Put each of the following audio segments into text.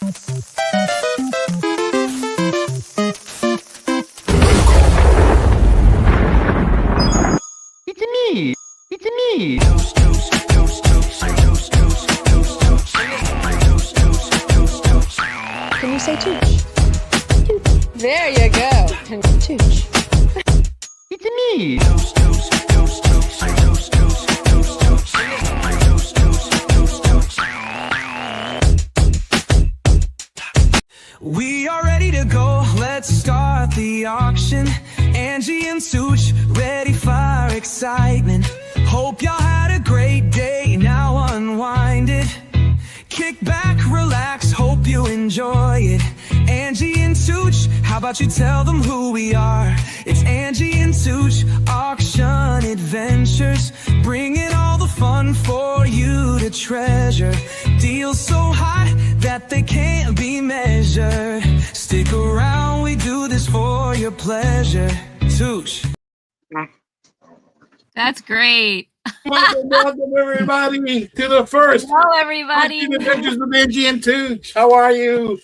It's me. It's me. Can you say Tooch? There you go. Tooch. It's me. We are ready to go, let's start the auction. Angie and Tooch, ready for excitement. Hope y'all had a great day, now unwind it. Kick back, relax, hope you enjoy it. Angie and Tooch, how about you tell them who we are? It's Angie and Tooch, auction adventures. Bringing all the fun for you to treasure. Deals so hot that they can't be measured. Stick around, we do this for your pleasure. Tooch. That's great. Welcome everybody to the first. Hello, everybody. Adventures with Angie and Tooch. How are you?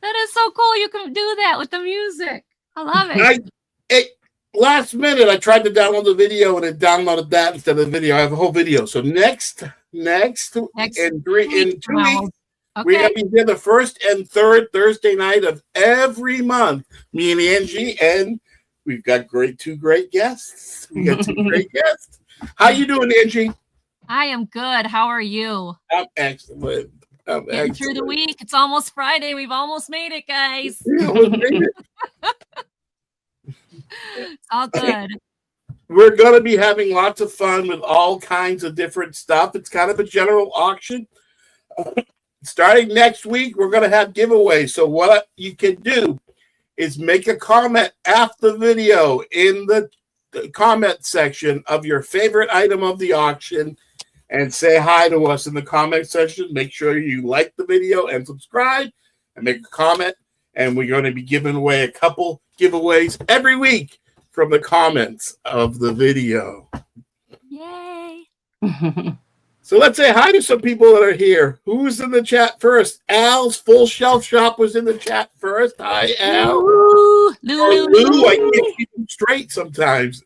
That is so cool. You can do that with the music. I love it. Last minute, I tried to download the video and it downloaded that instead of the video. I have a whole video. So next in 2 weeks, Okay. we're gonna be here the first and third Thursday night of every month. Me and Angie, and we've got two great guests. We got two great guests. How you doing, Angie? I am good. How are you? I'm excellent. Getting through the week. It's almost Friday. We've almost made it, guys. Yeah, we made it. It's all good. We're going to be having lots of fun with all kinds of different stuff. It's kind of a general auction. Starting next week, we're going to have giveaways. So what you can do is make a comment after the video in the comment section of your favorite item of the auction and say hi to us in the comment section. Make sure you like the video and subscribe and make a comment. And we're going to be giving away a couple giveaways every week from the comments of the video. Yay. So let's say hi to some people that are here. Who's in the chat first? Al's Full Shelf Shop was in the chat first. Hi, Al. Lou, I can't keep them straight sometimes.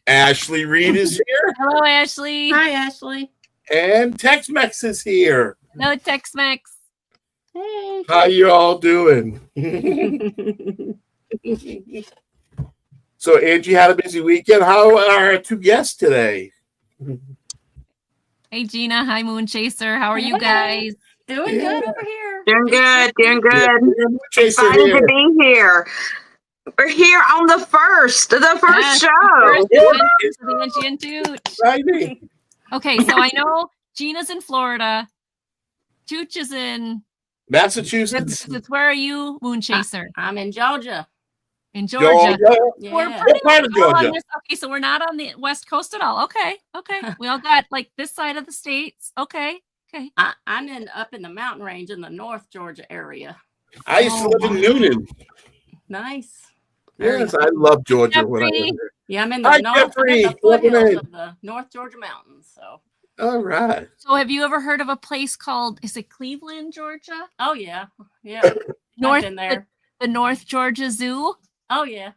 Ashley Reed is here. Hello, Ashley. Hi, Ashley. And Tex-Mex is here. No Tex-Mex. Hey. How you all doing? So Angie had a busy weekend. How are our two guests today? Hey, Gina. Hi, Moon Chaser. How are you guys? Doing good over here. Doing good, doing good. Yeah, Chaser Excited here. to be here. We're here on the first show. First is the Angie and Tooch. Exciting. Okay, so I know Gina's in Florida. Tooch is in Massachusetts. Where are you, Moon Chaser? I'm in Georgia. In Georgia. Yeah. We're What pretty part of much all on Georgia? this. Okay, so we're not on the West Coast at all. Okay. We all got like this side of the states. Okay. I'm up in the mountain range in the North Georgia area. I used to live in Noonan. Nice. Yes, I love Georgia when I Jeffrey. lived there. Yeah, I'm in Hi, the north. Jeffrey. I'm in the Welcome foothills in. of the North Georgia mountains. So. All right. So have you ever heard of a place called, is it Cleveland, Georgia? Oh yeah. North I've been there. The North Georgia Zoo? Oh yeah.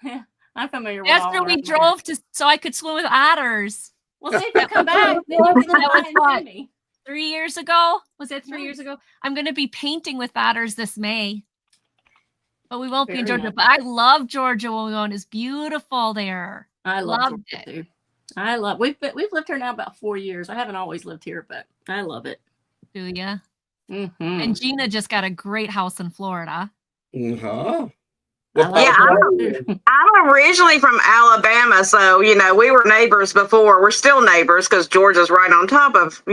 Yeah. I'm familiar with That's all where we around drove to so I could swim with otters. there. Well, see if you come back, then you can That was come by what? and see me. 3 years ago? Was it 3 Nice. years ago? I'm going to be painting with otters this May. But we won't be in Very Georgia. nice. But I love Georgia when we go, and it's beautiful there. I love Loved Georgia it. too. I love. We've lived here now about 4 years. I haven't always lived here, but I love it. Do ya? Mm-hmm. And Gina just got a great house in Florida. Uh-huh. Yeah, I'm originally from Alabama, so we were neighbors before. We're still neighbors because Georgia's right on top of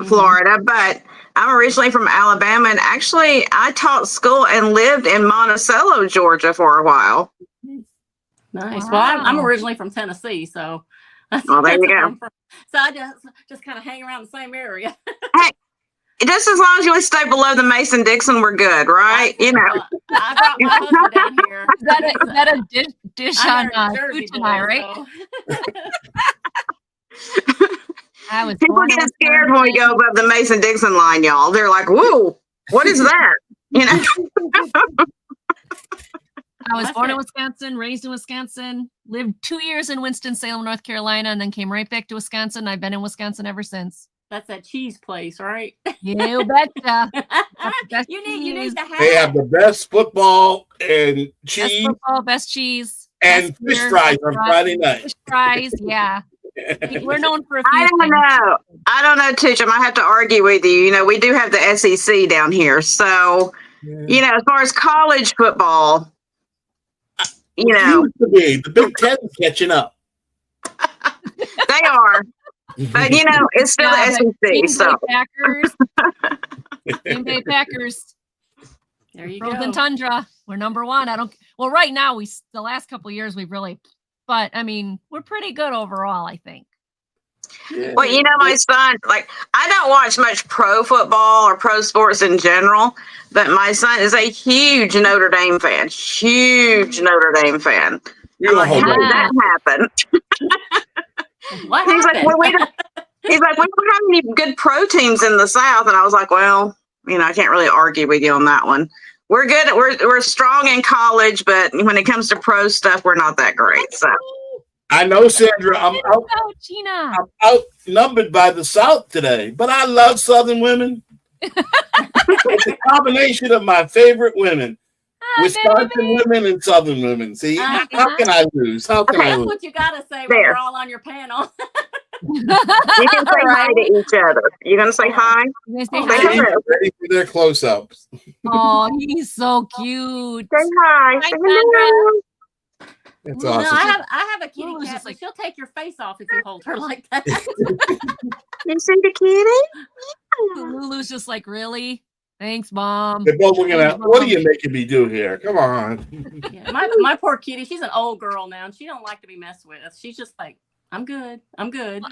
Florida. But I'm originally from Alabama, and actually, I taught school and lived in Monticello, Georgia, for a while. Nice. Wow. Well, I'm originally from Tennessee, so that's Well, there you that's where go. I'm from. So I just kind of hang around the same area. Just as long as you stay below the Mason-Dixon, we're good, right? I brought my husband down here. Is that a dish I'm on a Jersey Tooch and I, boy, right? so. I was People born get in scared when we go above the Mason-Dixon line, y'all. They're like, whoa. What is that? You know, I was That's born it. in Wisconsin, raised in Wisconsin, lived 2 years in Winston-Salem, North Carolina, and then came right back to Wisconsin. I've been in Wisconsin ever since. That's that cheese place, right? You betcha. Best you need cheese. the hat. They have the best football and Best cheese football, best cheese, and best fish beer, fries best on fries, Friday night. Fish fries, yeah. We're known for a few I don't things. know. I don't know, Tooch. I might have to argue with you. You know, we do have the SEC down here. So, you know, as far as college football, you know, Used to be. The Big Ten is catching up. they are. But, you know, it's still Yeah, the but Green SEC. Bay So, Packers. Green Bay Packers. There you Frozen go. Tundra. We're number one. Well, right now the last couple of years we've really, but I mean, we're pretty good overall, I think. well, you know, my son, like, I don't watch much pro football or pro sports in general, but my son is a huge Notre Dame fan. Huge Notre Dame fan. You I'm don't like, hold how on. did that happen? What He's like, happened? well, we don't have any good pro teams in the South. And I was like, well, you know, I can't really argue with you on that one. We're good. We're strong in college, but when it comes to pro stuff, we're not that great. So I know, Sandra, Oh, Gina. I'm outnumbered by the South today, but I love Southern women. It's a combination of my favorite women. Wisconsin women and Southern women. See, how can I lose? How can I That's lose? what you gotta say when There. we're all on your panel. you can say hi to each other. You're gonna say hi. You guys say Oh, Say hi? hello. Ready for their close-ups. Oh, he's so cute. Say hi. Hi, Say hello. That's No, awesome. I have a kitty Lulu's cat, just but like- she'll take your face off if you hold her like that. You see the kitty? Lulu's just like, really? Thanks, Mom. They're both looking at, what are you making me do here? Come on. Yeah, my poor kitty, she's an old girl now, and she don't like to be messed with. She's just like, I'm good. I'm good.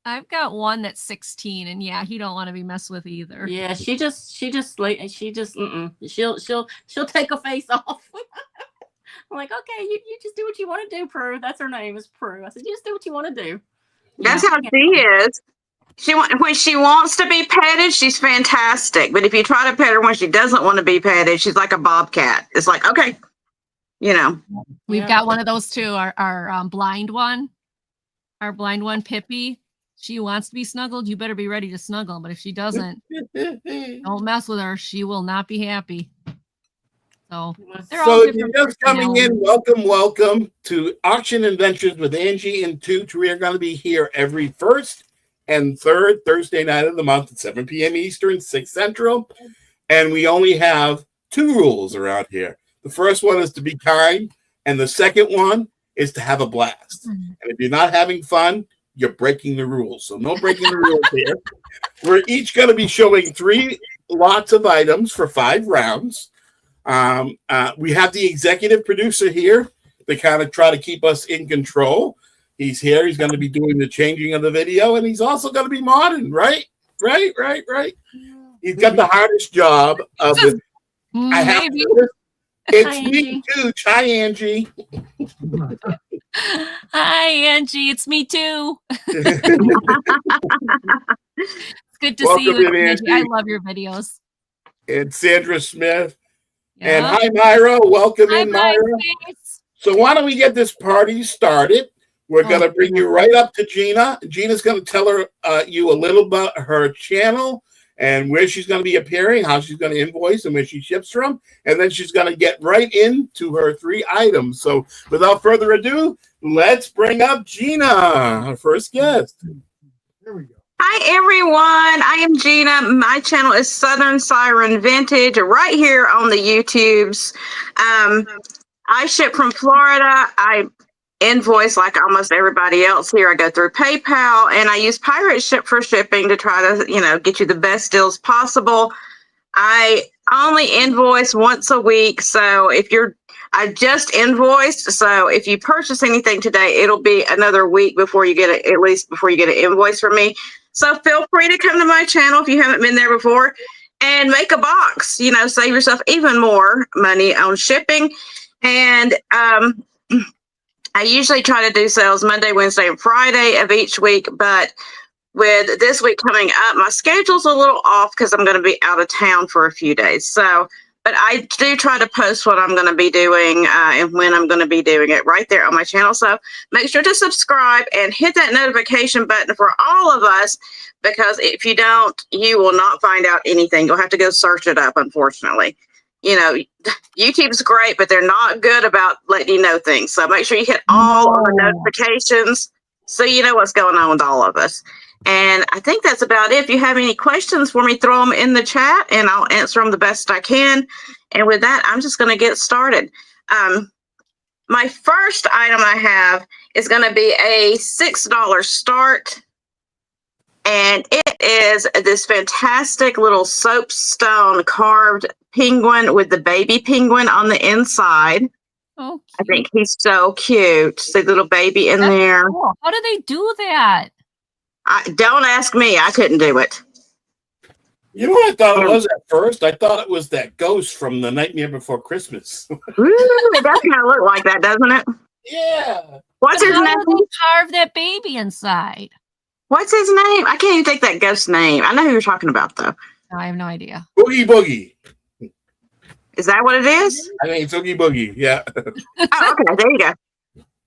I've got one that's 16, and yeah, he don't want to be messed with either. Yeah, she'll take a face off. I'm like, okay, you just do what you want to do, Prue. That's her name is Prue. I said, you just do what you want to do. That's how she is. When she wants to be petted, she's fantastic. But if you try to pet her when she doesn't want to be petted, she's like a bobcat. It's like, okay, you know. We've got one of those too. Our blind one, Pippi. She wants to be snuggled. You better be ready to snuggle. But if she doesn't, don't mess with her. She will not be happy. So they're all So you're different. just coming in. Welcome to Auction Adventures with Angie and Tooch. We are going to be here every first and third Thursday night of the month at 7 p.m. Eastern, 6 Central. And we only have 2 rules around here. The first one is to be kind, and the second one is to have a blast. And if you're not having fun, you're breaking the rules. So no breaking the rules here. We're each going to be showing 3 lots of items for 5 rounds. We have the executive producer here to kind of try to keep us in control. He's here. He's going to be doing the changing of the video, and he's also going to be modding, right? He's got the hardest job of it. I have Maybe. to, it's Hi, me Angie. too. Hi, Angie. Hi, Angie. It's me too. It's good to see you, Welcome in, Angie. I Angie. love your videos. And Sandra Smith. And Yeah. hi, Myra. Welcome Hi, in, Myra. MySpace. So why don't we get this party started? We're going to bring you right up to Gina. Gina's going to tell you a little about her channel and where she's going to be appearing, how she's going to invoice, and where she ships from. And then she's going to get right into her 3 items. So without further ado, let's bring up Gina, our first guest. There we go. Hi, everyone. I am Gina. My channel is Southern Siren Vintage right here on the YouTubes. I ship from Florida. I invoice like almost everybody else here. I go through PayPal, and I use Pirate Ship for shipping to try to, get you the best deals possible. I only invoice once a week. So I just invoiced. So if you purchase anything today, it'll be another week before you get it, at least before you get an invoice from me. So feel free to come to my channel if you haven't been there before and make a box, save yourself even more money on shipping. And, I usually try to do sales Monday, Wednesday, and Friday of each week, but with this week coming up, my schedule's a little off because I'm going to be out of town for a few days. So, but I do try to post what I'm going to be doing and when I'm going to be doing it right there on my channel. So make sure to subscribe and hit that notification button for all of us, because if you don't, you will not find out anything. You'll have to go search it up, unfortunately. You know, YouTube's great, but they're not good about letting you know things. So make sure you hit all of the notifications so you know what's going on with all of us. And I think that's about it. If you have any questions for me, throw them in the chat and I'll answer them the best I can. And with that, I'm just going to get started. My first item I have is going to be a $6 start. And it is this fantastic little soapstone carved penguin with the baby penguin on the inside. Oh, I think he's so cute. See the little baby in there. Cool. How do they do that? Don't ask me. I couldn't do it. You know what I thought it was at first? I thought it was that ghost from The Nightmare Before Christmas. Ooh, it does kind of look like that, doesn't it? Yeah. What's his How name? do they carve that baby inside? What's his name? I can't even think that ghost's name. I know who you're talking about, though. I have no idea. Boogie Boogie. Is that what it is? I think it's Oogie Boogie. Yeah. Oh, okay. There you go.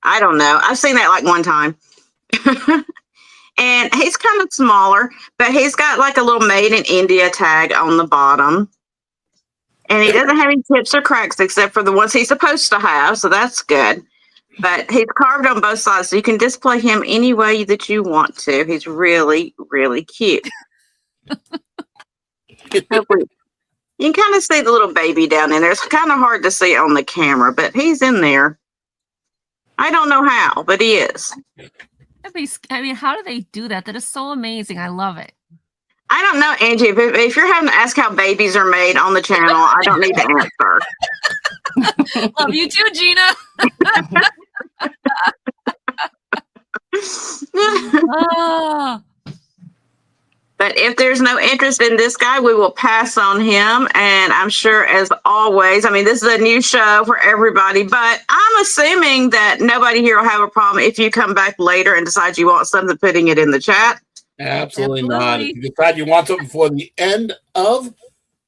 I don't know. I've seen that like one time. And he's kind of smaller, but he's got like a little made in India tag on the bottom. And he doesn't have any tips or cracks except for the ones he's supposed to have. So that's good. But he's carved on both sides. So you can display him any way that you want to. He's really, really cute. Hopefully, you can kind of see the little baby down in there. It's kind of hard to see on the camera, but he's in there. I don't know how, but he is. I mean, how do they do that? That is so amazing. I love it. I don't know, Angie. If you're having to ask how babies are made on the channel, I don't need to answer. Love you too, Gina. Oh. But if there's no interest in this guy, we will pass on him. And I'm sure, as always, I mean, this is a new show for everybody, but I'm assuming that nobody here will have a problem if you come back later and decide you want something, putting it in the chat. Absolutely not. If you decide you want something for the end of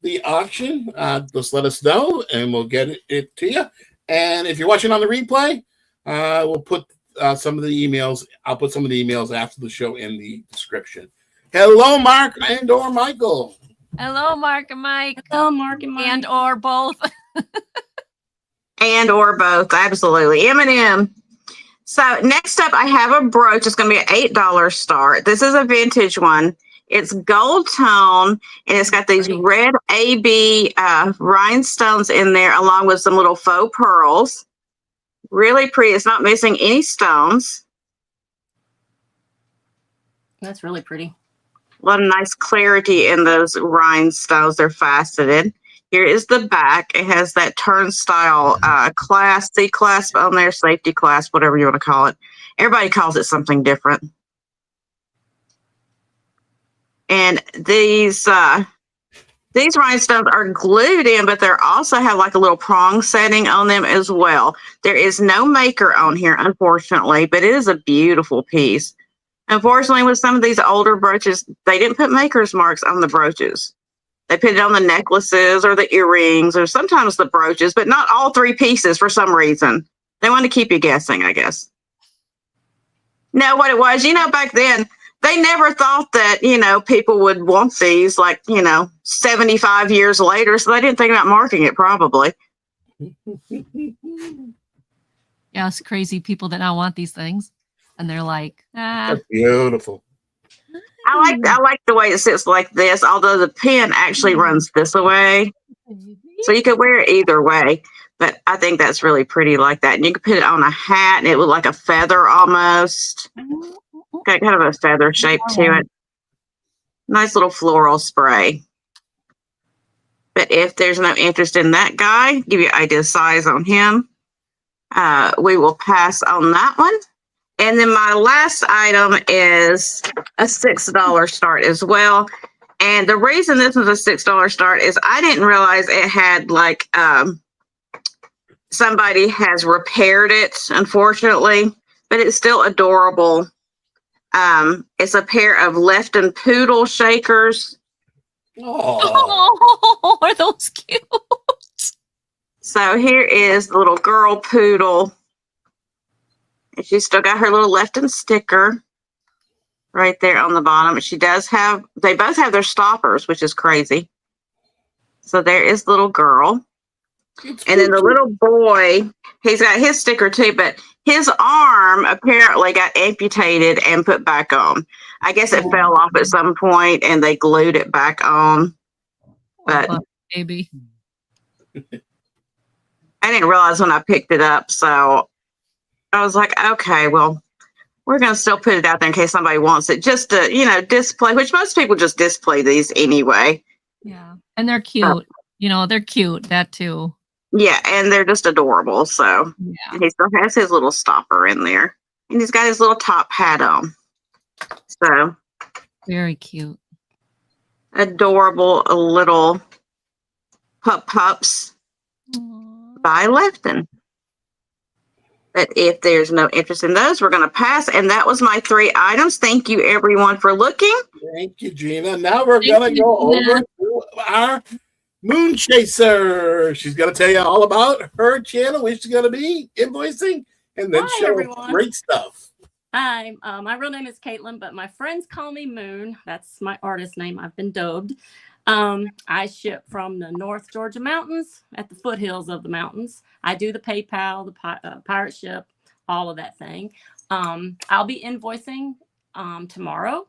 the auction, just let us know and we'll get it to you. And if you're watching on the replay, we'll put some of the emails. I'll put some of the emails after the show in the description. Hello, Mark and or Michael. Hello, Mark and Mike. Hello, Mark and Mike. And or both. And or both. Absolutely. M&M. So next up, I have a brooch. It's going to be an $8 start. This is a vintage one. It's gold tone, and it's got these red AB rhinestones in there, along with some little faux pearls. Really pretty. It's not missing any stones. That's really pretty. A lot of nice clarity in those rhinestones. They're faceted. Here is the back. It has that turnstile clasp, C-clasp on there, safety clasp, whatever you want to call it. Everybody calls it something different. And these rhinestones are glued in, but they also have like a little prong setting on them as well. There is no maker on here, unfortunately, but it is a beautiful piece. Unfortunately, with some of these older brooches, they didn't put maker's marks on the brooches. They put it on the necklaces or the earrings or sometimes the brooches, but not all three pieces for some reason. They want to keep you guessing, I guess. No, what it was, back then, they never thought that, people would want these 75 years later. So they didn't think about marking it probably. Yeah, it's crazy people that now want these things. And they're like, That's beautiful. I like the way it sits like this, although the pin actually runs this way. So you could wear it either way. But I think that's really pretty like that. And you could put it on a hat and it would look like a feather almost. Got kind of a feather shape to it. Nice little floral spray. But if there's no interest in that guy, give you an idea of size on him. We will pass on that one. And then my last item is a $6 start as well. And the reason this was a $6 start is I didn't realize it had somebody has repaired it, unfortunately, but it's still adorable. It's a pair of Lefton Poodle shakers. Oh, Oh, are those cute? So here is the little girl poodle. And she's still got her little Lefton sticker right there on the bottom. She does have, they both have their stoppers, which is crazy. So there is little girl. And then the little boy, he's got his sticker too, but his arm apparently got amputated and put back on. I guess it fell off at some point and they glued it back on. But maybe I didn't realize when I picked it up. So I was like, okay, well, we're going to still put it out there in case somebody wants it just to, you know, display, which most people just display these anyway. yeah, and they're cute. You know, they're cute. That too. Yeah, and they're just adorable. So Yeah. he still has his little stopper in there. And he's got his little top hat on. So Very cute. adorable little pups Aw. by Lefton. But if there's no interest in those, we're going to pass. And that was my 3 items. Thank you, everyone, for looking. thank you, Gina. Now we're Thank going to you, go Gina. over to our Moon Chaser. She's going to tell you all about her channel, which is going to be invoicing, and then Hi, show everyone. great stuff. Hi, my real name is Caitlin, but my friends call me Moon. That's my artist name. I've been dubbed. I ship from the North Georgia mountains at the foothills of the mountains. I do the PayPal, the pirate ship, all of that thing. I'll be invoicing tomorrow.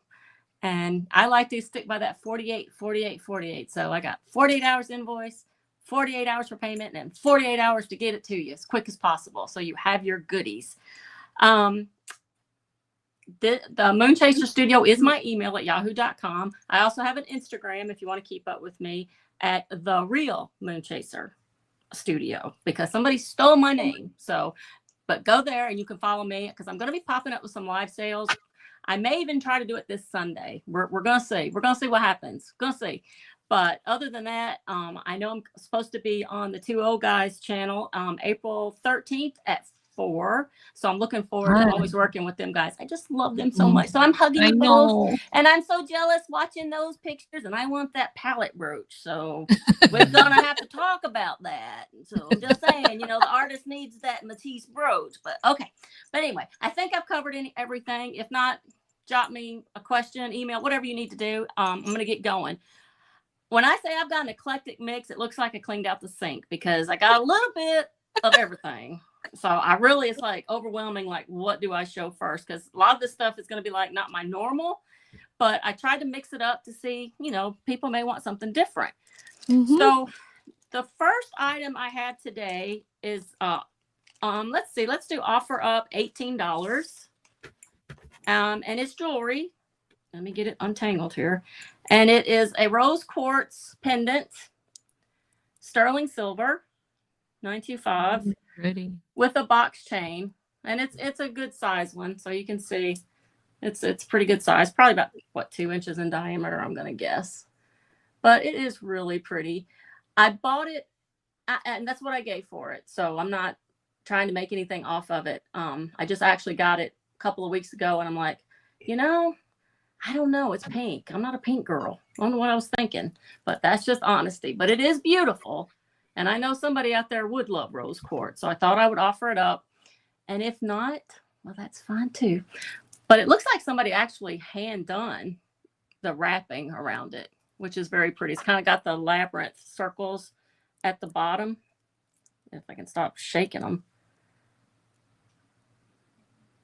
And I like to stick by that 48, 48, 48. So I got 48 hours invoice, 48 hours for payment, and 48 hours to get it to you as quick as possible. So you have your goodies. The Moon Chaser Studio is my email at yahoo.com. I also have an Instagram if you want to keep up with me at The Real Moon Chaser Studio because somebody stole my name. So, but go there and you can follow me because I'm going to be popping up with some live sales. I may even try to do it this Sunday. We're going to see. We're going to see what happens. Going to see. But other than that, I know I'm supposed to be on the Two Old Guys channel April 13th at 4. So I'm looking forward to always working with them guys. I just love them so much. So I'm hugging I you both. know. And I'm so jealous watching those pictures. And I want that palette brooch. So we're going to have to talk about that. So I'm just saying, you know, the artist needs that Matisse brooch. But okay. But anyway, I think I've covered everything. If not, jot me a question, email, whatever you need to do. I'm going to get going. When I say I've got an eclectic mix, it looks like I cleaned out the sink because I got a little bit of everything. So I really, it's like overwhelming. Like, what do I show first? Because a lot of this stuff is going to be like not my normal, but I tried to mix it up to see, you know, people may want something different. Mhm. So the first item I had today is, let's see, let's do offer up $18. And it's jewelry. Let me get it untangled here. And it is a rose quartz pendant, sterling silver, 925. Pretty. With a box chain, and it's a good size one, so you can see it's pretty good size, probably about what 2 inches in diameter, I'm gonna guess, but it is really pretty. I bought it, and that's what I gave for it, so I'm not trying to make anything off of it. I just actually got it a couple of weeks ago, and I'm like, you know, I don't know, it's pink. I'm not a pink girl. I don't know what I was thinking, but that's just honesty. But it is beautiful. And I know somebody out there would love rose quartz. So I thought I would offer it up. And if not, well, that's fine too. But it looks like somebody actually hand done the wrapping around it, which is very pretty. It's kind of got the labyrinth circles at the bottom. If I can stop shaking them.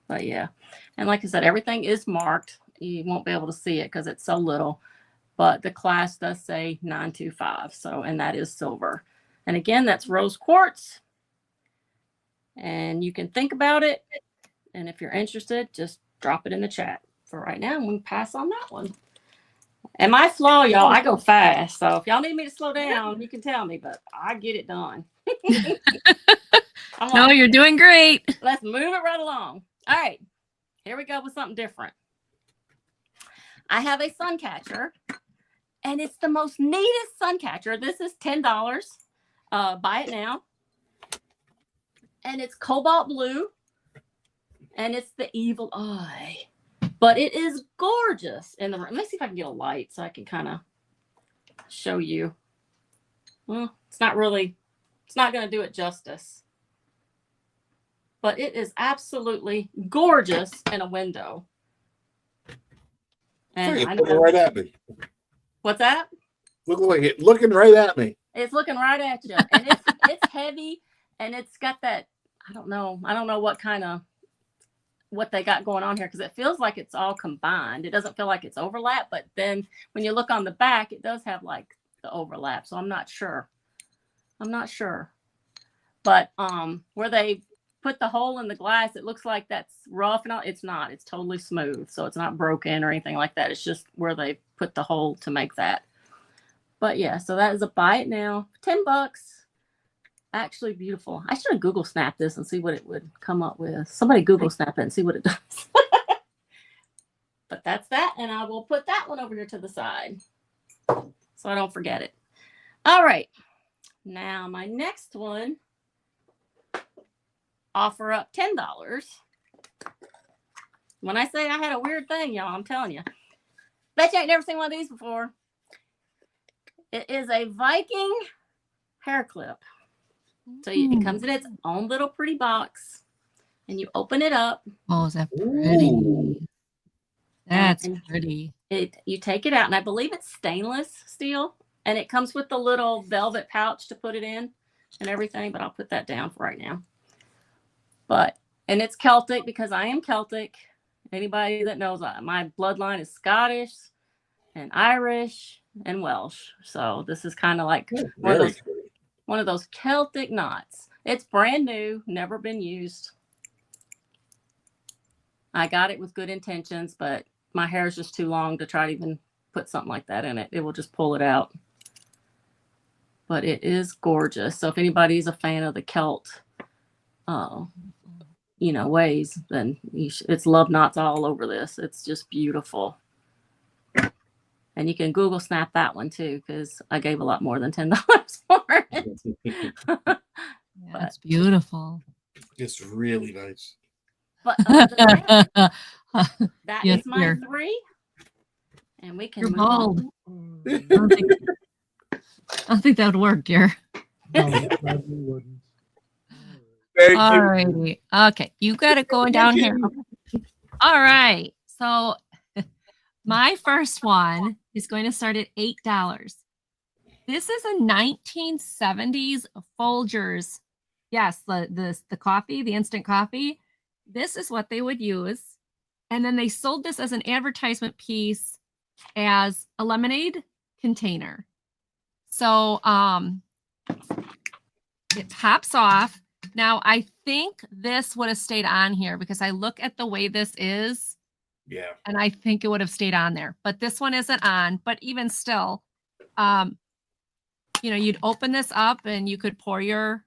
But yeah. And like I said, everything is marked. You won't be able to see it because it's so little. But the class does say 925. So, and that is silver. And again, that's rose quartz. And you can think about it. And if you're interested, just drop it in the chat. For right now, we can pass on that one. And my flow, y'all, I go fast. So if y'all need me to slow down, you can tell me, but I get it done. No, you're doing great. Let's move it right along. All right. Here we go with something different. I have a sun catcher. And it's the most neatest sun catcher. This is $10. Buy it now. And it's cobalt blue. And it's the evil eye. But it is gorgeous in the room. Let me see if I can get a light so I can kind of show you. Well, it's not going to do it justice. But it is absolutely gorgeous in a window. And It's I looking know, right at me. what's that? Looking right at me. It's looking right at you. And it's heavy, and it's got that, I don't know what they got going on here, because it feels like it's all combined. It doesn't feel like it's overlap, but then when you look on the back, it does have like the overlap. So I'm not sure. But where they put the hole in the glass, it looks like that's rough and all. It's not. It's totally smooth. So it's not broken or anything like that. It's just where they put the hole to make that. But yeah, so that is a buy it now. $10. Actually beautiful. I should have Google snapped this and see what it would come up with. Somebody Google snap it and see what it does. But that's that. And I will put that one over here to the side so I don't forget it. All right. Now my next one, offer up $10. When I say I had a weird thing, y'all, I'm telling you. Bet you ain't never seen one of these before. It is a Viking hair clip. So it comes in its own little pretty box, and you open it up. Oh, is that pretty? Ooh. That's pretty. You take it out, and I believe it's stainless steel, and it comes with the little velvet pouch to put it in and everything, but I'll put that down for right now. And it's Celtic because I am Celtic. Anybody that knows, my bloodline is Scottish and Irish and Welsh. So this is kind of like one of those Celtic knots. It's brand new, never been used. I got it with good intentions, but my hair is just too long to try to even put something like that in it. It will just pull it out. But it is gorgeous. So if anybody's a fan of the Celt, ways, then it's love knots all over this. It's just beautiful. And you can Google snap that one too, because I gave a lot more than $10 for it. That's beautiful. It's really nice. But that Yes, is my 3. And we can You're move bald. on. I don't think that would work, dear. All righty. Okay. You got it going down here. All right. So my first one is going to start at $8. This is a 1970s Folgers. Yes, the coffee, the instant coffee. This is what they would use. And then they sold this as an advertisement piece as a lemonade container. So it pops off. Now, I think this would have stayed on here because I look at the way this is. Yeah. And I think it would have stayed on there. But this one isn't on. But even still, you'd open this up and you could pour your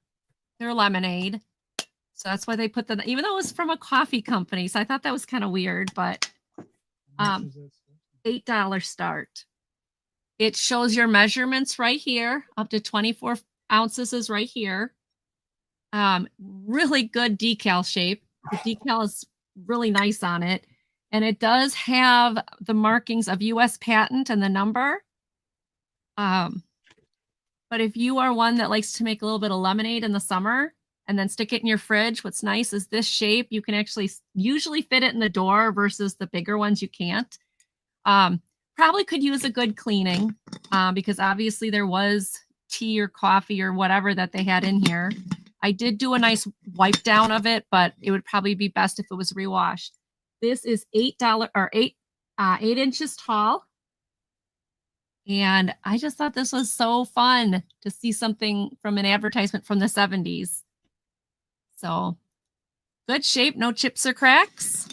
lemonade. So that's why they put even though it was from a coffee company. So I thought that was kind of weird, but $8 start. It shows your measurements right here. Up to 24 ounces is right here. Really good decal shape. The decal is really nice on it. And it does have the markings of US patent and the number. But if you are one that likes to make a little bit of lemonade in the summer and then stick it in your fridge, what's nice is this shape. You can actually usually fit it in the door versus the bigger ones you can't. Probably could use a good cleaning because obviously there was tea or coffee or whatever that they had in here. I did do a nice wipe down of it, but it would probably be best if it was rewashed. This is $8 or 8 inches tall. And I just thought this was so fun to see something from an advertisement from the 70s. So good shape, no chips or cracks.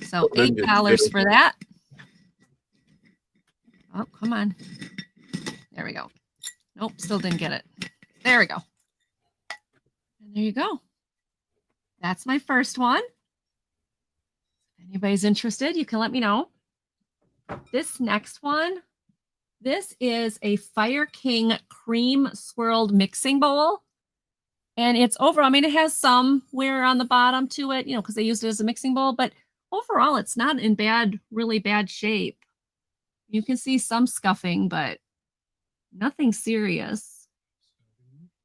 So $8 for that. Oh, come on. There we go. Nope, still didn't get it. There we go. And there you go. That's my first one. If anybody's interested, you can let me know. This next one, this is a Fire King cream swirled mixing bowl. And it's overall, I mean, it has some wear on the bottom to it, because they used it as a mixing bowl, but overall, it's not in really bad shape. You can see some scuffing, but nothing serious.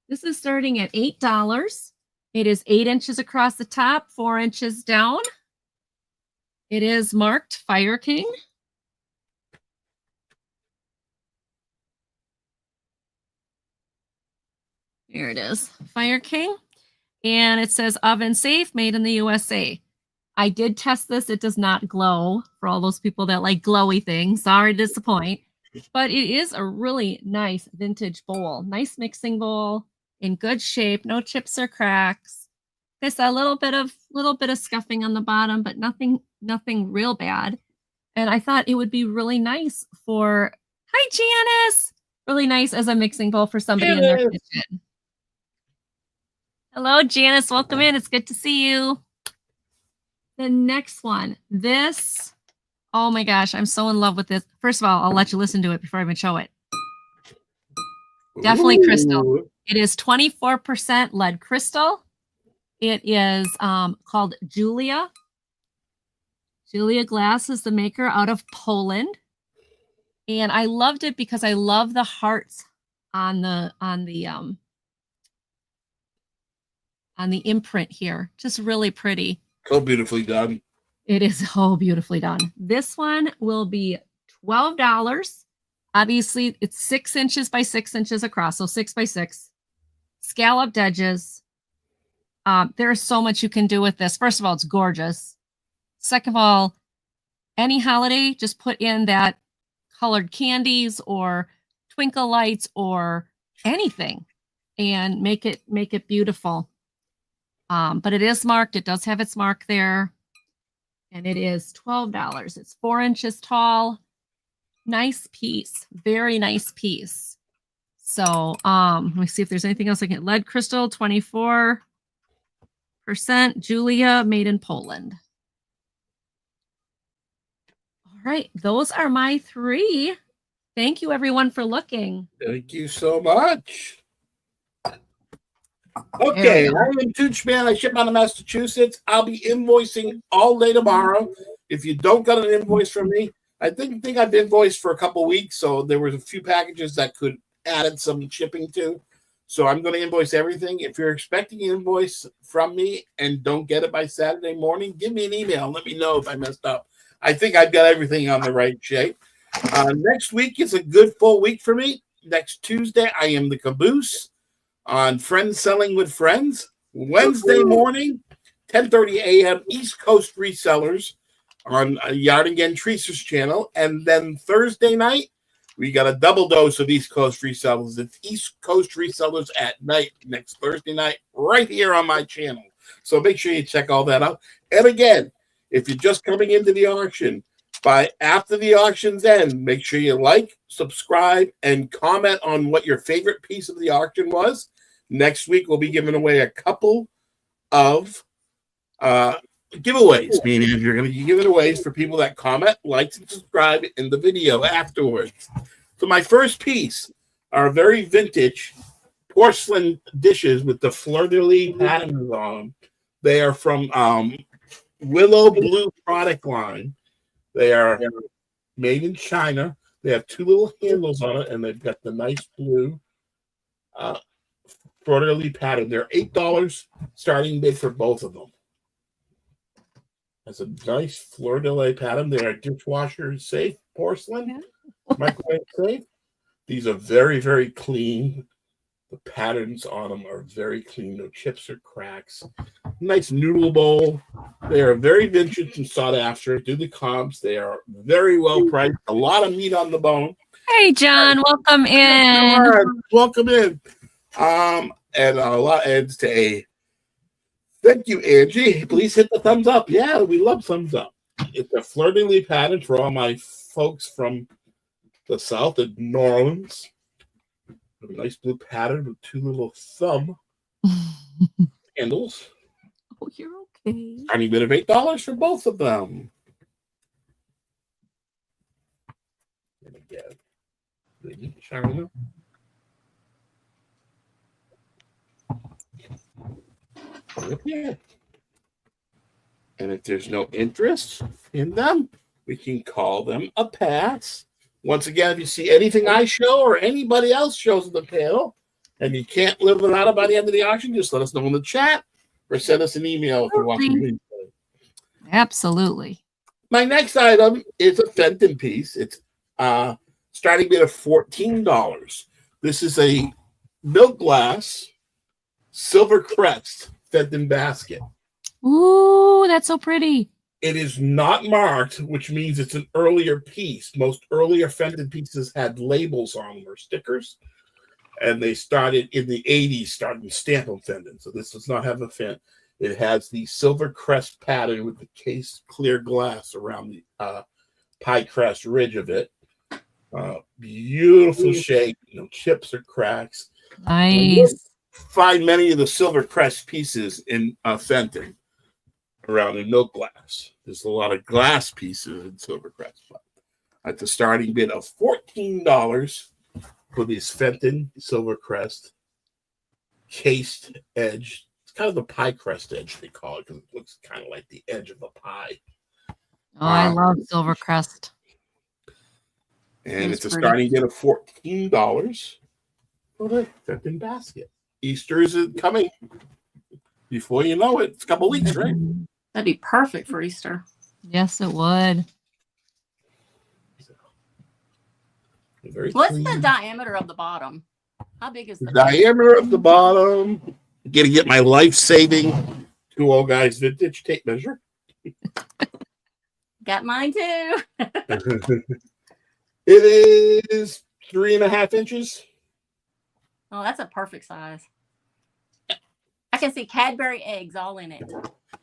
This is starting at $8. It is 8 inches across the top, 4 inches down. It is marked Fire King. Here it is, Fire King. And it says oven safe, made in the USA. I did test this. It does not glow for all those people that like glowy things. Sorry to disappoint. But it is a really nice vintage bowl. Nice mixing bowl in good shape. No chips or cracks. There's a little bit of scuffing on the bottom, but nothing real bad. And I thought it would be really nice for, hi Janice, really nice as a mixing bowl for somebody in their kitchen. Hello, Janice. Welcome in. It's good to see you. The next one, this, oh my gosh, I'm so in love with this. First of all, I'll let you listen to it before I even show it. Definitely crystal. It is 24% lead crystal. It is called Julia. Julia Glass is the maker out of Poland. And I loved it because I love the hearts on the imprint here. Just really pretty. So beautifully done. It is so beautifully done. This one will be $12. Obviously, it's 6 inches by 6 inches across, so 6 by 6. Scalloped edges. There's so much you can do with this. First of all, it's gorgeous. Second of all, any holiday, just put in that colored candies or twinkle lights or anything and make it beautiful. But it is marked. It does have its mark there. And it is $12. It's 4 inches tall. Nice piece. Very nice piece. So let me see if there's anything else I can. Lead crystal, 24%. Julia, made in Poland. All right. Those are my 3. Thank you, everyone, for looking. Thank you so much. Okay, I'm Tooch Man. I ship out of Massachusetts. I'll be invoicing all day tomorrow. If you don't get an invoice from me, I think I've invoiced for a couple weeks, so there was a few packages that could added some shipping to. So I'm going to invoice everything. If you're expecting an invoice from me and don't get it by Saturday morning, give me an email and let me know if I messed up. I think I've got everything on the right shape. Next week is a good full week for me. Next Tuesday, I am the caboose on Friends Selling with Friends. Wednesday morning, 10:30 a.m. East Coast Resellers on Yard Again Treaser's channel. And then Thursday night, we got a double dose of East Coast Resellers. It's East Coast Resellers at night next Thursday night right here on my channel. So make sure you check all that out. And again, if you're just coming into the auction, by after the auction's end, make sure you like, subscribe, and comment on what your favorite piece of the auction was. Next week, we'll be giving away a couple of giveaways. Me and Andrew are going to be giving away for people that comment, like, and subscribe in the video afterwards. So my first piece are very vintage porcelain dishes with the fleur-de-lis patterns on them. They are from Willow Blue product line. They are made in China. They have 2 little handles on it, and they've got the nice blue fleur-de-lis pattern. They're $8 starting bid for both of them. That's a nice fleur-de-lis pattern. They are dishwasher safe porcelain, microwave safe. These are very, very clean. The patterns on them are very clean. No chips or cracks. Nice noodle bowl. They are very vintage and sought after. Do the comps. They are very well priced. A lot of meat on the bone. Hey, John. Welcome in. Welcome in. And a lot adds to a thank you, Angie. Please hit the thumbs up. Yeah, we love thumbs up. It's a fleur-de-lis pattern for all my folks from the South at New Orleans. A nice blue pattern with 2 little thumb handles. Oh, you're okay. Tiny bit of $8 for both of them. And again, China. Okay. And if there's no interest in them, we can call them a pass. Once again, if you see anything I show or anybody else shows in the panel, and you can't live without it by the end of the auction, just let us know in the chat or send us an email if you're watching the video. Absolutely. My next item is a Fenton piece. It's starting bid of $14. This is a milk glass silver crest Fenton basket. Ooh, that's so pretty. It is not marked, which means it's an earlier piece. Most earlier Fenton pieces had labels on them or stickers, and they started in the 80s, starting to stamp them Fenton. So this does not have a Fenton. It has the silver crest pattern with the case clear glass around the pie crest ridge of it. Beautiful shape, no chips or cracks. Nice. Find many of the silver crest pieces in Fenton around in milk glass. There's a lot of glass pieces in silver crest. But at the starting bid of $14 for this Fenton silver crest cased edge. It's kind of the pie crest edge, they call it, because it looks kind of like the edge of a pie. Oh, I love Silvercrest. And it's a pretty. starting bid of $14 for the Fenton basket. Easter is coming. Before you know it, it's a couple weeks, right? That'd be perfect for Easter. Yes, it would. Very What's clean. the diameter of the bottom? How big is The the diameter of the bottom. I'm gonna get my life-saving 2 old guys vintage tape measure. Got mine too. It is 3.5 inches. Oh, that's a perfect size. I can see Cadbury eggs all in it.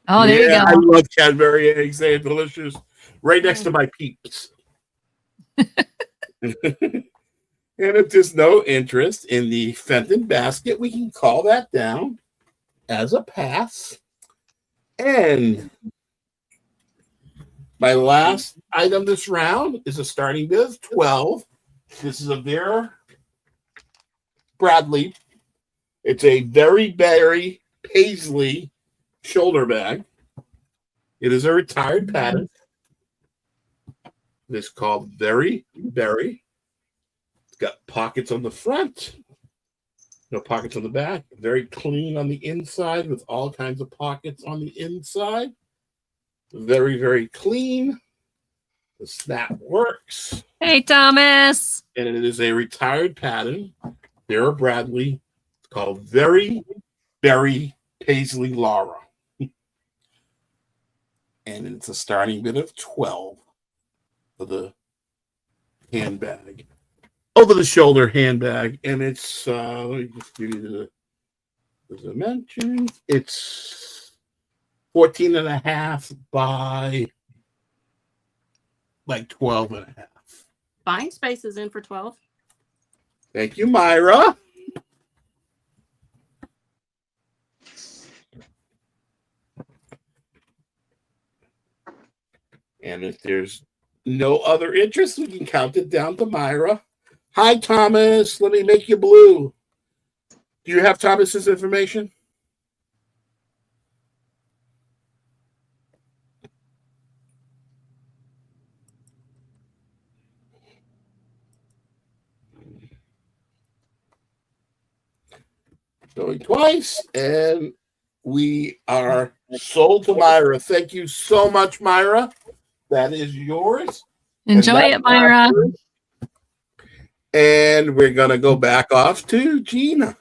Oh, there Yeah, you I go. love Cadbury eggs. They're delicious. Right next to my Peeps. And if there's no interest in the Fenton basket, we can call that down as a pass. And my last item this round is a starting bid of $12. This is a Vera Bradley. It's a very berry paisley shoulder bag. It is a retired pattern. It's called Very Berry. It's got pockets on the front, no pockets on the back. Very clean on the inside with all kinds of pockets on the inside. Very, very clean. The snap works. Hey, Thomas. And it is a retired pattern. Vera Bradley. It's called Very Berry Paisley Laura. And it's a starting bid of $12 for the handbag. Over the shoulder handbag. And it's let me just give you the dimensions. It's 14.5 by like 12.5. Buying space is in for 12. Thank you, Myra. And if there's no other interest, we can count it down to Myra. Hi, Thomas. Let me make you blue. Do you have Thomas's information? Going twice, and we are sold to Myra. Thank you so much, Myra. That is yours. Enjoy it, Myra. And we're going to go back off to Gina.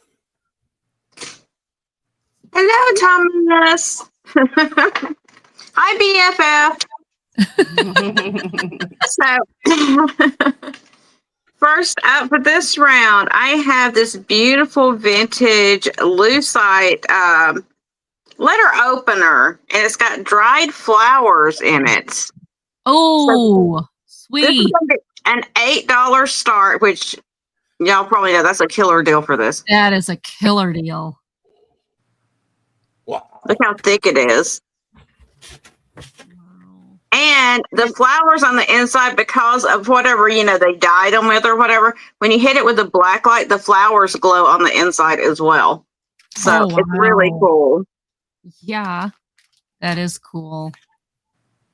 Hello, Thomas. Hi, BFF. So, first up for this round, I have this beautiful vintage lucite letter opener, and it's got dried flowers in it. Oh, This is sweet. gonna be an $8 start, which y'all probably know that's a killer deal for this. That is a killer deal. Wow. Look how thick it is. Wow. And the flowers on the inside, because of whatever, they dyed them with or whatever, when you hit it with the black light, the flowers glow on the inside as well. So Oh, it's really wow. cool. Yeah, that is cool.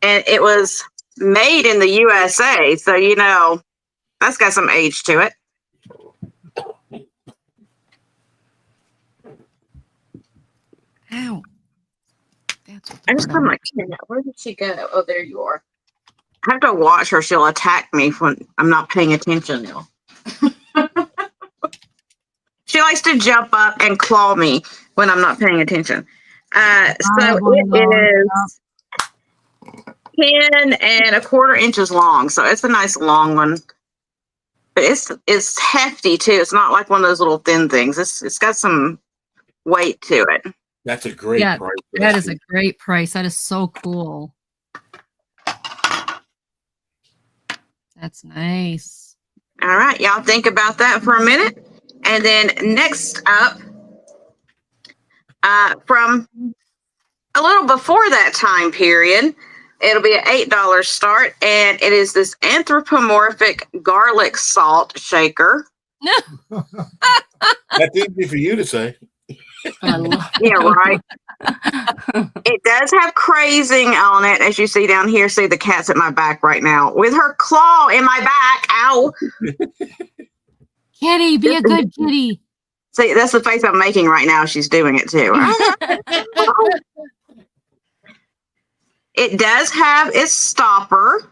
And it was made in the USA, so that's got some age to it. Ow. That's what I just put my kid out. Where did she go? Oh, there you are. I have to watch her. She'll attack me when I'm not paying attention now. She likes to jump up and claw me when I'm not paying attention. So it is 10 1/4 inches long. So it's a nice long one. But it's hefty too. It's not like one of those little thin things. It's got some weight to it. That's a great Yeah, price. for that is a great price. That is so cool. That's nice. All right, y'all think about that for a minute. And then next up, from a little before that time period, it'll be an $8 start, and it is this anthropomorphic garlic salt shaker. That's easy for you to say. Yeah, right. It does have crazing on it, as you see down here. See, the cat's at my back right now with her claw in my back. Ow. Kitty, be a good kitty. See, that's the face I'm making right now. She's doing it too. It does have its stopper.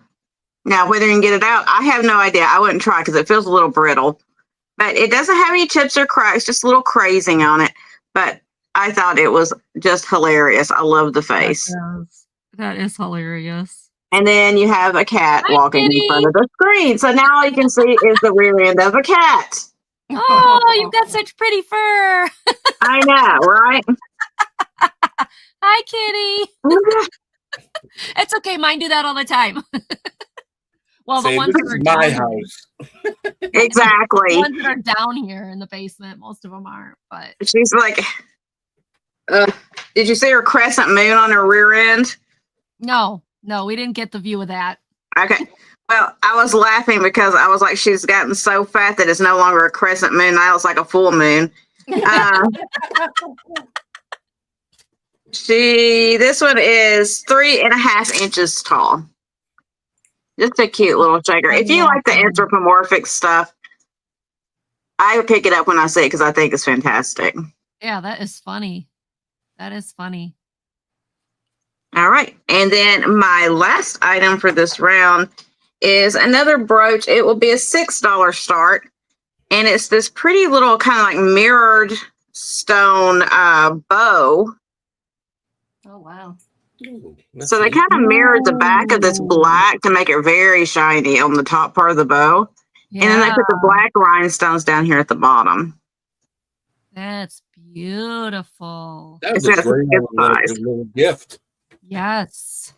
Now, whether you can get it out, I have no idea. I wouldn't try because it feels a little brittle. But it doesn't have any chips or cracks, just a little crazing on it. But I thought it was just hilarious. I love the face. That is hilarious. And then you have a cat walking Kitty. in front of the screen. So now all you can see is the rear end of a cat. Oh, you've got such pretty fur. I know, right? Hi, kitty. It's okay. Mine do that all the time. Well, the Say, ones this that is are my down, house. Exactly. the ones that are down here in the basement, most of them aren't. But She's like, did you see her crescent moon on her rear end? no, we didn't get the view of that. Okay. Well, I was laughing because I was like, she's gotten so fat that it's no longer a crescent moon. Now it's like a full moon. This one is 3.5 inches tall. Just a cute little shaker. If you like the anthropomorphic stuff, I would pick it up when I see it because I think it's fantastic. Yeah, that is funny. That is funny. All right. And then my last item for this round is another brooch. It will be a $6 start. And it's this pretty little kind of like mirrored stone bow. Oh, wow. So they kind of mirrored the back of this black to make it very shiny on the top part of the bow. Yeah, And then they put the black rhinestones down here at the bottom. that's beautiful. That was It's a great good size. little gift. Yes.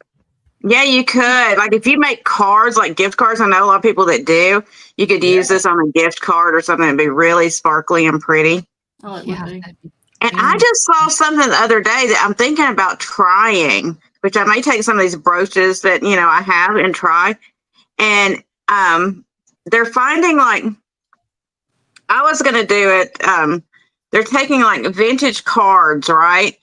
Yeah, you could. Like if you make cards, like gift cards, I know a lot of people that do. You could use this on a gift card or something. It'd be really sparkly and pretty. Oh, it Yeah. would be. that'd be And I just saw something the other day that I'm thinking about trying, which I may take some of these brooches that, I have and try. And they're finding like, I was going to do it. They're taking like vintage cards, right?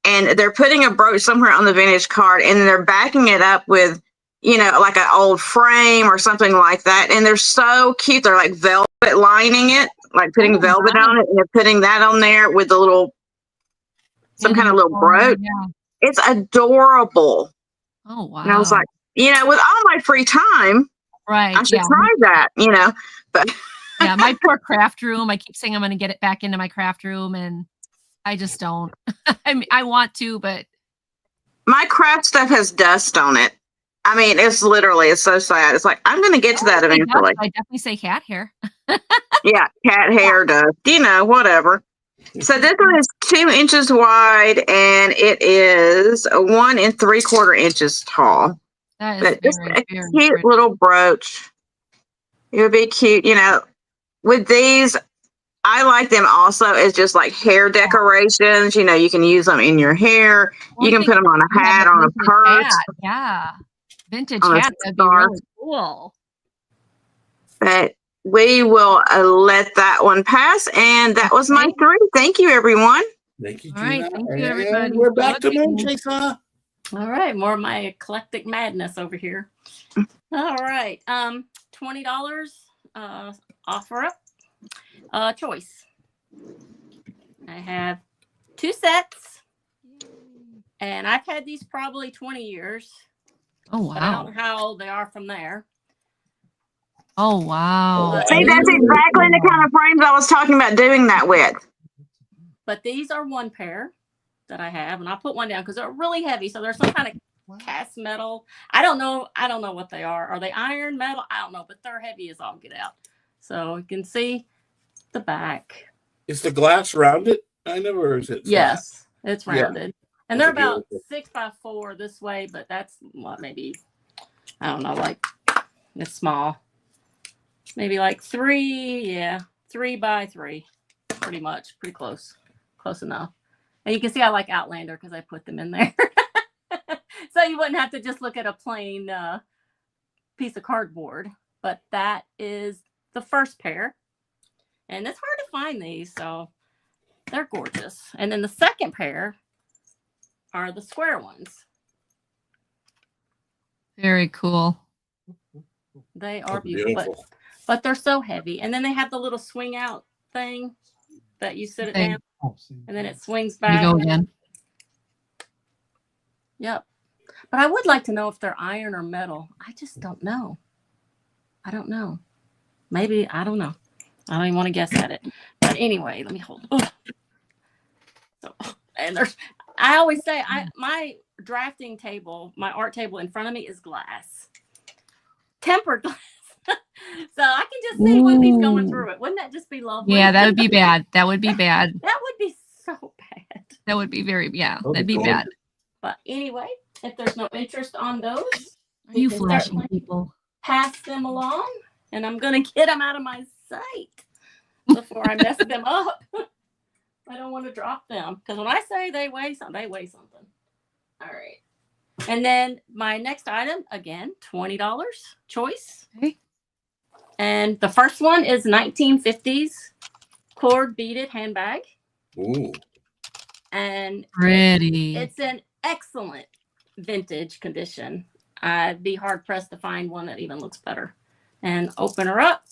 And they're putting a brooch somewhere on the vintage card and they're backing it up with, like an old frame or something like that. And they're so cute. They're like velvet lining it, like putting velvet on it, and they're putting that on there with the little, some kind of little brooch. Yeah. It's adorable. Oh, wow. And I was like, with all my free time, right. I should Yeah. try that, but Yeah. My poor craft room. I keep saying I'm going to get it back into my craft room and I just don't. I mean, I want to, but my craft stuff has dust on it. I mean, it's so sad. It's like, I'm going to get to that eventually. I definitely say cat hair. Yeah, cat hair dust, whatever. So this one is 2 inches wide and it is 1 3/4 inches tall. That But is just very, a very cute pretty. little brooch. It would be cute, with these. I like them also as just like hair decorations. You can use them in your hair. You can put them on a hat, on a purse. Hat. Yeah. Vintage On a hat. That'd be scarf. really cool. But we will let that one pass. And that was my 3. Thank you, everyone. Thank you, All right, Gina. thank you, And everybody, we're for back to looking. Moon Chaser. All right, more of my eclectic madness over here. All right, $20 offer up. Choice. I have 2 sets, and I've had these probably 20 years. Oh, But I don't wow. know how old they are from there. Oh, wow. See, that's exactly the kind of frames I was talking about doing that with. But these are one pair that I have, and I'll put one down because they're really heavy. So there's some kind of cast metal. I don't know what they are. Are they iron, metal? I don't know, but they're heavy as all get out. So you can see the back. Is the glass rounded? I never, or is it flat? Yes, it's Yeah. rounded. And That's they're about beautiful. 6x4 this way, but that's what, maybe, I don't know, like it's small. Maybe like 3x3, pretty much, pretty close enough. And you can see I like Outlander because I put them in there. So you wouldn't have to just look at a plain piece of cardboard. But that is the first pair. And it's hard to find these, so they're gorgeous. And then the second pair are the square ones. Very cool. They are That's beautiful. But they're so heavy. And then they have the little swing out thing that you sit it Okay. down, and then it swings Here back. you go again. Yep. But I would like to know if they're iron or metal. I just don't know. I don't know. Maybe, I don't know. I don't even want to guess at it. But anyway, let me hold. Oh. So, and I always say my drafting table, my art table in front of me is glass. Tempered glass. So I can just see movies going through it. Wouldn't that just be lovely? Yeah, that would be bad. That would be bad. That would be so bad. That would be that'd be bad. But anyway, if there's no interest on those, Are you can flashing certainly people? pass them along, and I'm going to get them out of my sight before I mess them up. I don't want to drop them because when I say they weigh something, they weigh something. All right. And then my next item, again, $20 choice. Okay. And the first one is 1950s cord beaded handbag. Ooh. And Pretty. it's in excellent vintage condition. I'd be hard pressed to find one that even looks better. And open her up.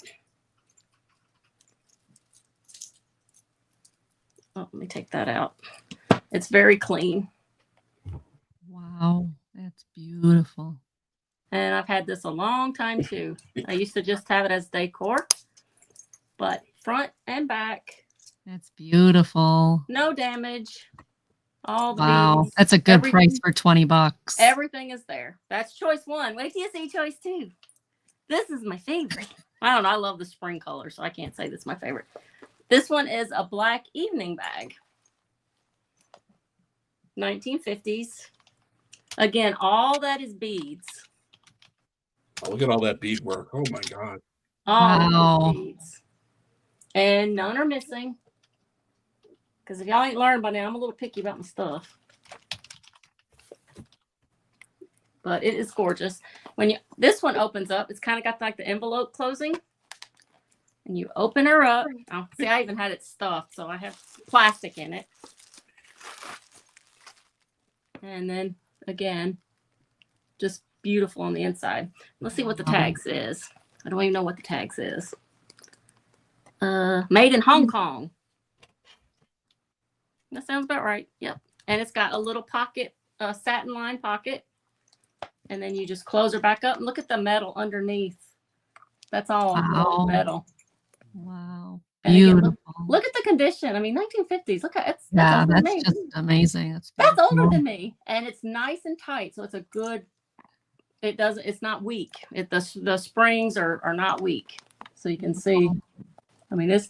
Oh, let me take that out. It's very clean. Wow, that's beautiful. And I've had this a long time too. I used to just have it as decor, but front and back, That's beautiful. no damage. All the Wow, beads, that's a good price for $20. everything is there. That's choice one. Wait till you see choice two. This is my favorite. I don't know. I love the spring color, so I can't say this is my favorite. This one is a black evening bag. 1950s. Again, all that is beads. Oh, look at all that bead work. Oh my God. All Wow. of beads. And none are missing. Because if y'all ain't learned by now, I'm a little picky about my stuff. But it is gorgeous. When this one opens up, it's kind of got like the envelope closing. And you open her up. Oh, see, I even had it stuffed, so I have plastic in it. And then again, just beautiful on the inside. Let's see what the tag says. I don't even know what the tag says. Made in Hong Kong. That sounds about right. Yep. And it's got a little pocket, satin line pocket. And then you just close her back up and look at the metal underneath. That's all metal. Wow, And again, beautiful. look at the condition. I mean, 1950s. Look at it. Yeah, older than me. that's just amazing. That's older beautiful. than me, and it's nice and tight. So it's a good. It's not weak. The springs are not weak. So you can see. I mean, it's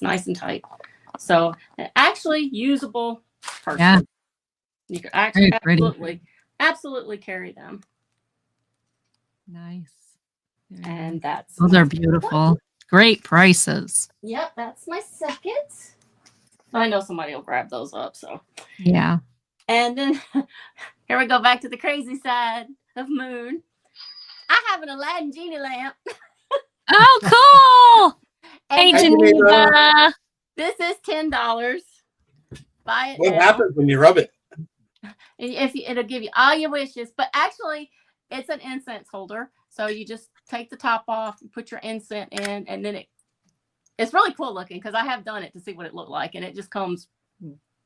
nice and tight. So actually usable person. Yeah. You could actually Very pretty. absolutely carry them. Nice. Very And nice. that's Those are beautiful. Great prices. Yep, that's my second. I know somebody will grab those up. So Yeah. and then here we go back to the crazy side of Moon. I have an Aladdin genie lamp. Oh, cool. Hey, And Geneva. Geneva. this is $10. Buy it What now. happens when you rub it? It'll give you all your wishes, but actually it's an incense holder. So you just take the top off, you put your incense in, and then it's really cool looking because I have done it to see what it looked like, and it just comes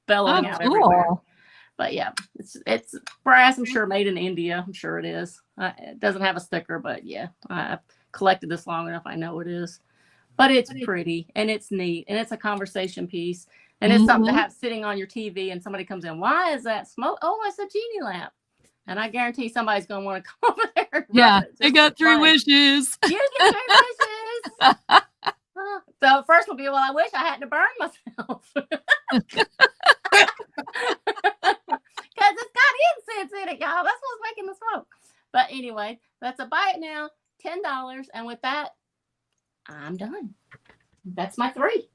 bellowing out everywhere. But yeah, it's brass. I'm sure made in India. I'm sure it is. It doesn't have a sticker, but yeah, I've collected this long enough. I know it is. But it's pretty and it's neat and it's a conversation piece and it's something to have sitting on your TV and somebody comes in. Why is that smoke? Oh, it's a genie lamp. And I guarantee somebody's going to want to come over there. Yeah, I got 3 wishes. You get 3 wishes. So first will be, well, I wish I hadn't burned myself. Because it's got incense in it, y'all. That's what's making the smoke. But anyway, that's a buy it now, $10. And with that, I'm done. That's my 3.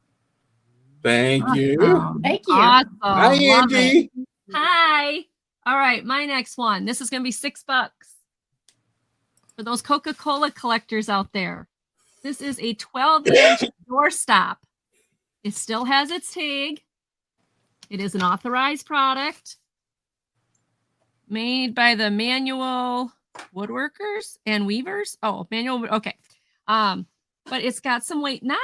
Thank you. Thank you. Awesome. Hi, Love Angie. it. Hi. All right, my next one. This is going to be $6 for those Coca-Cola collectors out there. This is a 12-inch doorstop. It still has its tag. It is an authorized product made by the manual woodworkers and weavers. Oh, manual. Okay. But it's got some weight, not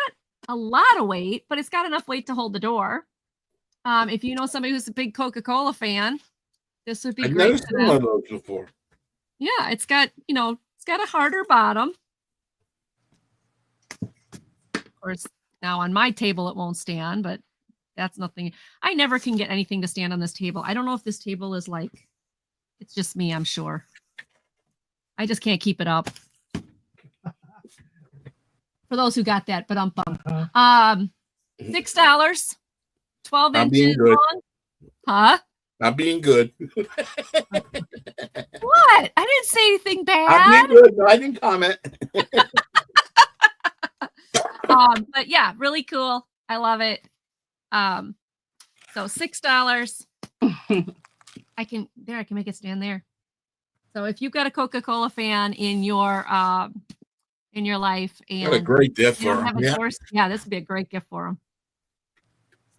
a lot of weight, but it's got enough weight to hold the door. If you know somebody who's a big Coca-Cola fan, this would be I've great. never seen one of those before. Yeah, it's got, it's got a harder bottom. Of course, now on my table it won't stand, but that's nothing. I never can get anything to stand on this table. I don't know if this table is like, it's just me, I'm sure. I just can't keep it up. For those who got that, but $6, 12 inches long. Huh? Not being good. What? I didn't say anything bad. Not being good. No, I didn't comment. But yeah, really cool. I love it. So $6. I can make it stand there. So if you've got a Coca-Cola fan in your life and What a great gift for them. Yeah, this would be a great gift for them.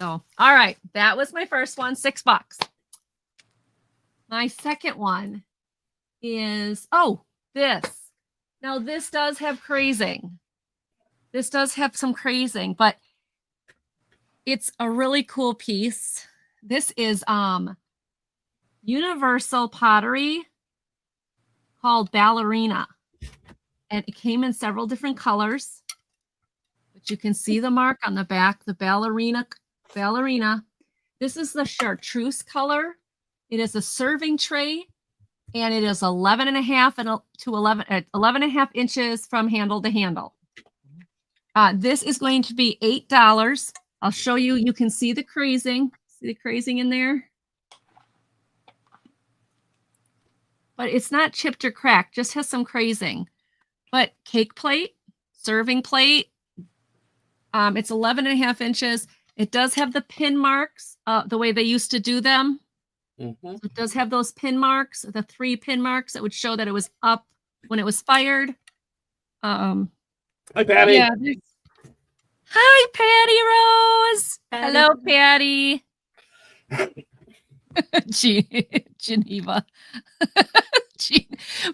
So, all right, that was my first one, $6. My second one is, this. Now this does have crazing. This does have some crazing, but it's a really cool piece. This is Universal Pottery called Ballerina. And it came in several different colors. But you can see the mark on the back, the ballerina. This is the chartreuse color. It is a serving tray, and it is 11.5 to 11.5 inches from handle to handle. This is going to be $8. I'll show you. You can see the crazing. See the crazing in there? But it's not chipped or cracked, just has some crazing. But cake plate, serving plate, it's 11.5 inches. It does have the pin marks, the way they used to do them. Mm-hmm. So it does have those pin marks, the 3 pin marks that would show that it was up when it was fired. Hi, Patty. Yeah. Hi, Patty Rose. Hello, Patty. Geneva.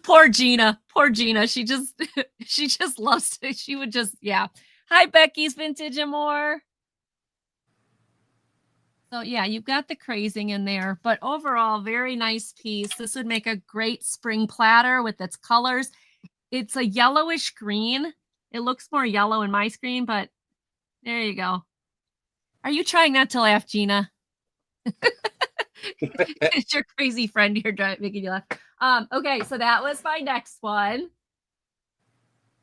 Poor Gina. She just loves it. She would just, yeah. Hi, Becky's Vintage and More. So yeah, you've got the crazing in there, but overall, very nice piece. This would make a great spring platter with its colors. It's a yellowish green. It looks more yellow in my screen, but there you go. Are you trying not to laugh, Gina? It's your crazy friend here making you laugh. Okay, so that was my next one.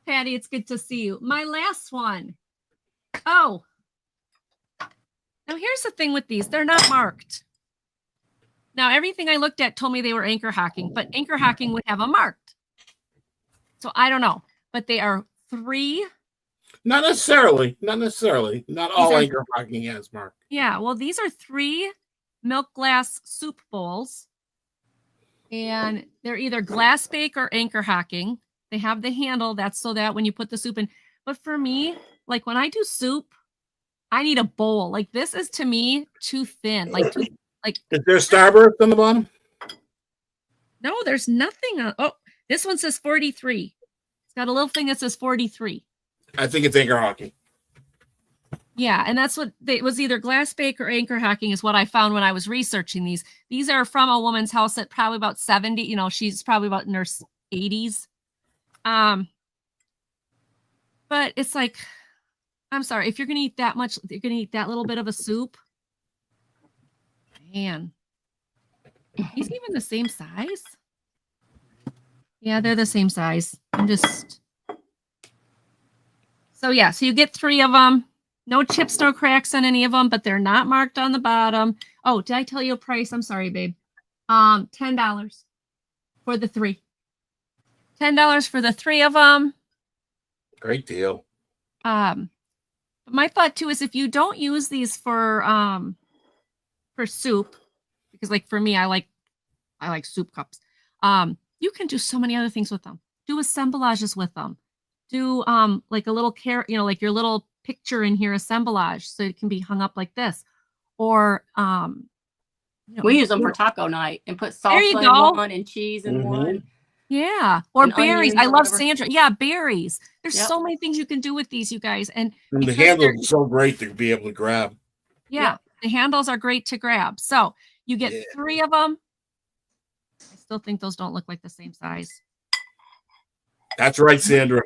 Patty, it's good to see you. My last one. Oh. Now here's the thing with these. They're not marked. Now everything I looked at told me they were anchor hocking, but anchor hocking would have a marked. So I don't know, but they are 3. Not necessarily. Not all anchor hocking has mark. Yeah, well, these are 3 milk glass soup bowls, and they're either glass bake or anchor hocking. They have the handle, that's so that when you put the soup in. But for me, like when I do soup, I need a bowl. Like this is to me too thin. Like Is there Starburst on the bottom? no, there's nothing on. Oh, this one says 43. It's got a little thing that says 43. I think it's Anchor Hockey. Yeah, and that's what it was, either glass bake or anchor hacking is what I found when I was researching these. These are from a woman's house at probably about 70. You know, she's probably about in her 80s. But it's like, I'm sorry, if you're gonna eat that much, you're gonna eat that little bit of a soup. Man, he's even the same size. Yeah, they're the same size. So yeah, so you get 3 of them. No chips, no cracks on any of them, but they're not marked on the bottom. Oh, did I tell you a price? I'm sorry, babe. $10 for the 3. $10 for the 3 of them. Great deal. But my thought too is if you don't use these for soup, because like for me, I like soup cups. You can do so many other things with them. Do assemblages with them. Do like a little like your little picture in here assemblage, so it can be hung up like this. Or we use them for taco night and put salsa in one and cheese in one. Yeah, or and berries. I love whatever. Sandra. Yeah, berries. There's so many things you can do with these, you guys. And the handles are so great to be able to grab. Yeah, the handles are great to grab. So you get 3 of them. I still think those don't look like the same size. That's right, Sandra.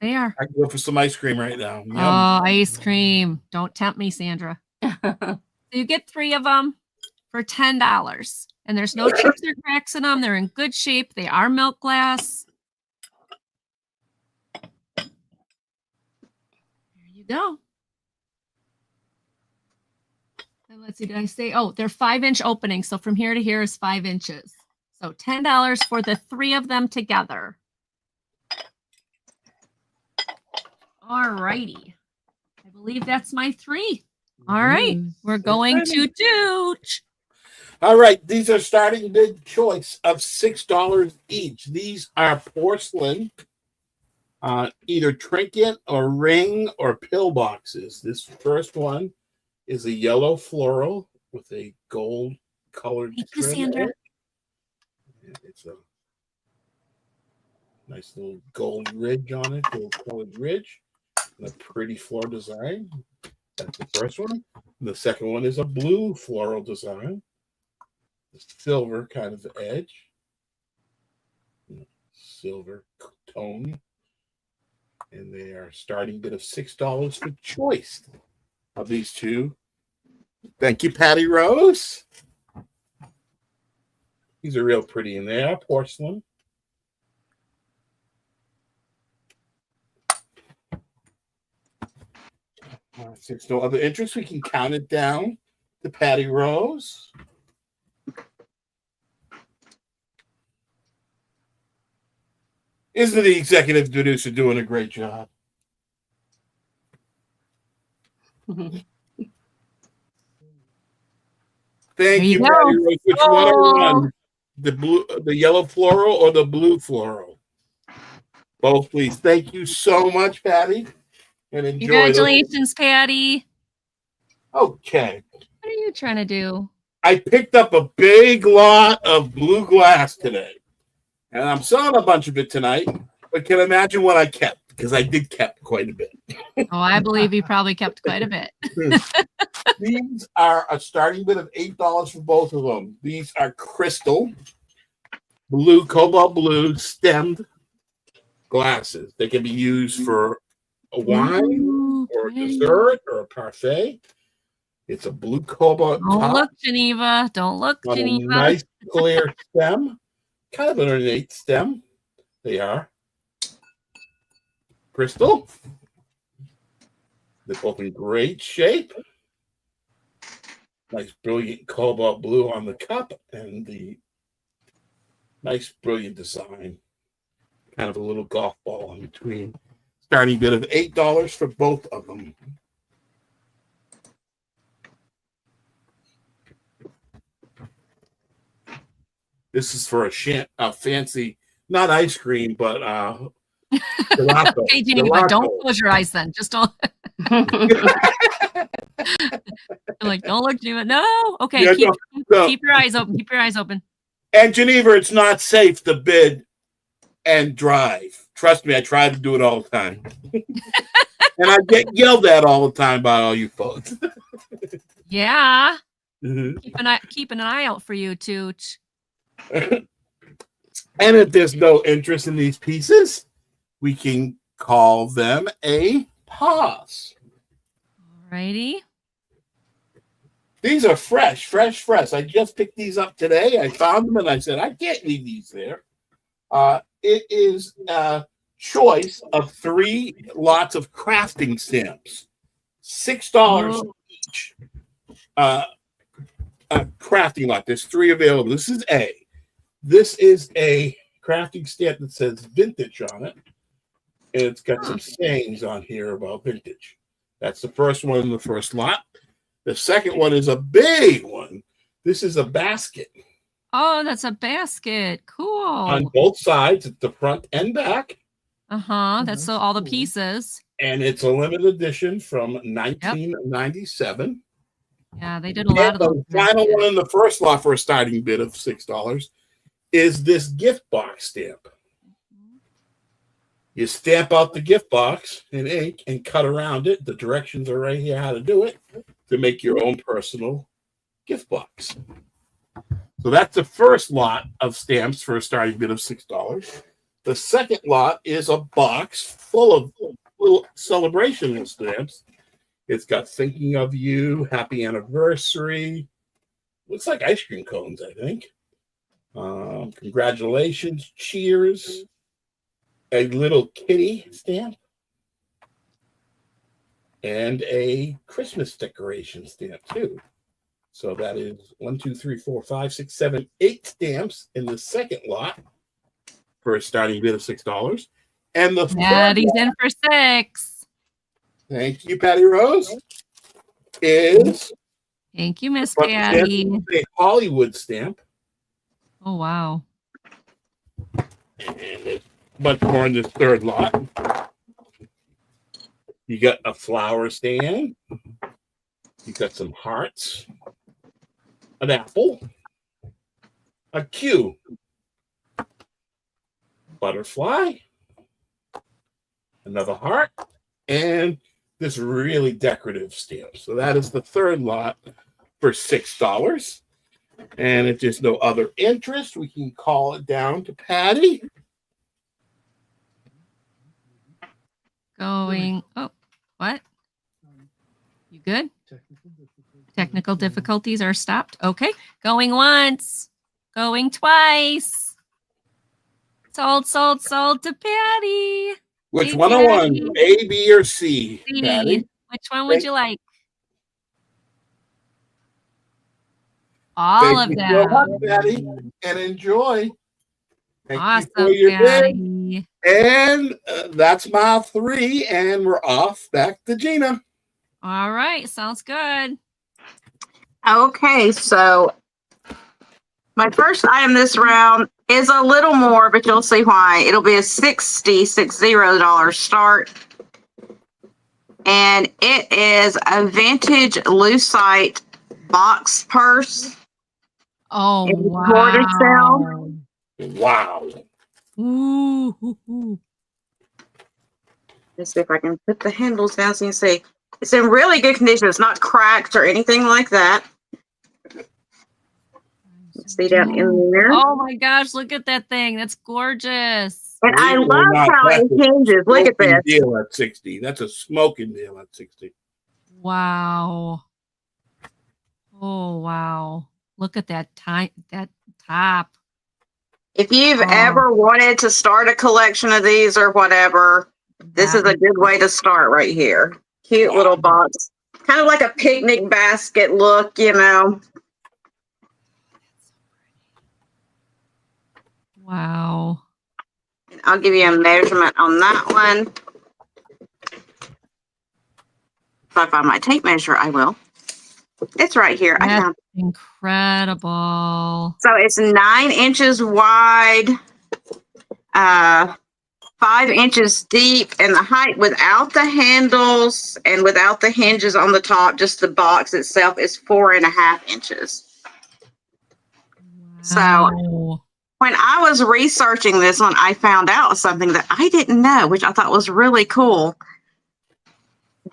They are. I can go for some ice cream right now. Yum. Oh, ice cream. Don't tempt me, Sandra. So you get 3 of them for $10. And there's no chips or cracks in them. They're in good shape. They are milk glass. There you go. And let's see, did I say? Oh, they're 5-inch openings. So from here to here is 5 inches. So $10 for the 3 of them together. All righty. I believe that's my 3. All right. We're going to Tooch. All right. These are starting bid choice of $6 each. These are porcelain, either trinket or ring or pill boxes. This first one is a yellow floral with a gold colored Thank you, trim. Sandra. It's a nice little gold ridge on it, gold colored ridge. And a pretty floral design. That's the first one. And the second one is a blue floral design. The silver kind of edge. Silver tone. And they are starting bid of $6 for choice of these 2. Thank you, Patty Rose. These are real pretty in there. Porcelain. Since no other interest, we can count it down to Patty Rose. Isn't the executive producer doing a great job? Thank you, Patty Rose. Which one are one? The yellow floral or the blue floral? Both, please. Thank you so much, Patty. And enjoy. Congratulations, Patty. Okay. What are you trying to do? I picked up a big lot of blue glass today. And I'm selling a bunch of it tonight. But can you imagine what I kept? Because I did kept quite a bit. Oh, I believe you probably kept quite a bit. These are a starting bid of $8 for both of them. These are crystal, blue, cobalt blue, stemmed glasses. They can be used for a wine or a dessert or a parfait. It's a blue cobalt Don't top. look, Geneva. Don't look, On Geneva. a nice clear stem. Kind of an ornate stem. They are. Crystal. They're both in great shape. Nice brilliant cobalt blue on the cup and the nice brilliant design. Kind of a little golf ball in between. Starting bid of $8 for both of them. This is for a fancy, not ice cream, but gelato. Hey, Geneva, don't close your eyes then. Just don't. I'm like, don't look, Geneva. No. Okay. Yeah, no. Keep your eyes open. Keep your eyes open. And Geneva, it's not safe to bid and drive. Trust me, I try to do it all the time. And I get yelled at all the time by all you folks. Yeah. Mhm. Keeping an eye out for you, Tooch. And if there's no interest in these pieces, we can call them a pause. Alrighty. These are fresh. I just picked these up today. I found them and I said, I can't leave these there. It is a choice of 3 lots of crafting stamps, $6 each. A crafting lot. There's 3 available. This is A. This is a crafting stamp that says vintage on it. And it's got some sayings on here about vintage. That's the first one in the first lot. The second one is a big one. This is a basket. Oh, that's a basket. Cool. On both sides, at the front and back. That's so all the pieces. And it's a limited edition from 1997. Yeah, they did a lot of the final one in the first lot for a starting bid of $6 is this gift box stamp. You stamp out the gift box in ink and cut around it. The directions are right here how to do it to make your own personal gift box. So that's the first lot of stamps for a starting bid of $6. The second lot is a box full of little celebration stamps. It's got thinking of you, happy anniversary. Looks like ice cream cones, I think. Congratulations, cheers. A little kitty stamp. And a Christmas decoration stamp, too. So that is 1, 2, 3, 4, 5, 6, 7, 8 stamps in the second lot for a starting bid of $6. And the Patty's in for 6. Thank you, Patty Rose. Is thank you, Miss Patty. A Hollywood stamp. Oh wow. And it's much more in this third lot. You got a flower stand. You got some hearts. An apple. A Q. Butterfly. Another heart. And this really decorative stamp. So that is the third lot for $6. And if there's no other interest, we can call it down to Patty. Going. Oh, what? You good? Technical difficulties are stopped. Okay. Going once. Going twice. Sold to Patty. Which Hey, 101? Patty. A, B, or C? C. Patty? Which one would you like? All of Thank you them. so much, Patty, and enjoy. Thank Awesome, you for your bid. Patty. And that's mile 3, and we're off back to Gina. All right. Sounds good. Okay, so my first item this round is a little more, but you'll see why. It'll be a $60 start. And it is a vintage lucite box purse. Oh, It's wow. Wow. Ooh. Let's see if I can put the handles down so you can see. It's in really good condition. It's not cracked or anything like that. Let's see down in there. Oh my gosh, look at that thing. That's gorgeous. And I Believe it or love not, how it that's a hinges. Look at smoking this. Deal at 60. That's a smoking deal at 60. Wow. Oh wow. Look at that top. If you've Oh. ever wanted to start a collection of these or whatever, this is a good way to start right here. Cute little box. Kind of like a picnic basket look, you know. Wow. I'll give you a measurement on that one. If I find my tape measure, I will. It's right here. I That's found. incredible. So it's 9 inches wide, 5 5 inches deep, and the height without the handles and without the hinges on the top, just the box itself, is 4.5 inches. So Wow. when I was researching this one, I found out something that I didn't know, which I thought was really cool.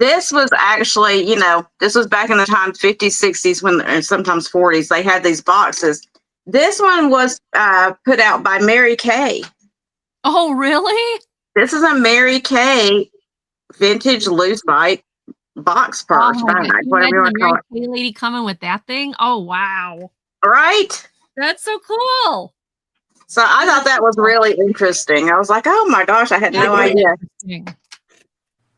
This was actually, this was back in the time 50s, 60s, and sometimes 40s. They had these boxes. This one was put out by Mary Kay. Oh, really? This is a Mary Kay vintage lucite box purse Oh, bag, can you whatever you want imagine to call a Mary Kay lady coming with that thing? Oh, wow. it. Right? That's so cool. So I thought that was really interesting. I was like, oh my gosh, I had no That's idea. interesting.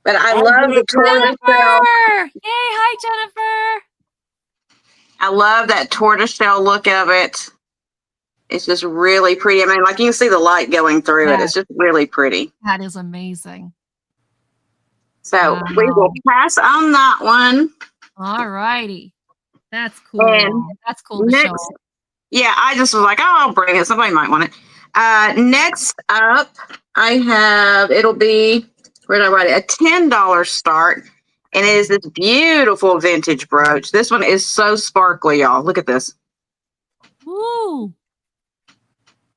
But I I'm love gonna the try- tortoise shell. Jennifer! Yay, hi, Jennifer. I love that tortoise shell look of it. It's just really pretty. I mean, like you can see the light going through it. Yeah. It's just really pretty. That is amazing. So we Wow. will pass on that one. All righty. That's cool. And That's cool to next- show. Yeah, I just was like, oh, I'll bring it. Somebody might want it. Next up, I have, it'll be, where did I write it? A $10 start. And it is this beautiful vintage brooch. This one is so sparkly, y'all. Look at this. Woo.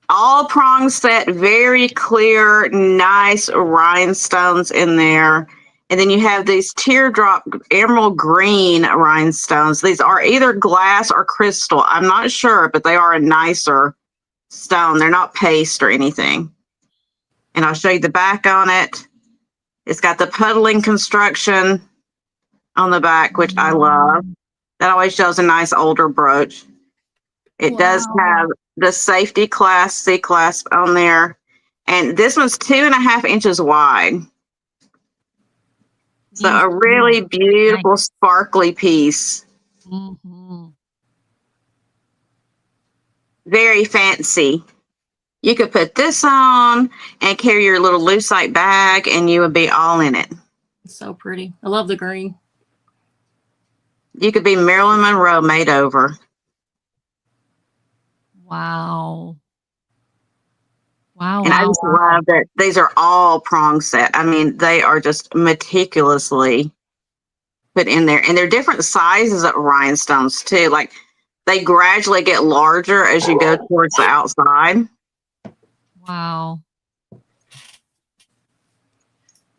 All prong set, very clear, nice rhinestones in there. And then you have these teardrop emerald green rhinestones. These are either glass or crystal. I'm not sure, but they are a nicer stone. They're not paste or anything. And I'll show you the back on it. It's got the puddling construction on the back, which I love. That always shows a nice older brooch. It does Wow. have the safety class, C clasp on there. And this one's 2.5 inches wide. So a really beautiful, sparkly piece. Mm-hmm. Very fancy. You could put this on and carry your little lucite bag, and you would be all in it. It's so pretty. I love the green. You could be Marilyn Monroe made over. Wow. Wow. And I Wow. just love that these are all prong set. I mean, they are just meticulously put in there. And they're different sizes of rhinestones too. Like they gradually get larger as you go towards the outside. Wow.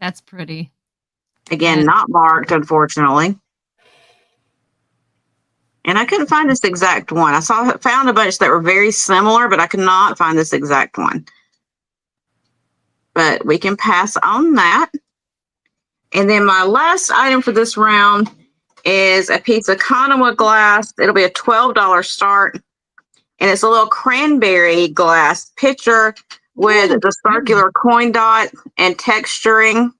That's pretty. Again, Yeah. not marked, unfortunately. And I couldn't find this exact one. I found a bunch that were very similar, but I could not find this exact one. But we can pass on that. And then my last item for this round is a piece of Conowa glass. It'll be a $12 start. And it's a little cranberry glass pitcher with the circular coin dot and texturing.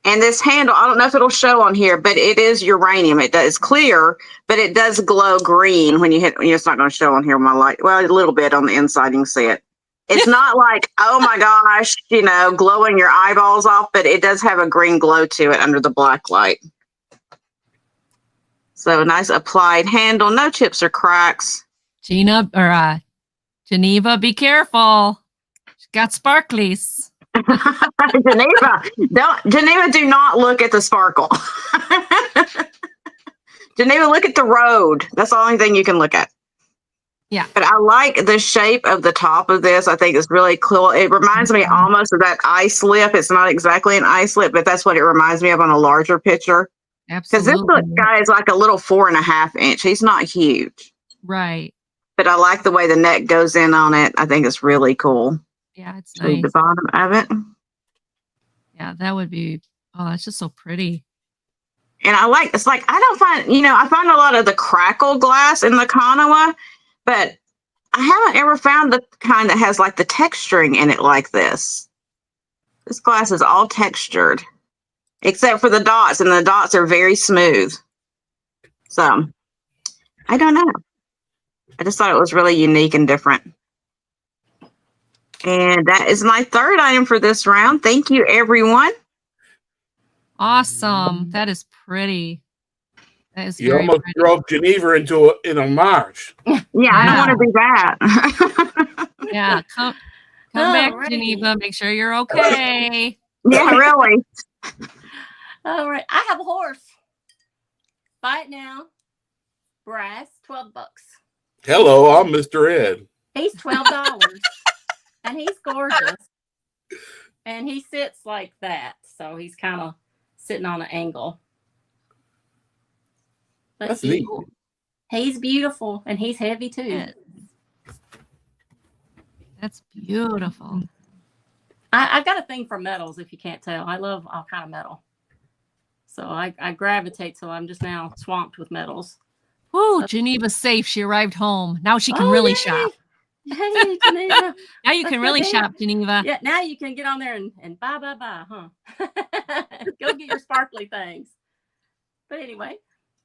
And this handle, I don't know if it'll show on here, but it is uranium. It does clear, but it does glow green when you hit. It's not going to show on here with my light. Well, a little bit on the inside, you can see it. It's not like, oh my gosh, glowing your eyeballs off, but it does have a green glow to it under the black light. So a nice applied handle, no chips or cracks. Geneva, be careful. She's got sparklies. Geneva, do not look at the sparkle. Geneva, look at the road. That's the only thing you can look at. Yeah. But I like the shape of the top of this. I think it's really cool. It reminds me almost of that ice lip. It's not exactly an ice lip, but that's what it reminds me of on a larger picture. Because this Absolutely. guy is like a little 4.5 inch. He's not huge. Right. But I like the way the neck goes in on it. I think it's really cool. Yeah, it's See nice. the bottom of it. Yeah, that would be, oh, that's just so pretty. And I like, it's like, I don't find, I find a lot of the crackle glass in the Conowa, but I haven't ever found the kind that has like the texturing in it like this. This glass is all textured, except for the dots, and the dots are very smooth. So, I don't know. I just thought it was really unique and different. And that is my third item for this round. Thank you, everyone. Awesome. That is pretty. That is You very almost pretty. drove Geneva in a march. Yeah, I don't want to do that. Yeah, Come back, Alrighty. Geneva. Make sure you're okay. Yeah, really. All right. I have a horse. Buy it now. Brass, $12. Hello, I'm Mr. Ed. He's $12. And he's gorgeous. And he sits like that. So he's kind of sitting on an angle. But That's neat. he's beautiful and he's heavy too. Yeah. That's beautiful. I got a thing for metals, if you can't tell. I love all kind of metal. So I gravitate, so I'm just now swamped with metals. Woo, Geneva's safe. She arrived home. Now she can really yay. shop. Hey, Geneva. Now you can really shop, Geneva. Yeah, now you can get on there and buy, huh? Go get your sparkly things. But anyway,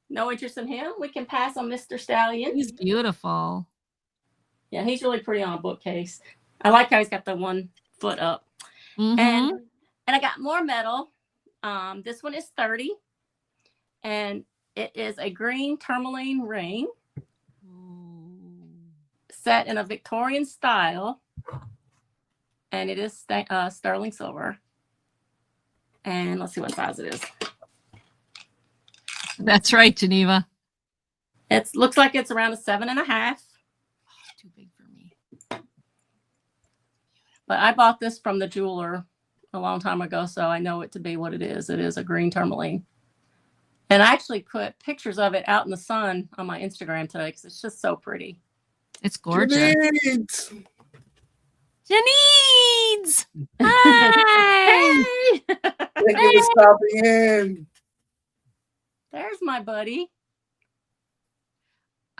no interest in him. We can pass on Mr. Stallion. He's beautiful. Yeah, he's really pretty on a bookcase. I like how he's got the 1 foot up. Mhm. And I got more metal. This one is 30. And it is a green tourmaline ring set in a Victorian style. And it is sterling silver. And let's see what size it is. That's right, Geneva. It looks like it's around a 7.5. Too big for me. But I bought this from the jeweler a long time ago, so I know it to be what it is. It is a green tourmaline. And I actually put pictures of it out in the sun on my Instagram today because it's just so pretty. It's gorgeous. Janice! Janice! Hi! Hey! Thank you for stopping in. There's my buddy.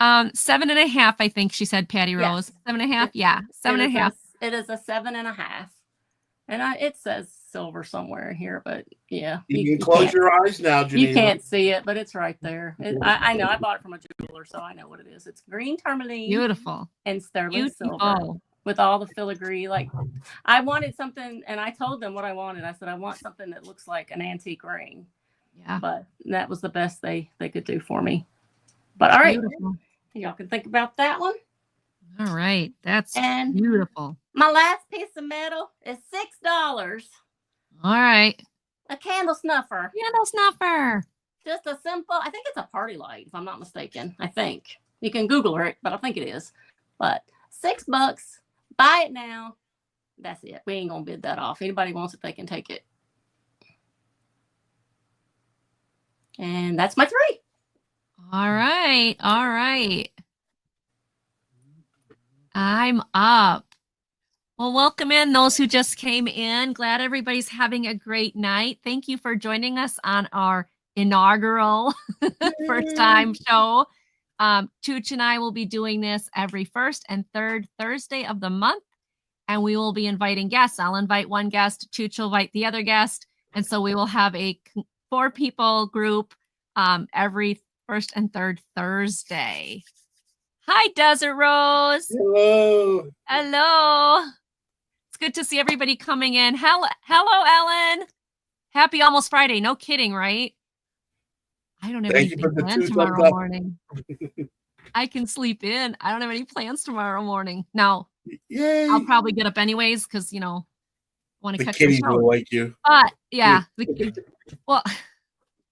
7.5, I think she said, Patty Yeah. Rose. 7.5? Yeah, 7.5. It is a 7.5. And it says silver somewhere here, but yeah. You can close your eyes now, Geneva. You can't see it, but it's right there. I know. I bought it from a jeweler, so I know what it is. It's green tourmaline Beautiful. and sterling silver Beautiful. with all the filigree. Like, I wanted something, and I told them what I wanted. I said, I want something that looks like an antique ring. Yeah. But that was the best they could do for me. But all right, Beautiful. y'all can think about that one. All right. That's And beautiful. my last piece of metal is $6. All right. A candle snuffer. Candle snuffer. Just a simple, I think it's a party light, if I'm not mistaken. I think. You can Google it, but I think it is. But $6, buy it now. That's it. We ain't gonna bid that off. Anybody wants it, they can take it. And that's my 3. All right. All right. I'm up. Well, welcome in those who just came in. Glad everybody's having a great night. Thank you for joining us on our inaugural first time show. Tooch and I will be doing this every first and third Thursday of the month, and we will be inviting guests. I'll invite one guest, Tooch will invite the other guest, and so we will have a 4-people group every first and third Thursday. Hi, Desert Rose. Hello. Hello. It's good to see everybody coming in. Hello, Ellen. Happy almost Friday. No kidding, right? I don't have Thank you anything for the planned 2 tomorrow thumbs up. morning. I can sleep in. I don't have any plans tomorrow morning. Now, Yay. I'll probably get up anyways because, want to The catch the kitties show. will wake you. But, yeah. Well,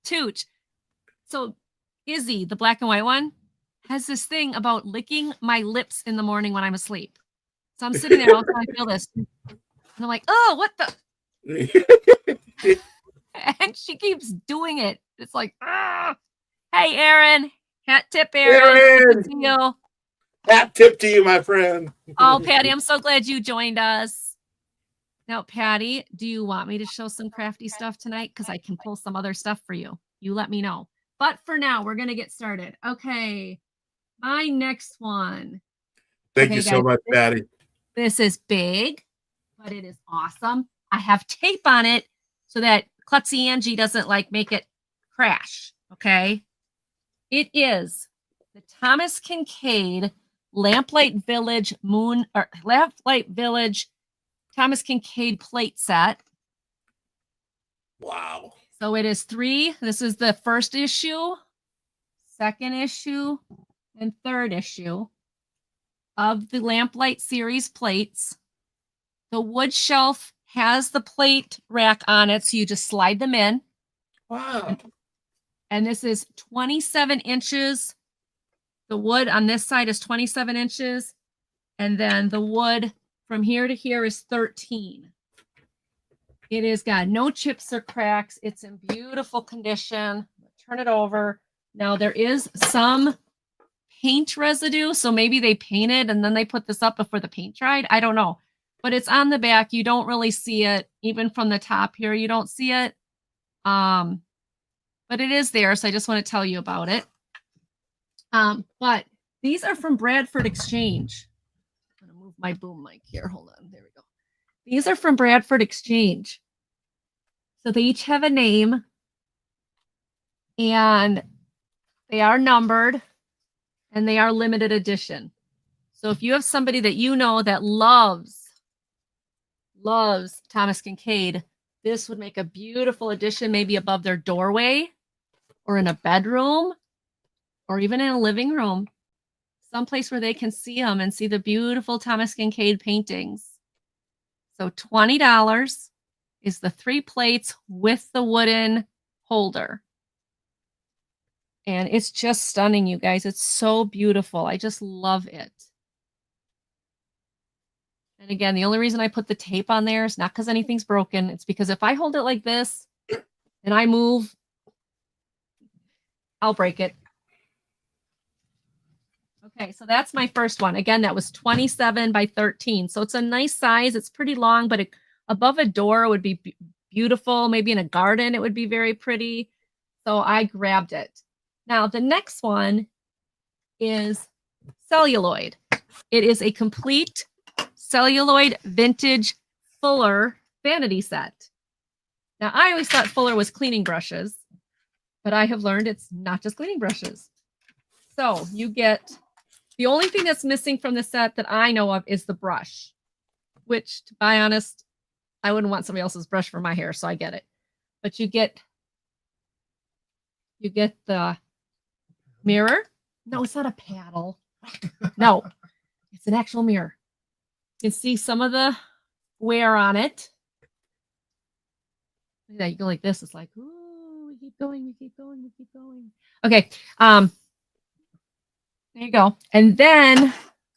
Tooch. So, Izzy, the black and white one, has this thing about licking my lips in the morning when I'm asleep. So I'm sitting there all the time, I feel this. And I'm like, oh, what the? And she keeps doing it. It's like, ah. Hey, Aaron. Hat tip, Aaron. Good to see you. Hat tip to you, my friend. Oh, Patty, I'm so glad you joined us. Now, Patty, do you want me to show some crafty stuff tonight? Because I can pull some other stuff for you. You let me know. But for now, we're going to get started. Okay. My next one. Thank Okay, you so guys, much, Patty. This is big, but it is awesome. I have tape on it so that Klutzy Angie doesn't make it crash. Okay. It is the Thomas Kincaid Lamplight Village Thomas Kincaid plate set. Wow. So it is 3. This is the first issue, second issue, and third issue of the Lamplight series plates. The wood shelf has the plate rack on it, so you just slide them in. Wow. And this is 27 inches. The wood on this side is 27 inches. And then the wood from here to here is 13. It has got no chips or cracks. It's in beautiful condition. Turn it over. Now there is some paint residue, so maybe they painted and then they put this up before the paint dried. I don't know, but it's on the back. You don't really see it, even from the top here. You don't see it, but it is there. So I just want to tell you about it. But these are from Bradford Exchange. I'm gonna move my boom mic here. Hold on. There we go. These are from Bradford Exchange. So they each have a name, and they are numbered, and they are limited edition. So if you have somebody that you know that loves Thomas Kincaid, this would make a beautiful addition, maybe above their doorway or in a bedroom or even in a living room, someplace where they can see them and see the beautiful Thomas Kincaid paintings. So $20 is the 3 plates with the wooden holder. And it's just stunning, you guys. It's so beautiful. I just love it. And again, the only reason I put the tape on there is not because anything's broken. It's because if I hold it like this and I move, I'll break it. Okay, so that's my first one. Again, that was 27 by 13. So it's a nice size. It's pretty long, but above a door would be beautiful. Maybe in a garden, it would be very pretty. So I grabbed it. Now, the next one is celluloid. It is a complete celluloid vintage Fuller vanity set. Now, I always thought Fuller was cleaning brushes, but I have learned it's not just cleaning brushes. So you get, the only thing that's missing from the set that I know of is the brush, which, to be honest, I wouldn't want somebody else's brush for my hair, so I get it. But you get the mirror. No, it's not a paddle. No, it's an actual mirror. You can see some of the wear on it. Look at that. You go like this. It's like, ooh, we keep going, we keep going, we keep going. Okay. There you go. And then let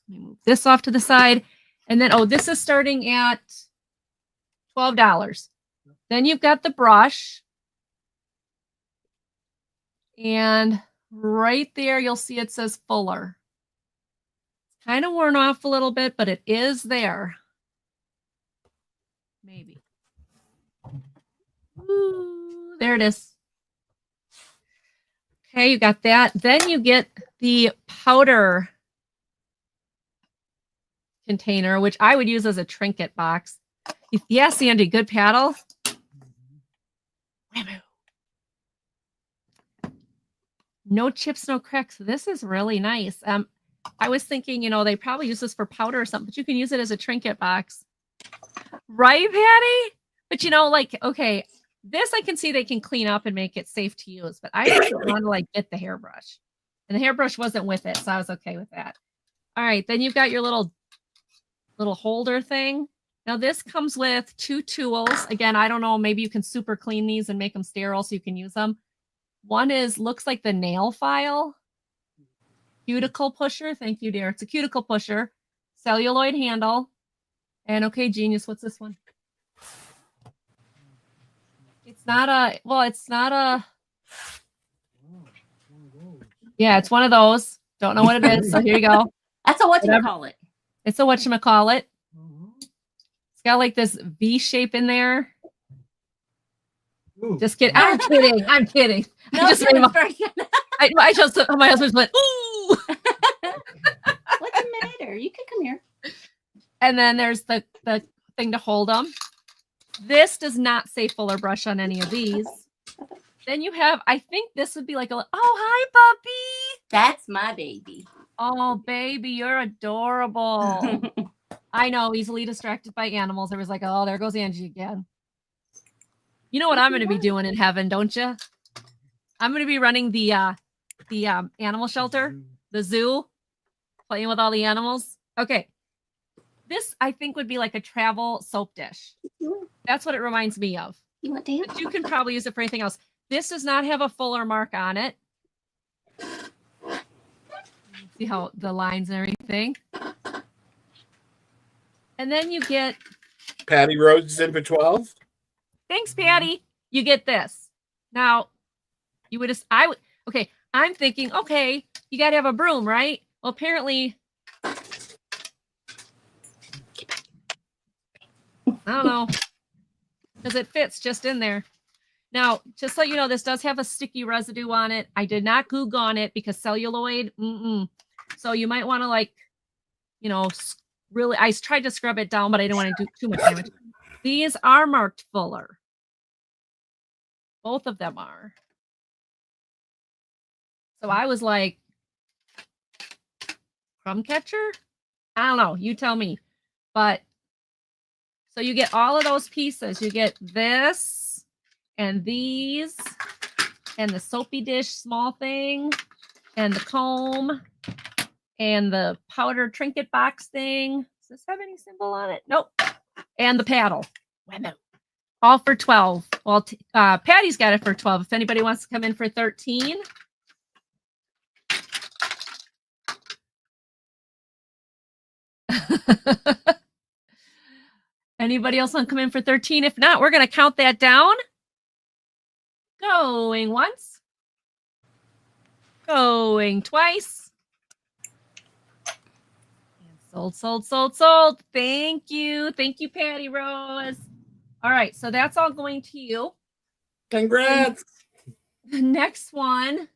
me move this off to the side. And then, oh, this is starting at $12. Then you've got the brush. And right there, you'll see it says Fuller. Kind of worn off a little bit, but it is there. Maybe. Ooh, there it is. Okay, you got that. Then you get the powder container, which I would use as a trinket box. Yes, Andy, good paddle. No chips, no cracks. This is really nice. I was thinking, they probably use this for powder or something, but you can use it as a trinket box. Right, Patty? But okay, this I can see they can clean up and make it safe to use, but I didn't want to get the hairbrush. And the hairbrush wasn't with it, so I was okay with that. All right, then you've got your little holder thing. Now this comes with 2 tools. Again, I don't know, maybe you can super clean these and make them sterile so you can use them. One looks like the nail file. Cuticle pusher. Thank you, dear. It's a cuticle pusher. Celluloid handle. And okay, genius, what's this one? It's not a, yeah, it's one of those. Don't know what it is. So here you go. That's a whatchamacallit. It's a whatchamacallit. It's got like this V shape in there. Ooh. Just kidding. I'm kidding. I'm kidding. No, I just made I just, my husband went, ooh. What's the matter? You can come here. And then there's the thing to hold them. This does not say Fuller brush on any of these. Then you have, I think this would be like oh, hi, puppy. That's my baby. Oh, baby, you're adorable. I know, easily distracted by animals. I was like, oh, there goes Angie again. You know what I'm going to be doing in heaven, don't you? I'm going to be running the animal shelter, the zoo, playing with all the animals. Okay. This I think would be like a travel soap dish. That's what it reminds me of. You want to? But you can probably use it for anything else. This does not have a fuller mark on it. See how the lines and everything. And then you get, Patty Rose is in for 12. thanks, Patty. You get this. Now, you would just, okay, I'm thinking, okay, you got to have a broom, right? Well, apparently, I don't know, because it fits just in there. Now, just so you know, this does have a sticky residue on it. I did not Goog on it because celluloid, So you might want to, like, you know, really, I tried to scrub it down, but I didn't want to do too much damage. These are marked fuller. Both of them are. So I was like, crumb catcher? I don't know. You tell me. But so you get all of those pieces. You get this and these and the soapy dish small thing and the comb and the powder trinket box thing. Does this have any symbol on it? Nope. And the paddle. All for 12. Well, Patty's got it for 12. If anybody wants to come in for 13. Anybody else want to come in for 13? If not, we're going to count that down. Going once. Going twice. And sold. Thank you. Thank you, Patty Rose. All right, so that's all going to you. Congrats. The next one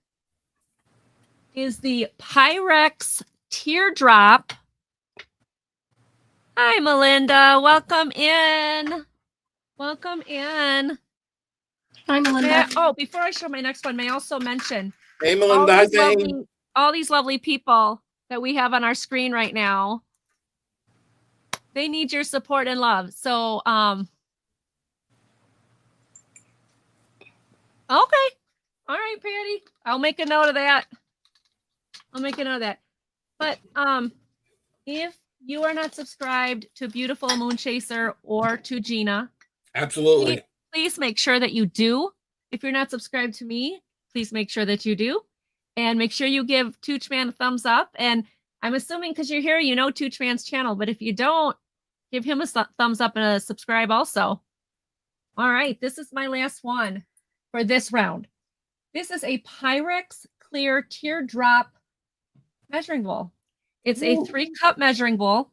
is the Pyrex Teardrop. Hi, Melinda. Welcome in. Welcome in. Hi, Melinda. Oh, before I show my next one, may I also mention Hey, Melinda. all these lovely people that we have on our screen right now. They need your support and love. So, okay. All right, Patty. I'll make a note of that. But if you are not subscribed to Beautiful Moon Chaser or to Gina, Absolutely. please make sure that you do. If you're not subscribed to me, please make sure that you do. And make sure you give Tooch Man a thumbs up. And I'm assuming because you're here, you know Tooch Man's channel. But if you don't, give him a thumbs up and a subscribe also. All right, this is my last one for this round. This is a Pyrex Clear Teardrop measuring bowl. It's a 3-cup measuring bowl.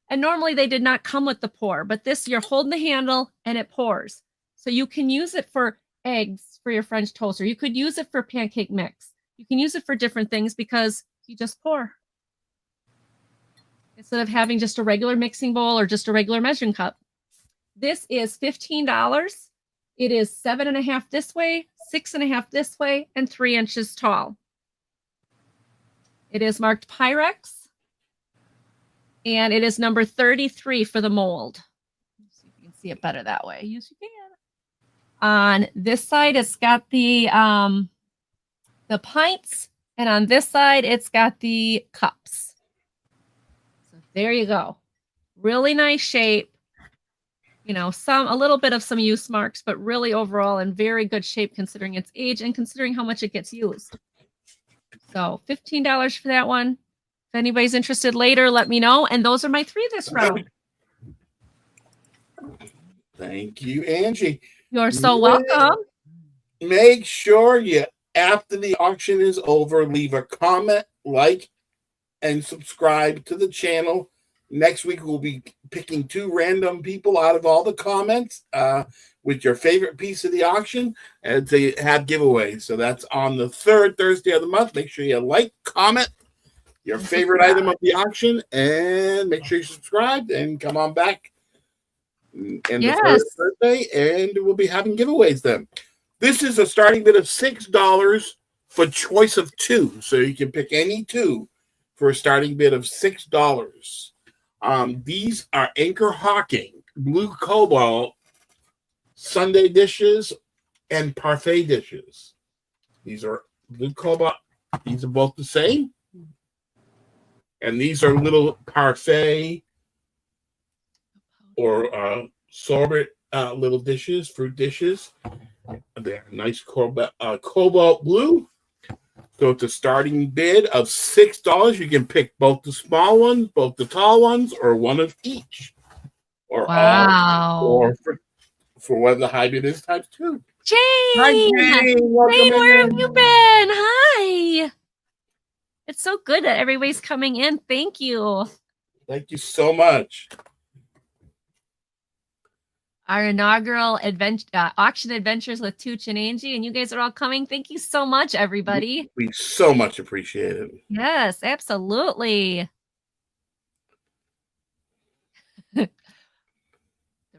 And normally they did not come with the pour, but this, you're holding the handle and it pours. So you can use it for eggs for your French toast, or you could use it for pancake mix. You can use it for different things because you just pour. Instead of having just a regular mixing bowl or just a regular measuring cup. This is $15. It is 7.5 this way, 6.5 this way, and 3 inches tall. It is marked Pyrex. And it is number 33 for the mold. Let's see if you can see it better that way. Yes, you can. On this side, it's got the pints, and on this side, it's got the cups. So there you go. Really nice shape. You know, a little bit of some use marks, but really overall in very good shape considering its age and considering how much it gets used. So $15 for that one. If anybody's interested later, let me know. And those are my 3 this round. Thank you, Angie. You're so welcome. Make sure you, after the auction is over, leave a comment, like, and subscribe to the channel. Next week, we'll be picking 2 random people out of all the comments with your favorite piece of the auction and to have giveaways. So that's on the 3rd Thursday of the month. Make sure you like, comment your favorite item of the auction, and make sure you subscribe and come on back in the 3rd Thursday, and we'll be having giveaways then. This is a starting bid of $6 for choice of 2. So you can pick any 2 for a starting bid of $6. These are Anchor Hawking, Blue Cobalt, Sunday dishes, and parfait dishes. These are Blue Cobalt. These are both the same. And these are little parfait or sorbet little dishes, fruit dishes. They're nice cobalt blue. So it's a starting bid of $6. You can pick both the small ones, both the tall ones, or one of each. Or Wow. all, or for whether the hybrid is type 2. Jane! Hi, Jane. Welcome Jane, where have in. you been? Hi. It's so good that everybody's coming in. Thank you. Thank you so much. Our inaugural auction adventures with Tooch and Angie, and you guys are all coming. Thank you so much, everybody. We so much appreciate it. Yes, absolutely. The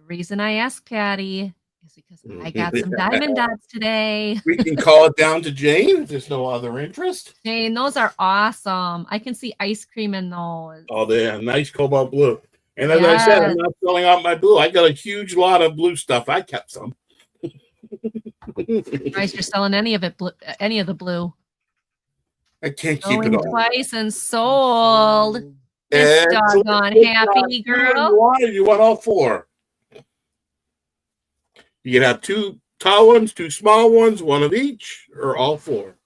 reason I asked Patty is because I got some diamond dots today. We can call it down to Jane if there's no other interest. Jane, those are awesome. I can see ice cream in those. Oh, they're nice cobalt blue. And as I said, I'm not selling out my blue. I got a huge lot of blue stuff. I kept some. Surprised you're selling any of it, any of the blue. I can't keep it Going all. twice and sold. This Excellent. doggone happy girl. You want all 4. You can have 2 tall ones, 2 small ones, one of each, or all 4.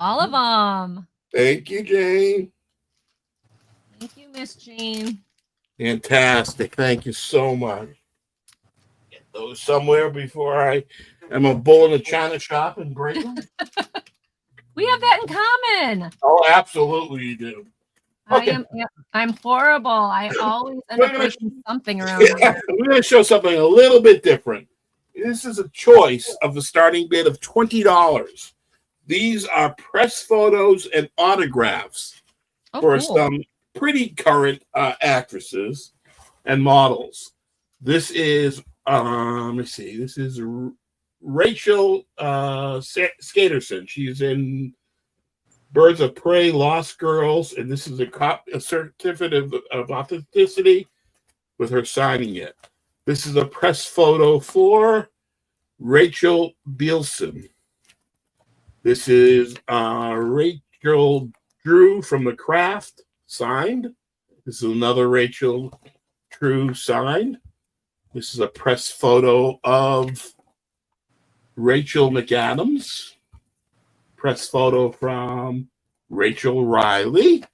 All of them. Thank you, Jane. Thank you, Miss Jane. Fantastic. Thank you so much. Get those somewhere before I am a bull in a china shop and break them. We have that in common. Oh, absolutely you do. Okay. I'm horrible. I always end up breaking something around here. We're going to show something a little bit different. This is a choice of the starting bid of $20. These are press photos and autographs for some pretty current actresses and models. This is, let me see, this is Rachel Skaterson. She's in Birds of Prey, Lost Girls, and this is a certificate of authenticity with her signing it. This is a press photo for Rachel Bielson. This is Rachel Drew from The Craft, signed. This is another Rachel Drew signed. This is a press photo of Rachel McAdams. Press photo from Rachel Riley.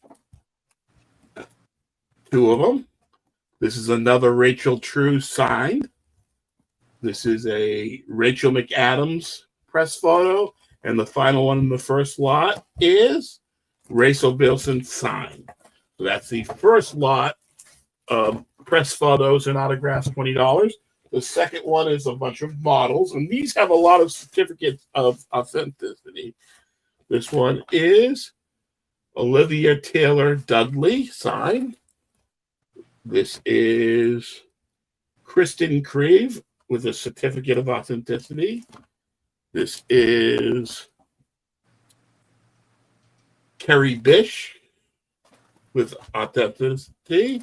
2 of them. This is another Rachel True signed. This is a Rachel McAdams press photo. And the final one in the first lot is Rachel Bilson signed. So that's the first lot of press photos and autographs, $20. The second one is a bunch of models, and these have a lot of certificates of authenticity. This one is Olivia Taylor Dudley, signed. This is Kristen Creve with a certificate of authenticity. This is Carrie Bish with authenticity.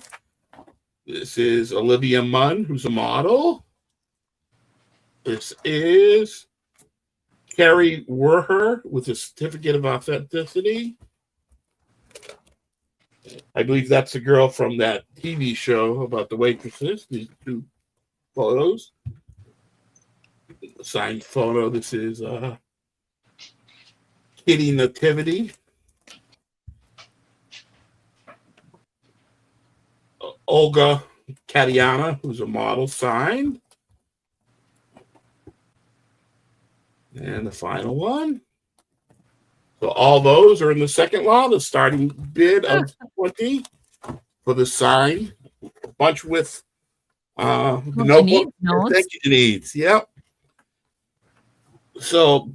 This is Olivia Munn, who's a model. This is Carrie Werher with a certificate of authenticity. I believe that's the girl from that TV show about the waitresses. These 2 photos. Signed photo. This is Kitty Nativity. Olga Katiana, who's a model, signed. And the final one. So all those are in the second lot. The starting bid of 20 for the sign. A bunch with the notebook. Thank you, needs. Yep. So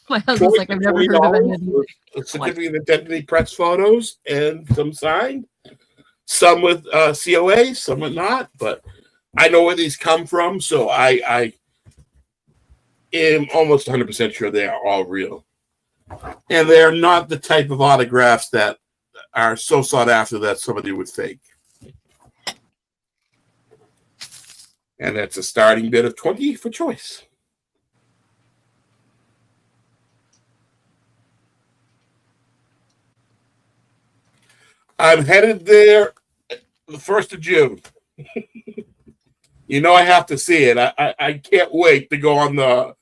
my husband's like, I've never heard of any of these. A certificate of identity press photos and some signed. Some with COA, some with not, but I know where these come from, so I am almost 100% sure they are all real. And they're not the type of autographs that are so sought after that somebody would fake. And that's a starting bid of 20 for choice. I'm headed there the 1st of June. You know I have to see it. I can't wait to go on the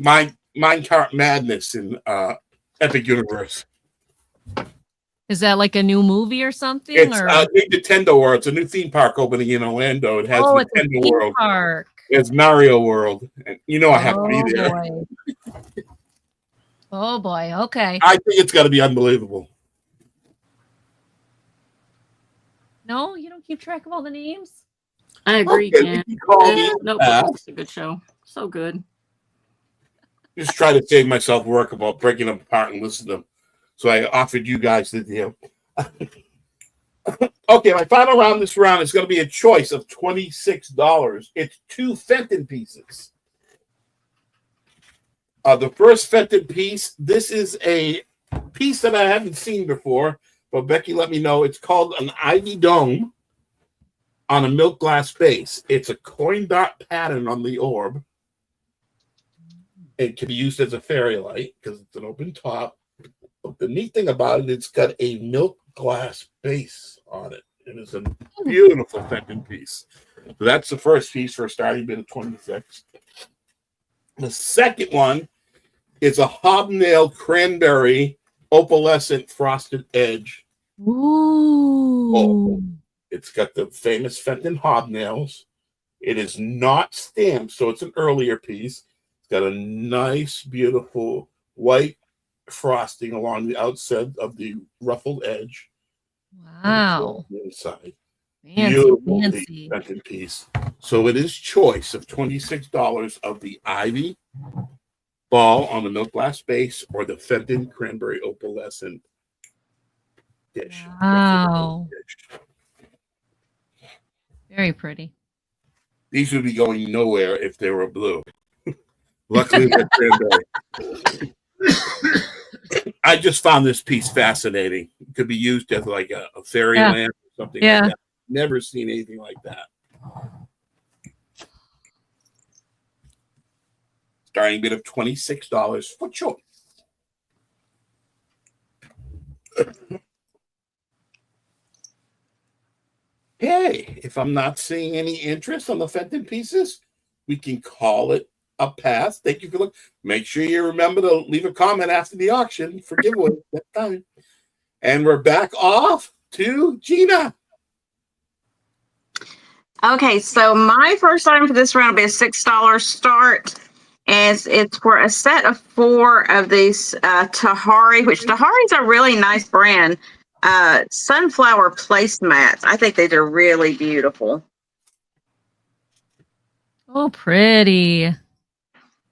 Minecart Madness in Epic Universe. Is that like a new movie or something? It's or a new Nintendo World. It's a new theme park opening in Orlando. It has it's a Nintendo theme World. park. It's Mario World. And you know I have to be there. Boy. Oh boy. Okay. I think it's got to be unbelievable. No, you don't keep track of all the names? I agree, Okay, Ken. you can call me No, back. it's a good show. So good. Just try to save myself work about breaking them apart and listen to them. So I offered you guys the deal. Okay, my final round this round is going to be a choice of $26. It's 2 Fenton pieces. The first Fenton piece, this is a piece that I haven't seen before, but Becky let me know. It's called an Ivy Dome on a milk glass base. It's a coin dot pattern on the orb. It can be used as a fairy light because it's an open top. But the neat thing about it, it's got a milk glass base on it. It is a beautiful Fenton piece. So that's the first piece for a starting bid of 26. The second one is a hobnail cranberry opalescent frosted edge. Ooh. Oh, it's got the famous Fenton hobnails. It is not stamped, so it's an earlier piece. It's got a nice, beautiful white frosting along the outside of the ruffled edge. Wow. Inside. Fancy, Beautiful fancy. Fenton piece. So it is choice of $26 of the Ivy ball on the milk glass base or the Fenton cranberry opalescent dish. Wow. Very pretty. These would be going nowhere if they were blue. Luckily, they're cranberry. I just found this piece fascinating. It could be used as like a fairy lamp or something like that. Never seen anything like that. Starting bid of $26 for choice. Hey, if I'm not seeing any interest on the Fenton pieces, we can call it a pass. Thank you for looking. Make sure you remember to leave a comment after the auction for giveaway that time. And we're back off to Gina. Okay, so my first item for this round will be a $6 start. And it's for a set of 4 of these Tahari, which Tahari's a really nice brand. Sunflower placemats. I think these are really beautiful. Oh, pretty.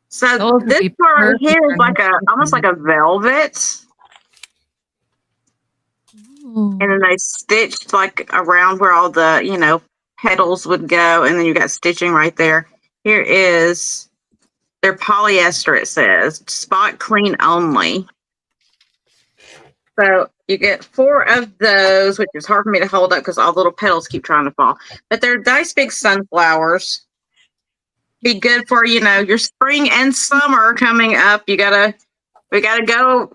So Those would this be part right perfect here is for like almost like a velvet. Ooh. And then they stitched like around where all the, petals would go. And then you got stitching right there. Here is their polyester, it says. Spot clean only. So you get 4 of those, which is hard for me to hold up because all the little petals keep trying to fall. But they're nice big sunflowers. Be good for, your spring and summer coming up. We gotta go,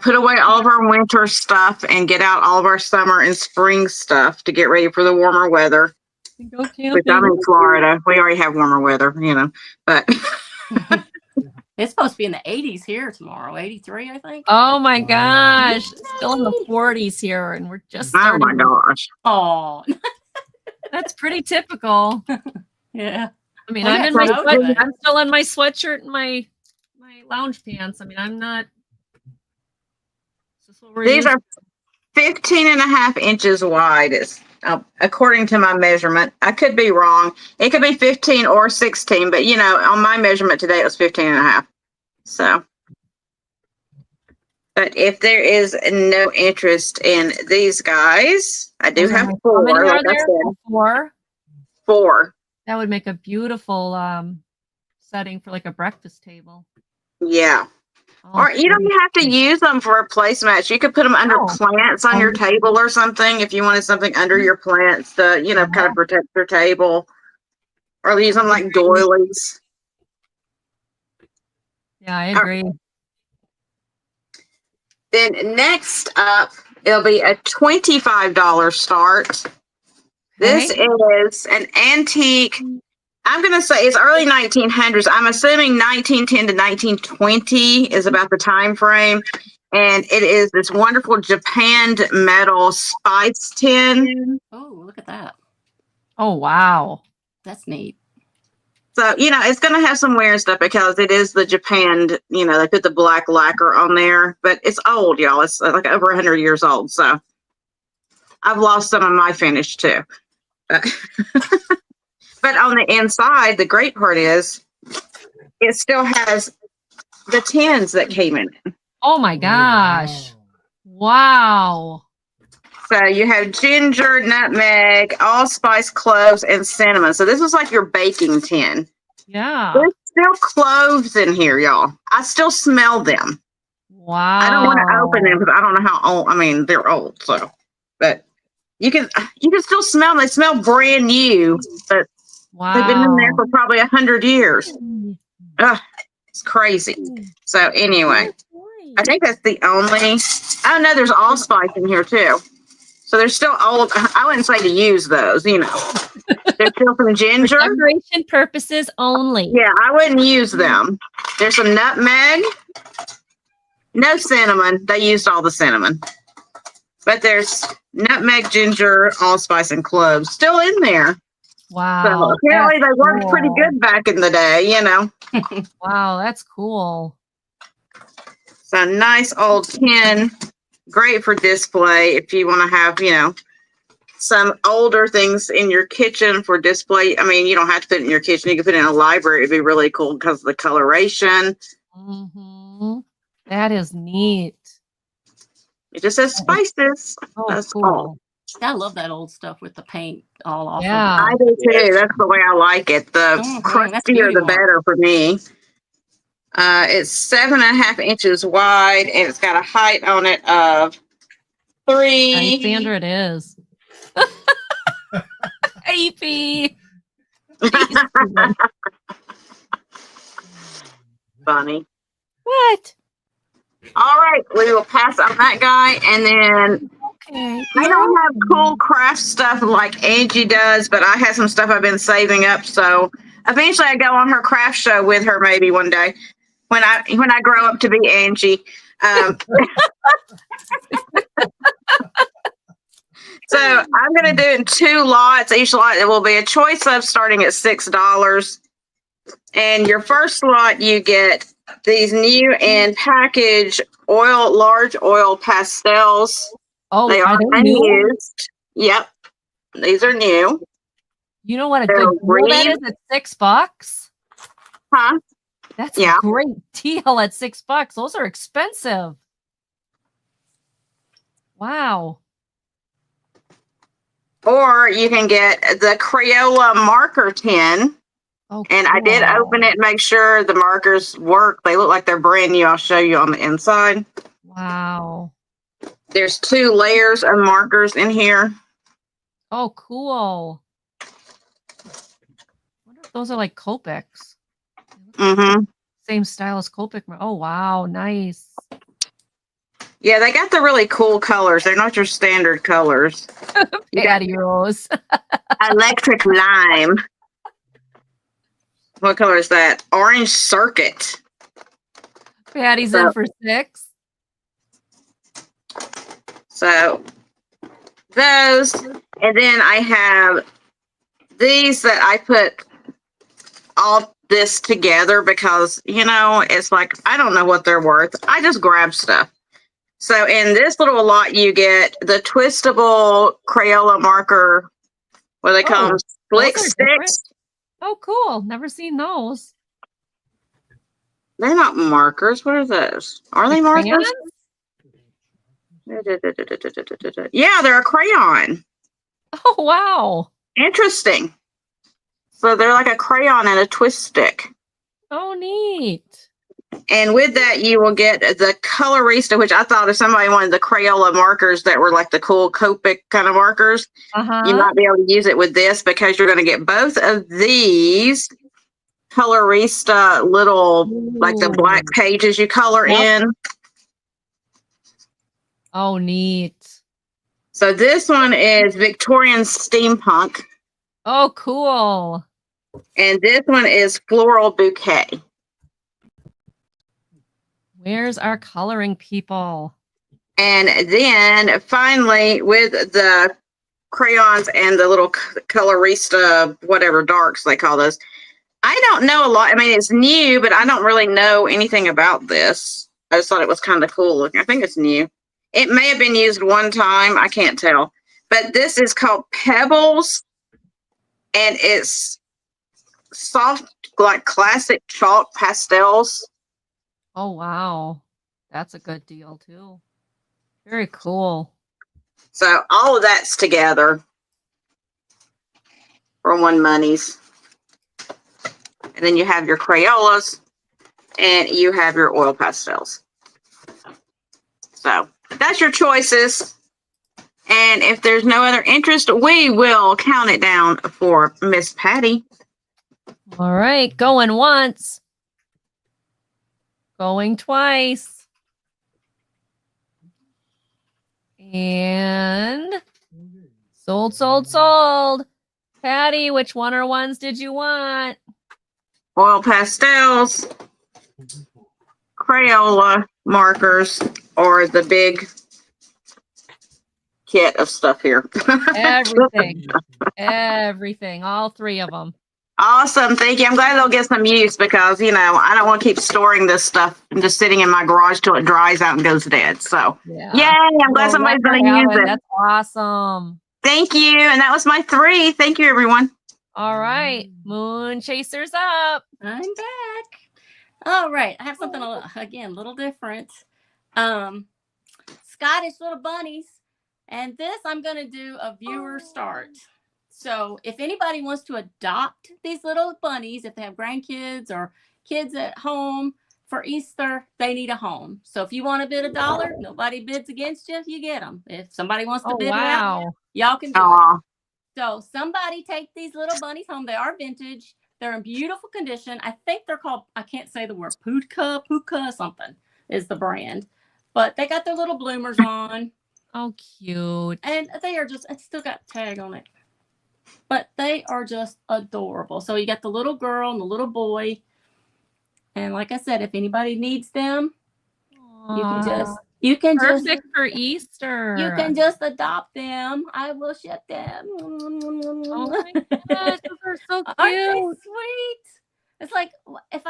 put away all of our winter stuff and get out all of our summer and spring stuff to get ready for the warmer weather. Go camping. Which I'm in Florida. We already have warmer weather, but It's supposed to be in the 80s here tomorrow. 83, I think. Oh my gosh. Still in the 40s here, and we're just oh starting. my gosh. Oh, That's pretty typical. yeah. I mean, Oh, I'm yeah, in my so sweat, good. I'm still in my sweatshirt and my lounge pants. I mean, I'm not. Is this what we're These using? are 15.5 inches wide. It's according to my measurement. I could be wrong. It could be 15 or 16, but on my measurement today, it was 15.5. So, but if there is no interest in these guys, I do have How 4. many Like are I there? said, 4. 4. That would make a beautiful setting for like a breakfast table. Yeah. Oh, Or you don't have to use them for a placemat. You could put them under Oh. plants on your table or something if you wanted something under your plants to, kind of protect your table. Or use them like doilies. Yeah, I agree. Then next up It'll be a $25 start. This is an antique. I'm going to say it's early 1900s. I'm assuming 1910 to 1920 is about the time frame. And it is this wonderful japanned metal spice tin. Oh, look at that. Oh, wow. That's neat. So, it's going to have some wear and stuff because it is the japanned, they put the black lacquer on there. But it's old, y'all. It's like over 100 years old. So I've lost some of my finish too. But on the inside, the great part is it still has the tins that came in it. Oh my gosh. Wow. So you have ginger, nutmeg, allspice, cloves, and cinnamon. So this is like your baking tin. Yeah. There's still cloves in here, y'all. I still smell them. Wow. I don't want to open them because I don't know how old. I mean, they're old, so. But you can still smell them. They smell brand new, but Wow. they've been in there for probably 100 years. Ugh, it's crazy. So anyway, I think that's the only. Oh no, there's allspice in here too. So there's still old. I wouldn't say to use those. There's still some ginger. For decoration purposes only. Yeah, I wouldn't use them. There's some nutmeg. No cinnamon. They used all the cinnamon. But there's nutmeg, ginger, allspice, and cloves still in there. Wow. So apparently they worked pretty good back in the day, Wow, that's cool. So nice old tin. Great for display if you want to have, some older things in your kitchen for display. I mean, you don't have to put it in your kitchen. You can put it in a library. It'd be really cool because of the coloration. Mm-hmm. That is neat. It just says spices. Oh, That's cool. all. I love that old stuff with the paint all off. Yeah. I do too. That's the way I like it. The That's crustier, the beautiful. better for me. It's 7.5 inches wide, and it's got a height on it of 3. Nice, Sandra, it is. AP. Funny. What? All right, we will pass on that guy, and then Okay. I don't have cool craft stuff like Angie does, but I have some stuff I've been saving up. So eventually, I go on her craft show with her maybe one day when I grow up to be Angie. So I'm going to do it in 2 lots. Each lot it will be a choice of starting at $6. And your first lot, you get these new and packaged large oil pastels. Oh, They are they new? unused. Yep. These are new. You know what a They're good deal that green. is at $6? Huh? That's Yeah. a great deal at $6. Those are expensive. Wow. Or you can get the Crayola marker tin. Oh, And I did cool. open it and make sure the markers work. They look like they're brand new. I'll show you on the inside. Wow. There's 2 layers of markers in here. Oh, cool. I wonder if those are like Copics. Mm-hmm. Same style as Copic. Oh, wow. Nice. Yeah, they got the really cool colors. They're not your standard colors. You got Patty Rose. electric lime. What color is that? Orange circuit. Patty's So- in for $6. So those, and then I have these that I put all this together because, it's like, I don't know what they're worth. I just grab stuff. So in this little lot, you get the twistable Crayola marker, what they call Oh, them, slick those are different. sticks. Oh, cool. Never seen those. They're not markers. What are those? Are they Like markers? crayons? Yeah, they're a crayon. Oh, wow. Interesting. So they're like a crayon and a twist stick. Oh, neat. And with that, you will get the Colorista, which I thought if somebody wanted the Crayola markers that were like the cool Copic kind of markers, Uh-huh. you might be able to use it with this because you're going to get both of these Colorista little, like the black pages you color Yep. in. Oh, neat. So this one is Victorian steampunk, Oh, cool. and this one is floral bouquet. Where's our coloring people? And then finally, with the crayons and the little colorista, whatever darks they call those. I don't know a lot. I mean, it's new, but I don't really know anything about this. I just thought it was kind of cool looking. I think it's new. It may have been used one time. I can't tell. But this is called Pebbles, and it's soft, like classic chalk pastels. Oh, wow. That's a good deal, too. Very cool. So all of that's together for one monies. And then you have your Crayolas and you have your oil pastels. So that's your choices. And if there's no other interest, we will count it down for Miss Patty. All right. Going once. Going twice. And sold, sold, sold. Patty, which one or ones did you want? Oil pastels, Crayola markers, or the big kit of stuff here. Everything. Everything. All three of them. Awesome. Thank you. I'm glad they'll get some use because, you know, I don't want to keep storing this stuff and just sitting in my garage till it dries out and goes dead. So, Yeah. yay. I'm glad somebody's going to use it. That's awesome. Thank you. And that was my 3. Thank you, everyone. All right. Moon Chasers up. I'm back. All right. I have something, again, a little different. Scottish little bunnies. And this, I'm going to do a viewer start. So if anybody wants to adopt these little bunnies, if they have grandkids or kids at home for Easter, they need a home. So if you want to bid $1, nobody bids against you, you get them. If somebody wants to bid it out, y'all can do it. So somebody take these little bunnies home. They are vintage. They're in beautiful condition. I think they're called, I can't say the word, Puka something is the brand. But they got their little bloomers on. Oh, cute. And they are just, it's still got tag on it. But they are just adorable. So you got the little girl and the little boy. And like I said, if anybody needs them, you can perfect for Easter. You can just adopt them. I will ship them. Oh my gosh, those are so cute. Aren't they sweet? It's like if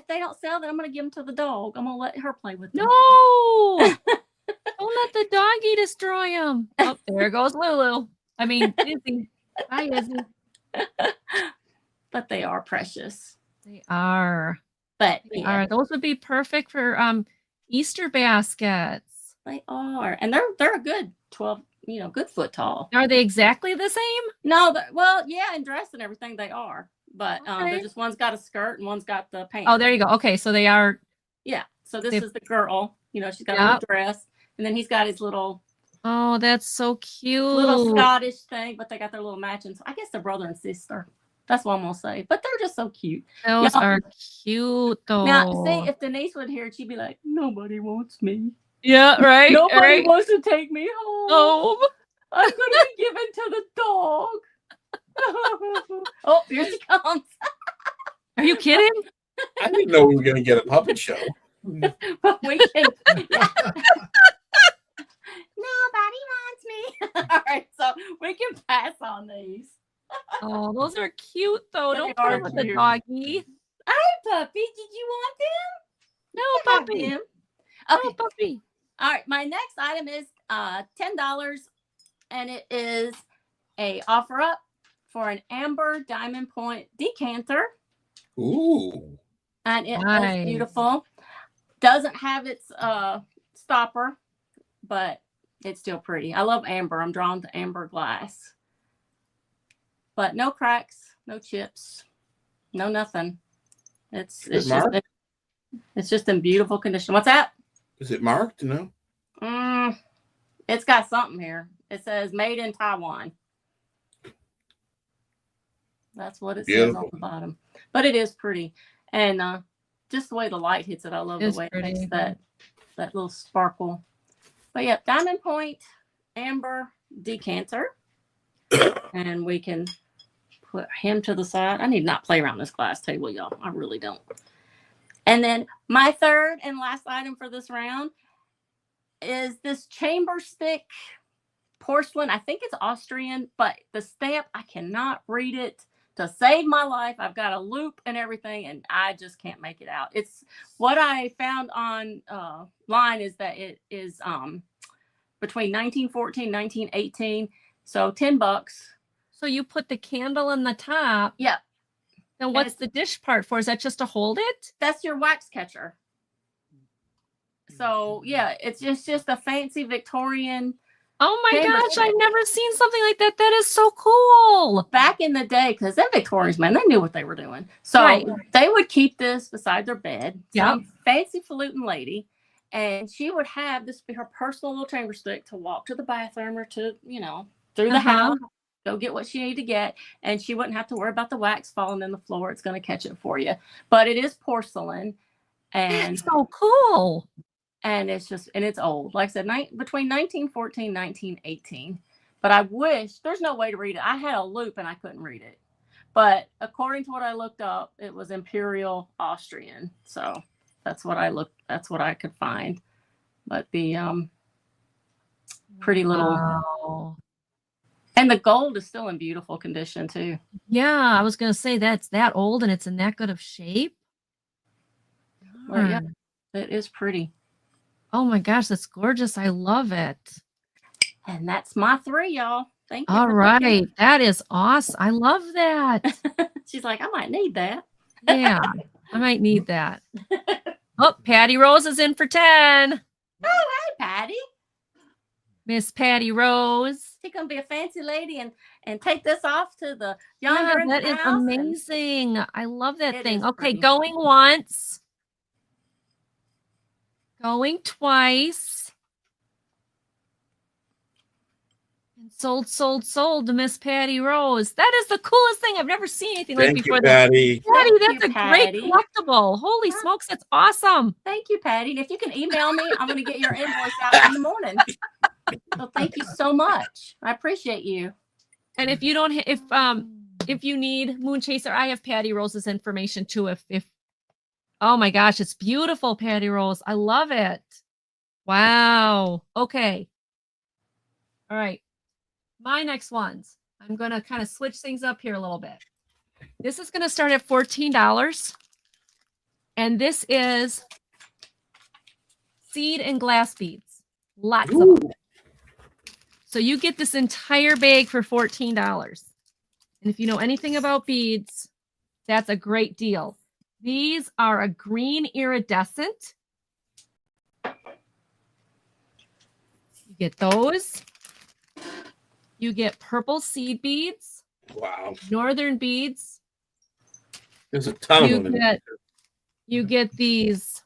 they don't sell, then I'm gonna give them to the dog. I'm gonna let her play with them. No, don't let the doggy destroy them. Oh, there goes Lulu. I mean, Izzy. Hi, Izzy. But they are precious. They are. But they are. Those would be perfect for Easter baskets. They are, and they're a good 12, good foot tall. Are they exactly the same? No, well, yeah, in dress and everything they are, but they're just one's got a skirt and one's got the pants. Oh, there you go. Okay, so they are. Yeah. So this is the girl. She's got a little dress, and then he's got his little. Oh, that's so cute. Little Scottish thing, but they got their little matching. So I guess they're brother and sister. That's what I'm gonna say. But they're just so cute. Those are cute, though. Now, see, if Denise would hear it, she'd be like, "Nobody wants me." Yeah, right. Nobody wants to take me home. I'm gonna be given to the dog. Oh, here she comes. Are you kidding? I didn't know we were gonna get a puppet show. But we can. Nobody wants me. All right, so we can pass on these. Oh, those are cute, though. Don't are play with the doggy. Hi, puppy. Did you want them? No, puppy. Okay. No, puppy. All right, my next item is $10, and it is a offer up for an amber diamond point decanter. Ooh. And it is beautiful. Doesn't have its stopper, but it's still pretty. I love amber. I'm drawn to amber glass. But no cracks, no chips, no nothing. It's just in beautiful condition. What's that? Is it marked? No. It's got something here. It says made in Taiwan. That's what it says on the bottom. But it is pretty. And just the way the light hits it, I love the way it makes that little sparkle. But yeah, diamond point, amber, decanter. And we can put him to the side. I need not play around this glass table, y'all. I really don't. And then my third and last item for this round is this chamber stick porcelain. I think it's Austrian, but the stamp, I cannot read it to save my life. I've got a loop and everything, and I just can't make it out. It's what I found on line is that it is between 1914, 1918. So $10. So you put the candle in the top. Yeah. And what's the dish part for? Is that just to hold it? That's your wax catcher. So yeah, it's just a fancy Victorian. Oh my chamber gosh, stick. I've never seen something like that. That is so cool. Back in the day, because them Victorians, man, they knew what they were doing. So Right. they would keep this beside their bed. Yep. Some fancy falutin lady. And she would have this be her personal little chamber stick to walk to the bathroom or to, through the house, go get what she needed to get. And she wouldn't have to worry about the wax falling in the floor. It's going to catch it for you. But it is porcelain. And That's so cool. and it's old. Like I said, between 1914, 1918. But I wish, there's no way to read it. I had a loop and I couldn't read it. But according to what I looked up, it was Imperial Austrian. So that's what I could find. But the pretty little, Wow. and the gold is still in beautiful condition too. Yeah, I was gonna say that's that old and it's in that good of shape. Well, yeah, Darn. it is pretty. Oh my gosh, that's gorgeous. I love it. And that's my three, y'all. Thank you. All for right. looking. That is awesome. I love that. She's like, I might need that. Yeah, I might need that. Oh, Patty Rose is in for 10. Oh, hey, Patty. Miss Patty Rose. She's gonna be a fancy lady and take this off to the Yeah, yonder in the that is house and- amazing. I love that It thing. is Okay, pretty. going once. Going twice. And sold to Miss Patty Rose. That is the coolest thing. I've never seen anything like Thank you, before. Patty. Patty, Thank that's you, a Patty. great collectible. Holy Yeah. smokes, that's awesome. Thank you, Patty. And if you can email me, I'm gonna get your invoice out in the morning. So thank you so much. I appreciate you. And if you don't, if you need Moon Chaser, I have Patty Rose's information too. If oh my gosh, it's beautiful, Patty Rose. I love it. Wow. Okay. All right. My next ones. I'm gonna kind of switch things up here a little bit. This is gonna start at $14, and this is seed and glass beads. Lots of them. So you get this entire bag for $14. And if you know anything about beads, that's a great deal. These are a green iridescent. You get those. You get purple seed beads, Wow. northern beads. There's a ton You of them. you get these.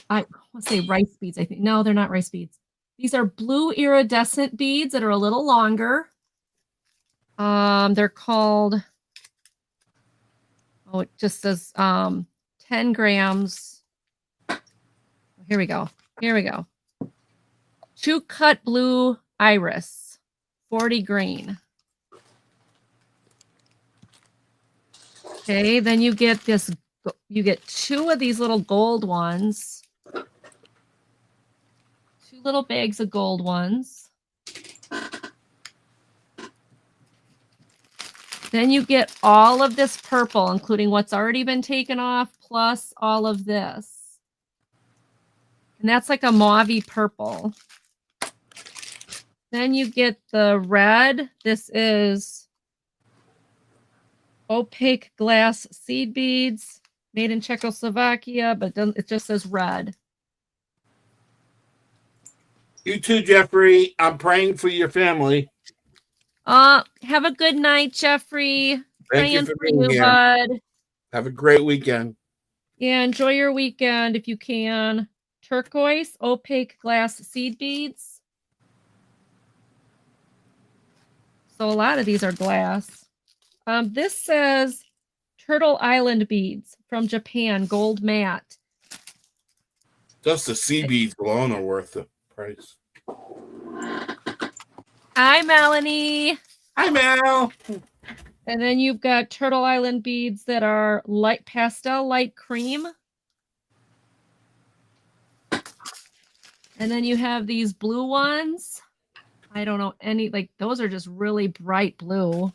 I want to say rice beads. I think no, they're not rice beads. These are blue iridescent beads that are a little longer. They're called. Oh, it just says 10 grams. Here we go. True cut blue iris, 40 green. Okay, then you get this. You get 2 of these little gold ones. 2 little bags of gold ones. Then you get all of this purple, including what's already been taken off, plus all of this. And that's like a mauvey purple. Then you get the red. This is opaque glass seed beads made in Czechoslovakia, but it just says red. You too, Jeffrey. I'm praying for your family. Have a good night, Jeffrey. Thank you Praying for for being you, here. bud. Have a great weekend. Yeah, enjoy your weekend if you can. Turquoise, opaque glass seed beads. So a lot of these are glass. This says Turtle Island beads from Japan, gold matte. Just the sea beads alone are worth the price. Hi, Melanie. Hi, Mel. And then you've got Turtle Island beads that are light pastel, light cream. And then you have these blue ones. I don't know any, like those are just really bright blue.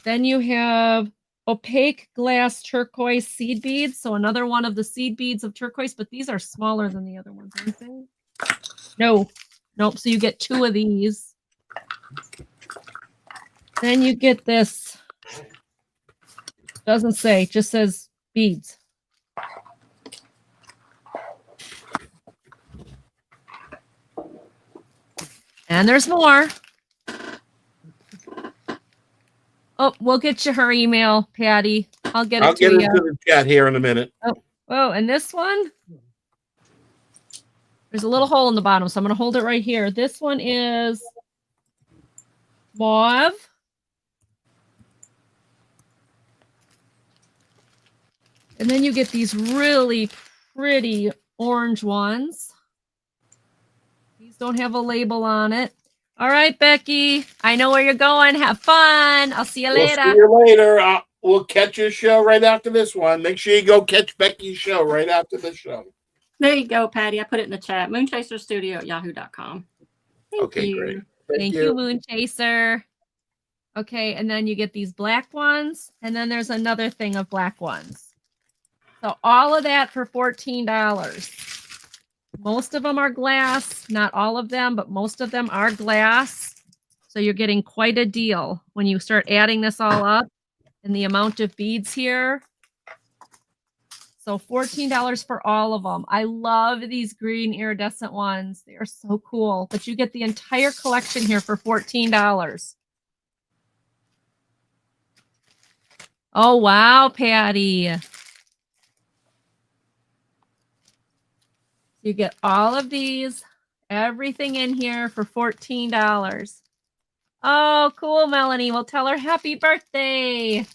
Then you have opaque glass turquoise seed beads. So another one of the seed beads of turquoise, but these are smaller than the other ones, aren't they? No, nope. So you get 2 of these. Then you get this. Doesn't say, just says beads. And there's more. Oh, we'll get you her email, Patty. I'll get it to you. Into the chat here in a minute. Oh, and this one, there's a little hole in the bottom, so I'm going to hold it right here. This one is mauve. And then you get these really pretty orange ones. These don't have a label on it. All right, Becky. I know where you're going. Have fun. I'll see you later. We'll see you later. We'll catch your show right after this one. Make sure you go catch Becky's show right after the show. There you go, Patty. I put it in the chat. Moonchaserstudio@yahoo.com. Thank you. Great. Thank you, Moon Chaser. Okay, and then you get these black ones, and then there's another thing of black ones. So all of that for $14. Most of them are glass, not all of them, but most of them are glass. So you're getting quite a deal when you start adding this all up and the amount of beads here. So $14 for all of them. I love these green iridescent ones. They are so cool, but you get the entire collection here for $14. Oh, wow, Patty. You get all of these, everything in here for $14. Oh, cool, Melanie. Well, tell her happy birthday.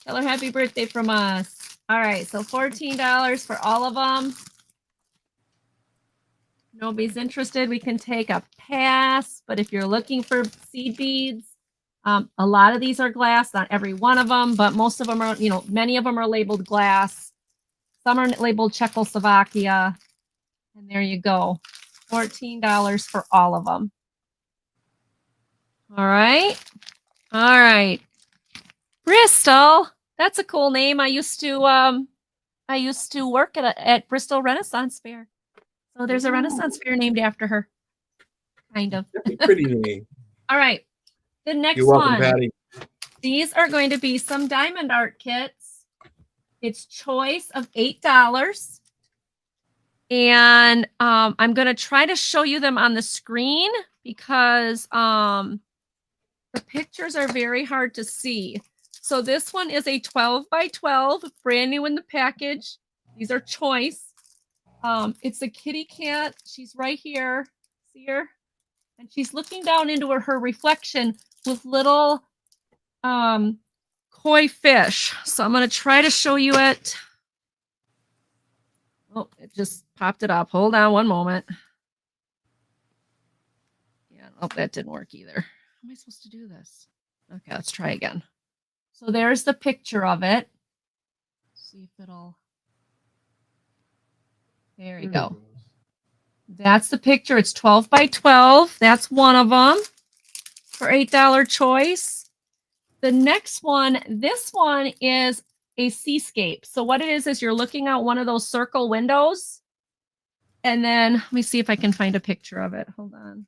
Tell her happy birthday from us. All right, so $14 for all of them. Nobody's interested. We can take a pass, but if you're looking for seed beads, a lot of these are glass, not every one of them, but most of them are, many of them are labeled glass. Some are labeled Czechoslovakia. And there you go. $14 for all of them. All right. All right. Bristol. That's a cool name. I used to work at Bristol Renaissance Fair. So there's a Renaissance Fair named after her. Kind of. That's a pretty name. All right. The next You're welcome, one. Patty. These are going to be some diamond art kits. It's choice of $8. And I'm going to try to show you them on the screen because the pictures are very hard to see. So this one is a 12 by 12, brand new in the package. These are choice. It's a kitty cat. She's right here. See her? And she's looking down into her reflection with little koi fish. So I'm going to try to show you it. Oh, it just popped it up. Hold on one moment. Yeah, oh, that didn't work either. How am I supposed to do this? Okay, let's try again. So there's the picture of it. See if it'll. There you go. That's the picture. It's 12 by 12. That's one of them for $8 choice. The next one, this one is a seascape. So what it is you're looking out one of those circle windows. And then let me see if I can find a picture of it. Hold on.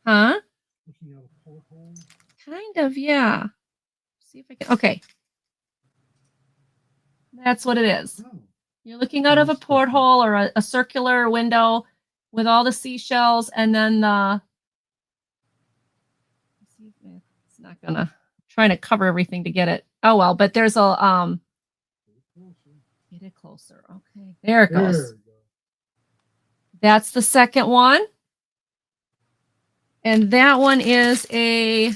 Huh? Kind of, yeah. See if I can. Okay. That's what it is. You're looking out of a porthole or a circular window with all the seashells, and then the. It's not gonna. Trying to cover everything to get it. Oh well, but there's a Get it closer. Okay, there it goes. That's the second one, and that one is a.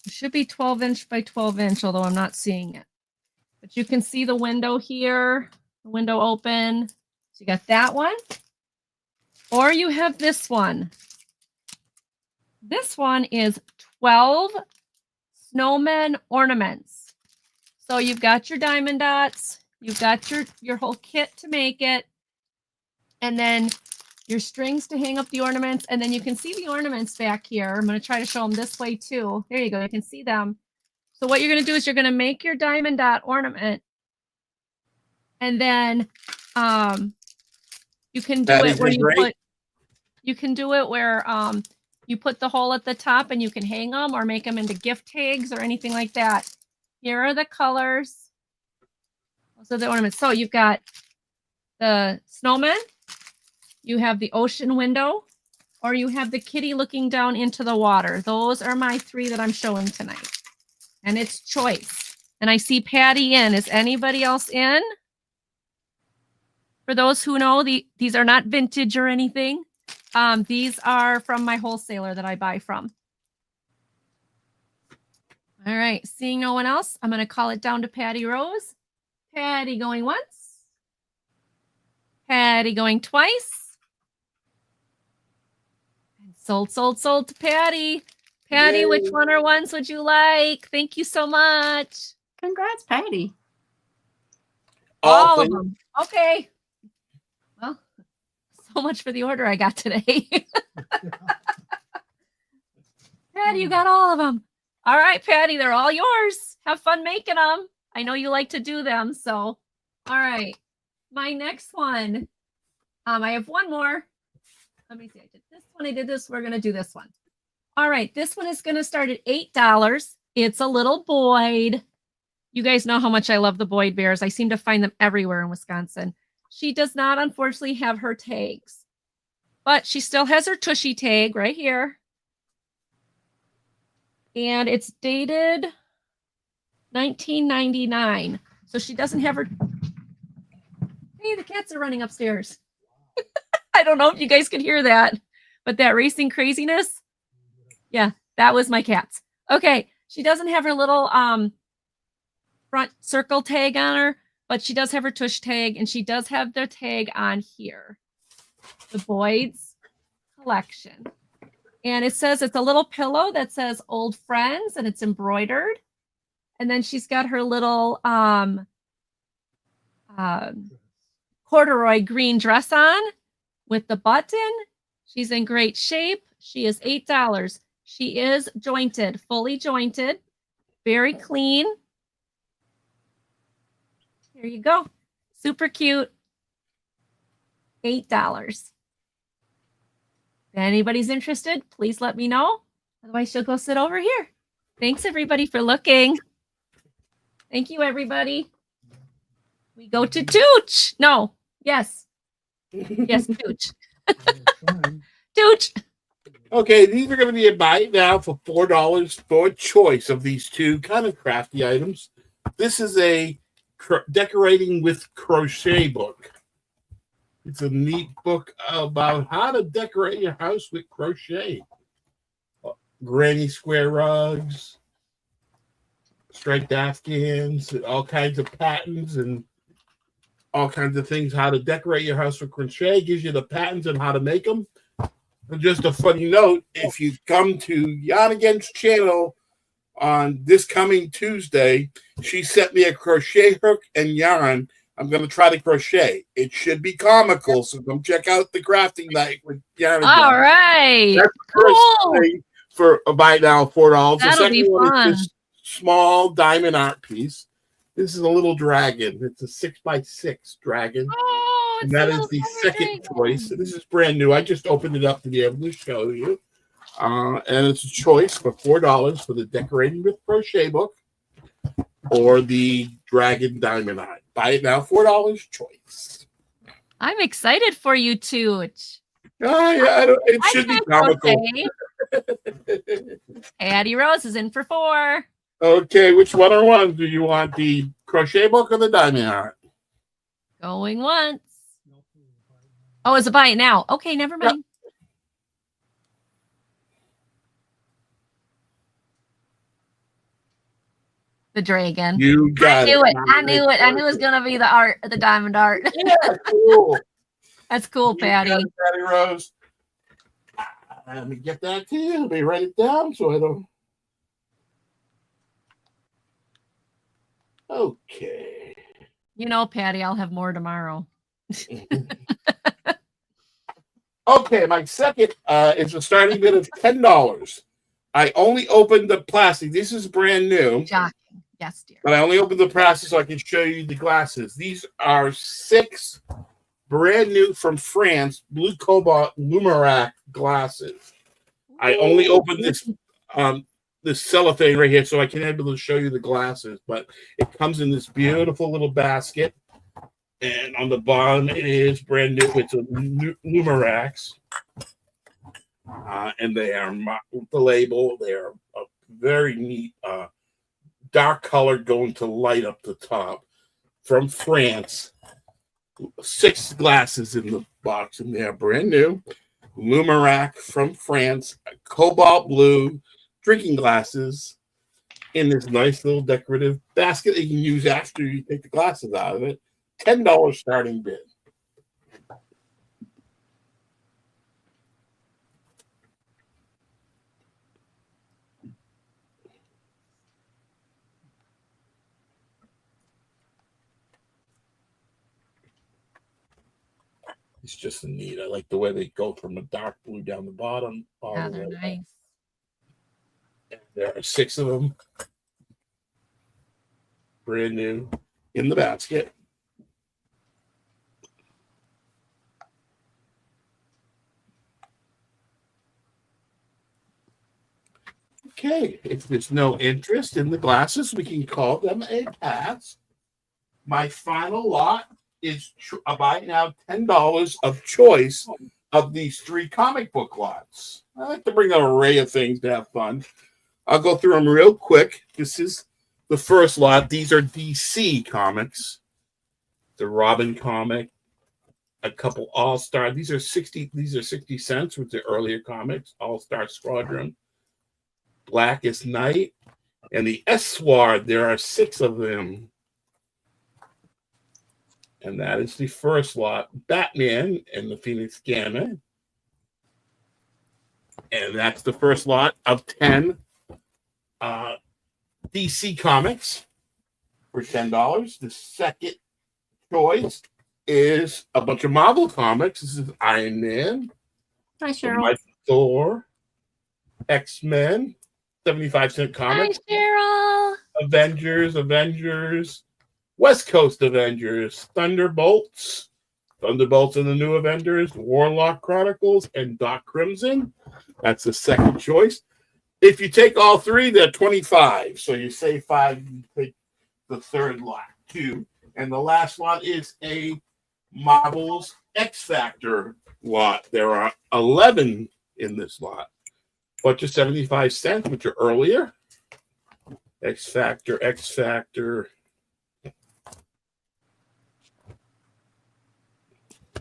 It should be 12 inch by 12 inch, although I'm not seeing it. But you can see the window here, the window open. So you got that one. Or you have this one. This one is 12 snowman ornaments. So you've got your diamond dots, you've got your whole kit to make it, and then your strings to hang up the ornaments, and then you can see the ornaments back here. I'm going to try to show them this way too. There you go. You can see them. So what you're going to do is you're going to make your diamond dot ornament, and then you can do it where you can do it where you put the hole at the top and you can hang them or make them into gift tags or anything like that. Here are the colors. Those are the ornaments. So you've got the snowman, you have the ocean window, or you have the kitty looking down into the water. Those are my 3 that I'm showing tonight. And it's choice. And I see Patty in. Is anybody else in? For those who know, these are not vintage or anything. These are from my wholesaler that I buy from. All right, seeing no one else, I'm going to call it down to Patty Rose. Patty going once. Patty going twice. And sold to Patty. Patty, Yay. which one or ones would you like? Thank you so much. Congrats, Patty. All of them. Okay. Well, so much for the order I got today. Patty, you got all of them. All right, Patty, they're all yours. Have fun making them. I know you like to do them. So, all right. My next one. I have one more. Let me see. I did this one. I did this. We're going to do this one. All right. This one is going to start at $8. It's a little Boyd. You guys know how much I love the Boyd bears. I seem to find them everywhere in Wisconsin. She does not, unfortunately, have her tags, but she still has her tushy tag right here. And it's dated 1999. So she doesn't have her. Hey, the cats are running upstairs. I don't know if you guys could hear that, but that racing craziness. Yeah, that was my cats. Okay. She doesn't have her little front circle tag on her, but she does have her tush tag, and she does have the tag on here. The Boyd's collection. And it says it's a little pillow that says Old Friends, and it's embroidered. And then she's got her little corduroy green dress on with the button. She's in great shape. She is $8. She is jointed, fully jointed, very clean. Here you go. Super cute. $8. If anybody's interested, please let me know. Otherwise, she'll go sit over here. Thanks, everybody, for looking. Thank you, everybody. We go to Tooch. No. Yes. Yes, Tooch. Tooch. Okay, these are going to be a buy now for $4 for a choice of these 2 kind of crafty items. This is a decorating with crochet book. It's a neat book about how to decorate your house with crochet. Granny square rugs, striped afghans, all kinds of patterns and all kinds of things. How to decorate your house with crochet. Gives you the patterns and how to make them. And just a funny note, if you come to Yonigan's channel on this coming Tuesday, she sent me a crochet hook and yarn. I'm going to try to crochet. It should be comical, so come check out the crafting night with Yonigan. All right. That's the Cool. first thing for a buy now $4. That'll The be second one fun. is this small diamond art piece. This is a little dragon. It's a 6x6 dragon. Oh, And it's that a is little the feather second dragon. choice. This is brand new. I just opened it up to be able to show you. And it's a choice for $4 for the decorating with crochet book or the dragon diamond eye. Buy it now, $4 choice. I'm excited for you, Tooch. It should be comical. Patty Rose is in for 4. Okay, which one or one do you want? The crochet book or the diamond art? Going once. Oh, it's a buy it now. Okay, never mind. The dragon. You got I knew it. I knew it. I knew it was gonna be the art, the diamond art. Yeah, cool. That's cool, You Patty. got it, Patty Rose. Let me get that to you. Let me write it down so I don't. Okay. You know, Patty, I'll have more tomorrow. Okay, my second is a starting bid of $10. I only opened the plastic. This is brand new. Shocking. Yes, dear. But I only opened the plastic so I can show you the glasses. These are 6 brand new from France blue cobalt Lumerac glasses. I only opened this cellophane right here so I can be able to show you the glasses, but it comes in this beautiful little basket. And on the bottom, it is brand new. It's a Lumerax. And they are the label. They are a very neat dark color going to light up the top from France. 6 glasses in the box, and they are brand new. Lumerac from France, cobalt blue drinking glasses in this nice little decorative basket that you can use after you take the glasses out of it. $10 starting bid. It's just neat. I like the way they go from a dark blue down the bottom. Yeah, they're nice. There are 6 of them, brand new, in the basket. Okay, if there's no interest in the glasses, we can call them a pass. My final lot is buy now $10 of choice of these 3 comic book lots. I like to bring an array of things to have fun. I'll go through them real quick. This is the first lot. These are DC comics. The Robin comic, a couple All-Star. These are 60 cents with the earlier comics. All-Star Squadron, Blackest Night, and the S-Sword. There are 6 of them. And that is the first lot. Batman and the Phoenix Gambit. And that's the first lot of 10 DC comics for $10. The second choice is a bunch of Marvel comics. This is Iron Man. Hi, Cheryl. Thor. X-Men. 75-cent comics. Hi, Cheryl. Avengers. West Coast Avengers, Thunderbolts and the New Avengers, Warlock Chronicles, and Doc Crimson. That's the second choice. If you take all 3, they're 25. So you save 5, you take the third lot, 2. And the last lot is a Marvel's X Factor lot. There are 11 in this lot. Bunch of 75 cents, which are earlier. X Factor.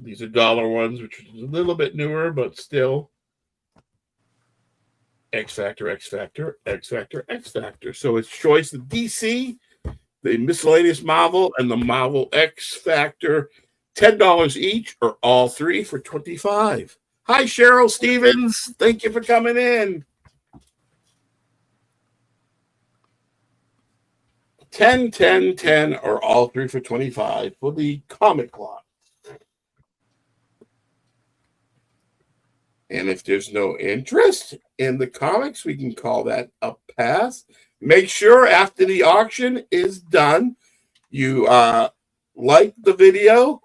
These are dollar ones, which is a little bit newer, but still. X Factor. So it's choice of DC, the miscellaneous Marvel, and the Marvel X Factor. $10 each, or all 3 for $25. Hi, Cheryl Stevens. Thank you for coming in. 10, or all 3 for $25 for the comic lot. And if there's no interest in the comics, we can call that a pass. Make sure after the auction is done, you like the video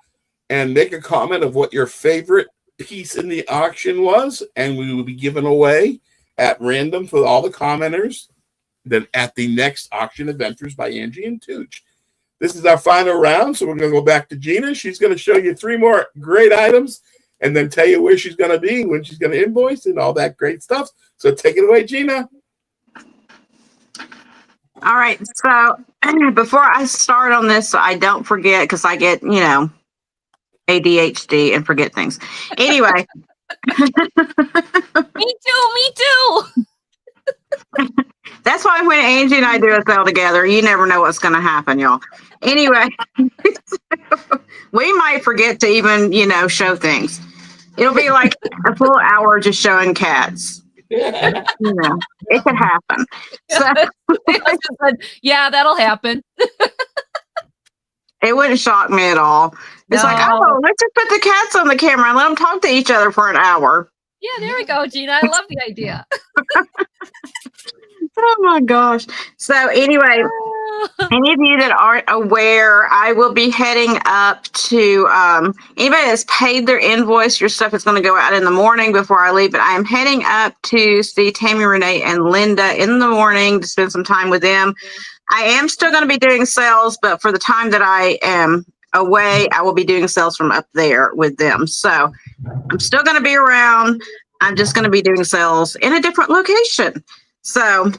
and make a comment of what your favorite piece in the auction was, and we will be giving away at random for all the commenters then at the next auction adventures by Angie and Tooch. This is our final round, so we're going to go back to Gina. She's going to show you 3 more great items and then tell you where she's going to be, when she's going to invoice, and all that great stuff. So take it away, Gina. All right. So before I start on this, so I don't forget, because I get, ADHD and forget things. Anyway. Me too. That's why when Angie and I do a sale together, you never know what's going to happen, y'all. Anyway, we might forget to even, show things. It'll be like a full hour just showing cats. It could happen. So Yeah, that'll happen. it wouldn't shock me at all. It's like, No. oh, let's just put the cats on the camera and let them talk to each other for an hour. Yeah, there we go, Gina. I love the idea. Oh my gosh. So anyway, any of you that aren't aware, I will be heading up to anybody that's paid their invoice. Your stuff is going to go out in the morning before I leave. But I am heading up to see Tammy, Renee, and Linda in the morning to spend some time with them. I am still going to be doing sales, but for the time that I am away, I will be doing sales from up there with them. So I'm still going to be around. I'm just going to be doing sales in a different location. So,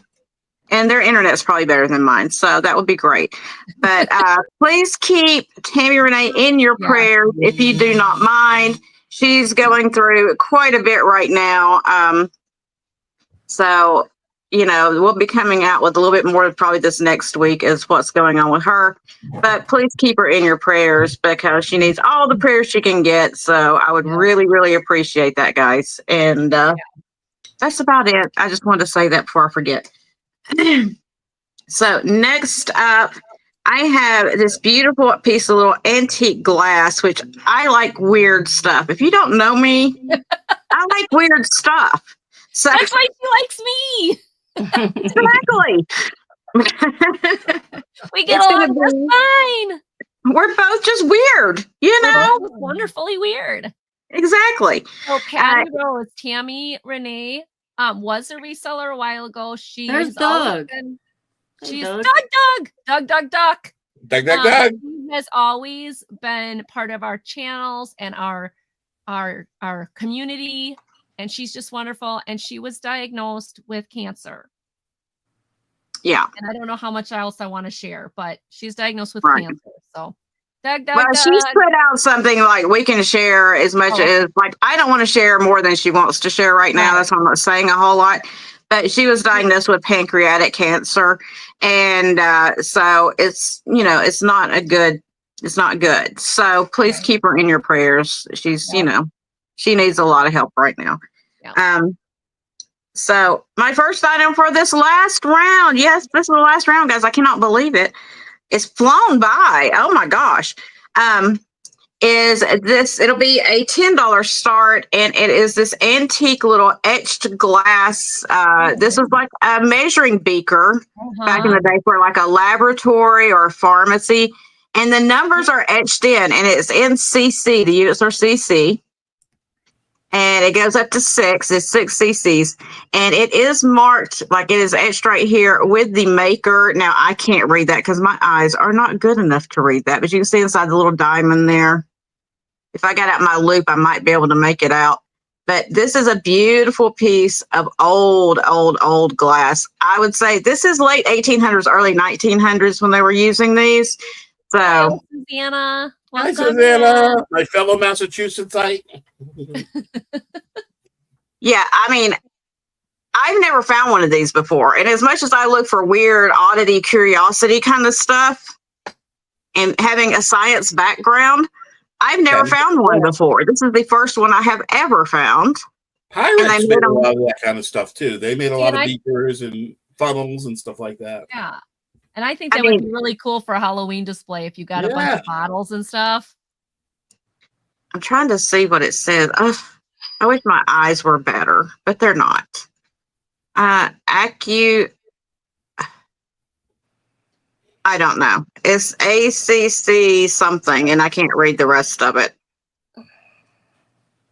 and their internet's probably better than mine. So that would be great. But please keep Tammy Renee in your prayers if you do not mind. She's going through quite a bit right now. So, we'll be coming out with a little bit more probably this next week is what's going on with her. But please keep her in your prayers because she needs all the prayers she can get. So I would really, really appreciate that, guys. And that's about it. I just wanted to say that before I forget. So next up, I have this beautiful piece of little antique glass, which I like weird stuff. If you don't know me, I like weird stuff. So That's why she likes me. exactly. We get along just fine. We're both just weird, We're both wonderfully weird. Exactly. So Patty Rose, Tammy Renee, was a reseller a while ago. She There's has Doug. She's Doug. Duck. Doug. She has always been part of our channels and our community, and she's just wonderful. And she was diagnosed with cancer. Yeah. And I don't know how much else I want to share, but she's diagnosed with Right. cancer. So Doug. She's put out something like we can share as much as like I don't want to share more than she wants to share right now. Right. That's why I'm not saying a whole lot. But she was diagnosed with pancreatic cancer, and so it's it's not good. So please keep her in your prayers. She's she needs a lot of help right now. Yeah. So my first item for this last round, yes, this is the last round, guys. I cannot believe it. It's flown by. Oh my gosh. Is this, it'll be a $10 start, and it is this antique little etched glass. This is like a measuring beaker back in the day for like a laboratory or a pharmacy. And the numbers are etched in, and it's in CC. The units are CC. And it goes up to 6. It's 6 cc's. And it is marked, like it is etched right here with the maker. Now, I can't read that because my eyes are not good enough to read that. But you can see inside the little diamond there. If I got out my loop, I might be able to make it out. But this is a beautiful piece of old glass. I would say this is late 1800s, early 1900s when they were using these. So, Hi, Susanna. Hi, Welcome Susanna, in. my fellow Massachusettsite. yeah, I mean, I've never found one of these before. And as much as I look for weird oddity, curiosity kind of stuff, and having a science background, I've never found one before. This is the first one I have ever found. Pirates made a lot of that kind of stuff too. They made a lot of beakers and funnels and stuff like that. Yeah. And I think that would be really cool for a Halloween display if you got a bunch of bottles and stuff. I'm trying to see what it says. I wish my eyes were better, but they're not. I don't know. It's ACC something, and I can't read the rest of it.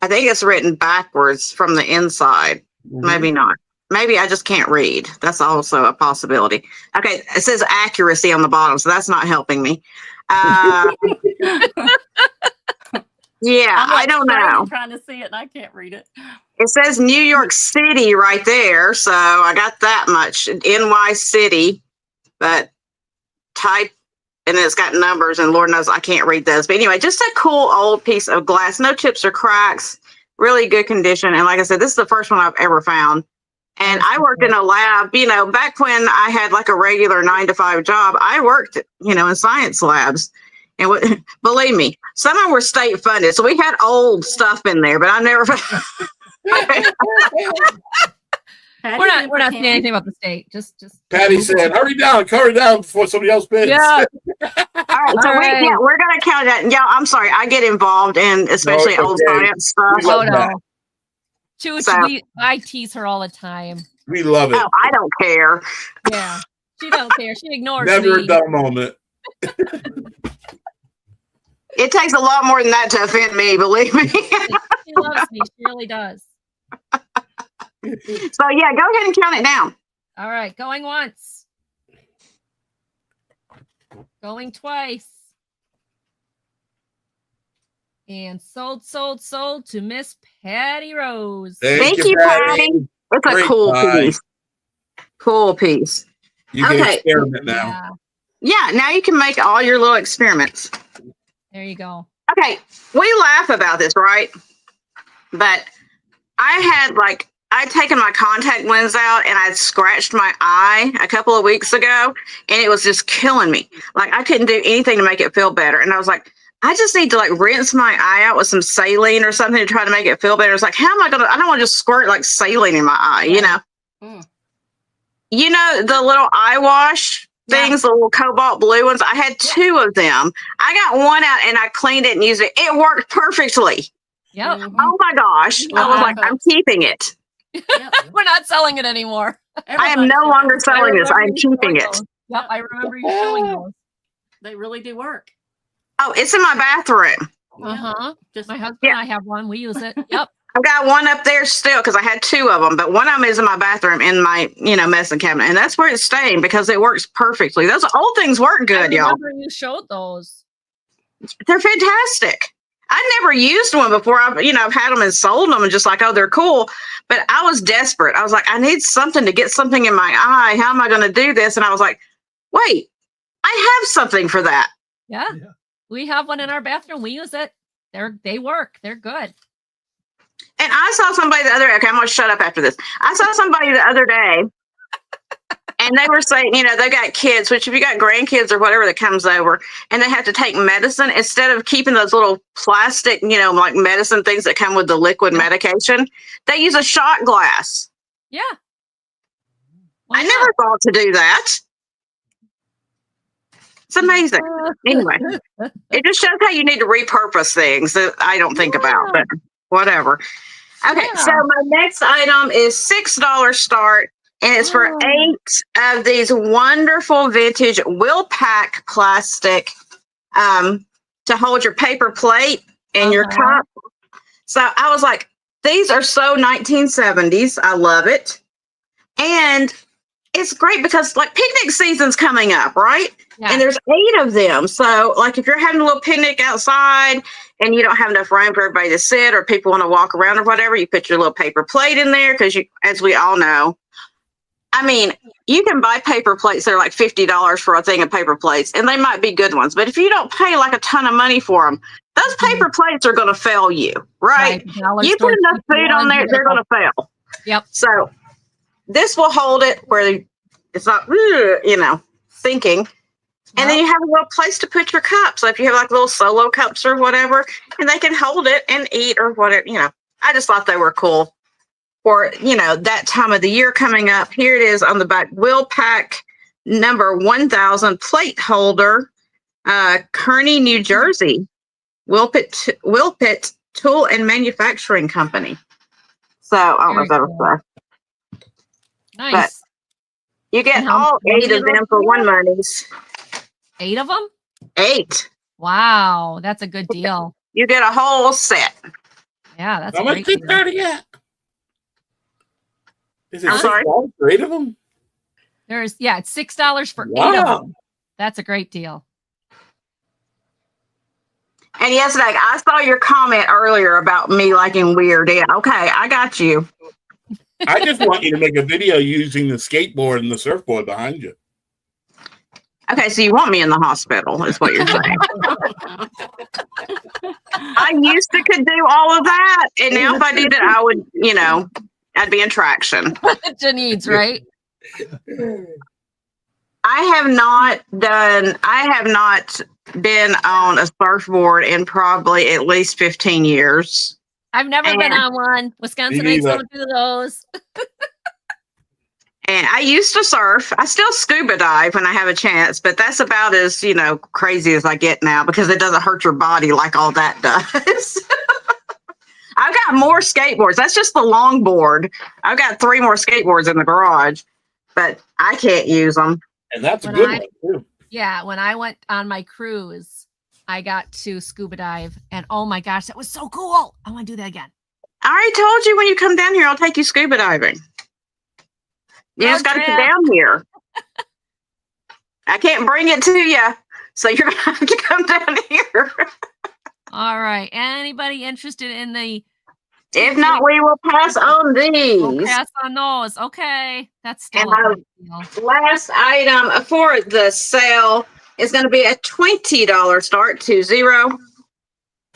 I think it's written backwards from the inside. Maybe not. Maybe I just can't read. That's also a possibility. Okay, it says accuracy on the bottom, so that's not helping me. Yeah, I don't know. I'm trying to see it, and I can't read it. It says New York City right there, so I got that much. NY City, but type, and it's got numbers, and Lord knows I can't read those. But anyway, just a cool old piece of glass, no chips or cracks, really good condition. And like I said, this is the first one I've ever found. And I worked in a lab, back when I had like a regular 9-to-5 job, I worked, in science labs. And believe me, some of them were state funded. So we had old stuff in there, but I never. We're not saying anything about the state. Just Patty said, hurry down before somebody else bids. Yeah. All right, so we're gonna count that. Yeah, I'm sorry, I get involved in especially No, old okay. science stuff. We love Oh that. no. Tooch, So- I tease her all the time. We love it. Oh, I don't care. Yeah. She don't care. She ignores Never me. a dull moment. It takes a lot more than that to offend me, believe me. She loves me. She really does. So yeah, go ahead and count it down. All right, going once. Going twice. And sold to Miss Patty Rose. Thank you, Patty. It's a Great cool buy. piece. Cool piece. You can Okay. experiment now. Yeah, Yeah, now you can make all your little experiments. there you go. Okay, we laugh about this, right? But I'd taken my contact lens out and I'd scratched my eye a couple of weeks ago and it was just killing me. Like I couldn't do anything to make it feel better. And I was like, I just need to like rinse my eye out with some saline or something to try to make it feel better. It's like, how am I don't want to just squirt like saline in my eye, you know? Mm. You know, the little eye wash things, the little cobalt blue ones. I had 2 of them. I got one out and I cleaned it and used it. It worked perfectly. Yep. Mhm. Oh my gosh. I was like, I'm keeping it. Yep. We're not selling it anymore. I am no longer selling this. I'm keeping it. Yep, I remember you showing those. They really do work. Oh, it's in my bathroom. Uh-huh. Just My husband Yeah. and I have one. We use it. Yep. I've got one up there still because I had 2 of them, but one of them is in my bathroom in my, medicine cabinet. And that's where it's staying because it works perfectly. Those old things work good, I y'all. remember you showed those. They're fantastic. I never used one before. I've had them and sold them and just like, oh, they're cool. But I was desperate. I was like, I need something to get something in my eye. How am I going to do this? And I was like, wait, I have something for that. Yeah. We have one in our bathroom. We use it. They work. They're good. And I saw somebody the other day. Okay, I'm going to shut up after this. I saw somebody the other day and they were saying, they got kids, which if you got grandkids or whatever that comes over and they have to take medicine, instead of keeping those little plastic, like medicine things that come with the liquid medication, they use a shot glass. Yeah. I never thought to do that. It's amazing. Anyway, it just shows how you need to repurpose things that I don't think about, but whatever. Okay, Yeah. so my next item is $6 start, and it's for 8 of these wonderful vintage will pack plastic to hold your paper plate and your cup. So I was like, these are so 1970s. I love it. And it's great because like picnic season's coming up, right? Yeah. And there's 8 of them. So like if you're having a little picnic outside and you don't have enough room for everybody to sit or people want to walk around or whatever, you put your little paper plate in there because as we all know, I mean, you can buy paper plates that are like $50 for a thing of paper plates, and they might be good ones. But if you don't pay like a ton of money for them, those paper plates are going to fail you, right? Dollar You store put enough food on there, they're going to fail. Yep. So this will hold it where it's not, sinking. And then you have a little place to put your cups. So if you have like little solo cups or whatever, and they can hold it and eat or whatever, I just thought they were cool for, that time of the year coming up. Here it is on the back, Will Pack number 1000 plate holder, Kearney, New Jersey, Wilpit Tool and Manufacturing Company. So I don't know if that was Nice. you get And how all many 8 of of those them for do you one have? monies. 8 of them? 8. Wow. That's a good deal. You get a whole set. Yeah, that's How a much great did deal. that get? Is it I'm sorry? $6 for 8 of them? It's $6 for 8 of Wow. them. That's a great deal. And yes, Doug, I saw your comment earlier about me liking weird. Yeah, okay, I got you. I just want you to make a video using the skateboard and the surfboard behind you. Okay, so you want me in the hospital, is what you're saying. I used to could do all of that, and now if I did it, I would, I'd be in traction. Janine's right. I have not been on a surfboard in probably at least 15 years. I've never been on one. Wisconsinites neither. don't do those. And I used to surf. I still scuba dive when I have a chance, but that's about as, crazy as I get now because it doesn't hurt your body like all that does. I've got more skateboards. That's just the longboard. I've got 3 more skateboards in the garage, but I can't use them. And that's a When good I- one, too. Yeah, when I went on my cruise, I got to scuba dive, and oh my gosh, that was so cool. I want to do that again. I already told you when you come down here, I'll take you scuba diving. You just got to come down here. I can't bring it to you, so you're going to have to come down here. All right. Anybody interested in the If not, we will pass on these. we'll pass on those? Okay. That's still And a our good deal. last item for the sale is going to be a $20 start to 0.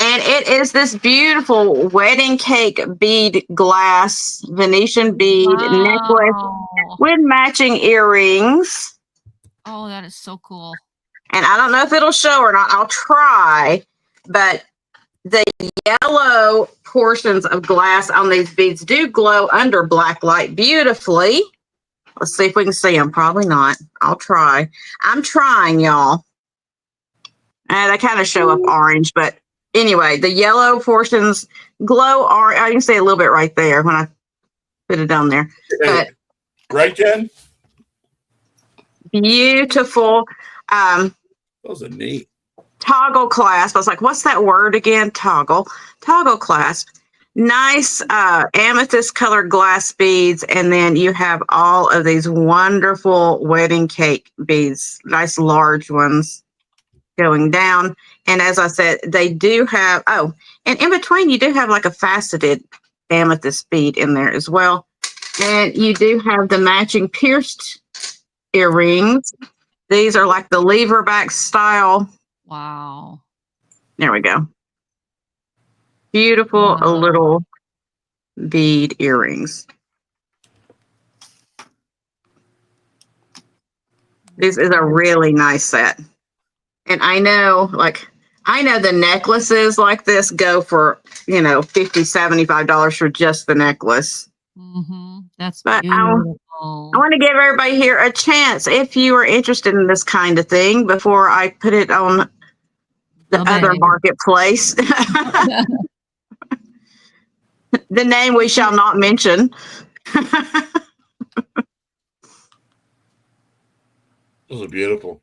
And it is this beautiful wedding cake bead glass Venetian bead necklace Wow. with matching earrings. Oh, that is so cool. And I don't know if it'll show or not. I'll try. But the yellow portions of glass on these beads do glow under black light beautifully. Let's see if we can see them. Probably not. I'll try. I'm trying, y'all. And they kind of show up orange, but anyway, the yellow portions glow orange. I can see a little bit right there when I put it down there. But Right, Jen? beautiful Those are neat. toggle clasp. I was like, what's that word again? Toggle clasp. Nice amethyst colored glass beads. And then you have all of these wonderful wedding cake beads, nice large ones going down. And as I said, they do have, and in between, you do have like a faceted amethyst bead in there as well. And you do have the matching pierced earrings. These are like the lever back style. Wow. There we go. Beautiful Wow. little bead earrings. This is a really nice set. And I know the necklaces like this go for, $50, $75 for just the necklace. Mm-hmm. That's But beautiful. I want to give everybody here a chance if you are interested in this kind of thing before I put it on the other Okay. marketplace. The name we shall not mention. Those are beautiful.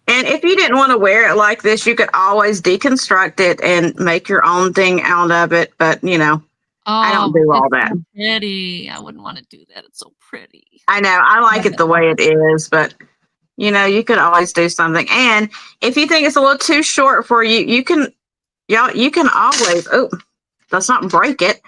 And if you didn't want to wear it like this, you could always deconstruct it and make your own thing out of it. But, I don't do all it's that. so pretty. I wouldn't want to do that. It's so pretty. I know. I like it the way it is, but, you could always do something. And if you think it's a little too short for you, you can always, let's not break it.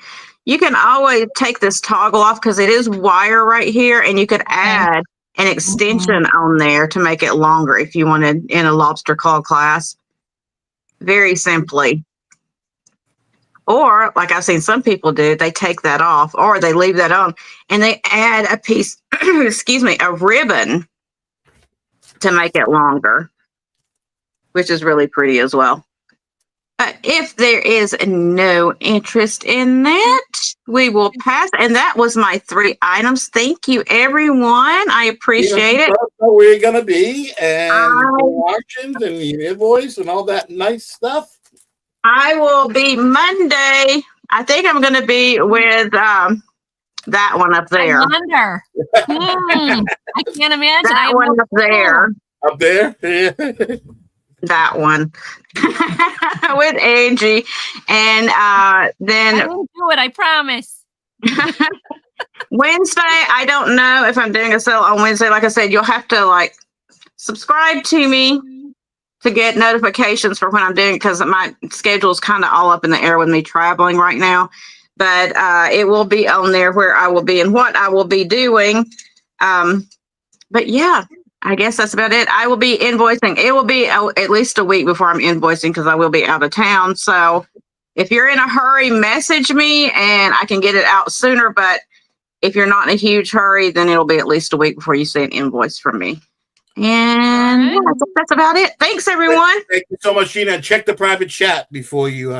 You can always take this toggle off because it is wire right here, and you could add an extension on there to make it longer if you wanted in a lobster claw clasp. Very simply. Or, like I've seen some people do, they take that off or they leave that on and they add a piece, a ribbon to make it longer, which is really pretty as well. If there is no interest in that, we will pass. And that was my 3 items. Thank you, everyone. I appreciate it. Where we're going to be and I- the auctions and the invoice and all that nice stuff. I will be Monday. I think I'm going to be with that one up there. I wonder. I can't imagine. I That have one no up there. Up there? Yeah. That one with Angie. And I then will do it. I promise. Wednesday, I don't know if I'm doing a sale on Wednesday. Like I said, you'll have to subscribe to me to get notifications for when I'm doing it because my schedule is kind of all up in the air with me traveling right now. But it will be on there where I will be and what I will be doing. But yeah, I guess that's about it. I will be invoicing. It will be at least a week before I'm invoicing because I will be out of town. So if you're in a hurry, message me and I can get it out sooner. But if you're not in a huge hurry, then it'll be at least a week before you see an invoice from me. And yeah, that's about it. Thanks, everyone. Thank you so much, Gina. And check the private chat before you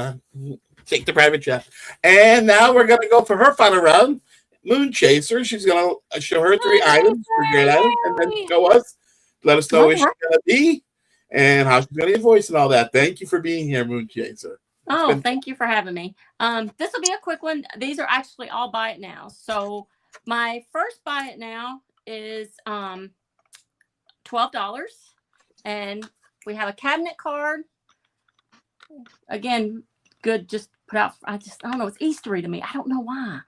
check the private chat. And now we're going to go for her final round. Moon Chaser. She's going to show her 3 items, 3 great items, and then show us. Let us know where she's going to be and how she's going to get voice and all that. Thank you for being here, Moon Chaser. Oh, thank you for having me. This will be a quick one. These are actually all buy it now. So my first buy it now is $12, and we have a cabinet card. Again, good. Just put out. I don't know. It's Eastery to me. I don't know why.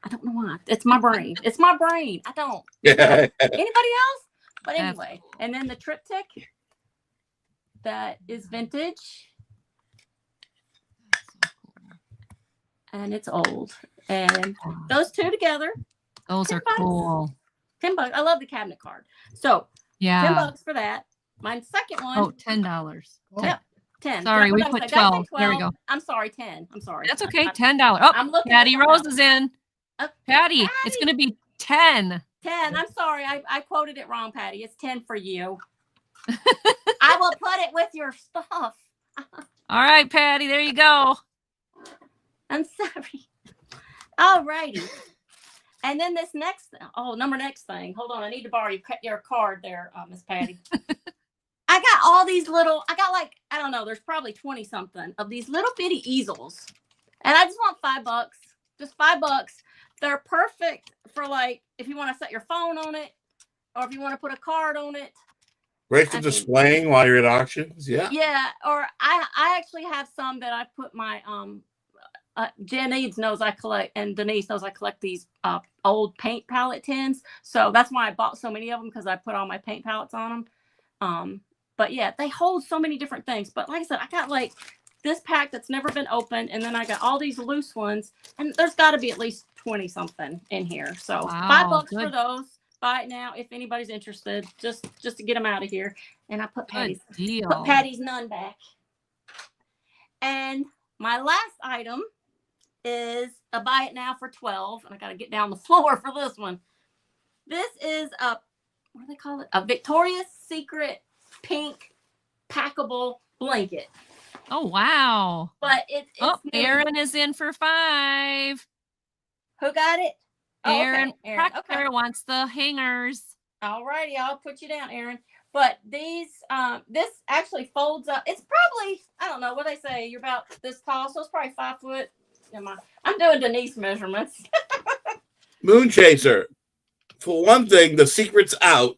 It's my brain. I don't. Yeah. Anybody else? But anyway, and then the triptych that is vintage. And it's old. And those two together. Those are $10. cool. $10. I love the cabinet card. So Yeah. $10 for that. My second one. Oh, $10. Yep. 10. Sorry, we Did I put say- did I say 12. There we go. I'm sorry, 10. I'm sorry. That's okay. $10. Oh, I'm looking Patty at Rose something is in. else. Patty, it's going to be 10. 10. I'm sorry. I quoted it wrong, Patty. It's 10 for you. I will put it with your stuff. All right, Patty, there you go. I'm sorry. All righty. And then this next thing. Hold on. I need to borrow your card there, Miss Patty. I got all these I got like, I don't know, there's probably 20 something of these little bitty easels. And I just want $5. Just $5. They're perfect for like, if you want to set your phone on it or if you want to put a card on it. Great for displaying while you're at auctions. Yeah. Yeah. Or I actually have some that I put my, Denise knows I collect, and Denise knows I collect these old paint palette tins. So that's why I bought so many of them, because I put all my paint palettes on them. But yeah, they hold so many different things. But like I said, I got like this pack that's never been opened, and then I got all these loose ones, and there's got to be at least 20 something in here. So $5 for those. Buy it now if anybody's interested, just to get them out of here. And I put Patty's none back. And my last item is a buy it now for $12, and I got to get down the floor for this one. This is what do they call it? A Victoria's Secret pink packable blanket. Oh, wow. But it's Aaron is in for 5. Who got it? Aaron Aaron. Proctor wants the hangers. All righty, I'll put you down, Aaron. But these, this actually folds up. It's probably, I don't know what they say. You're about this tall, so it's probably 5 foot. I'm doing Denise measurements. Moon Chaser. For one thing, the secret's out.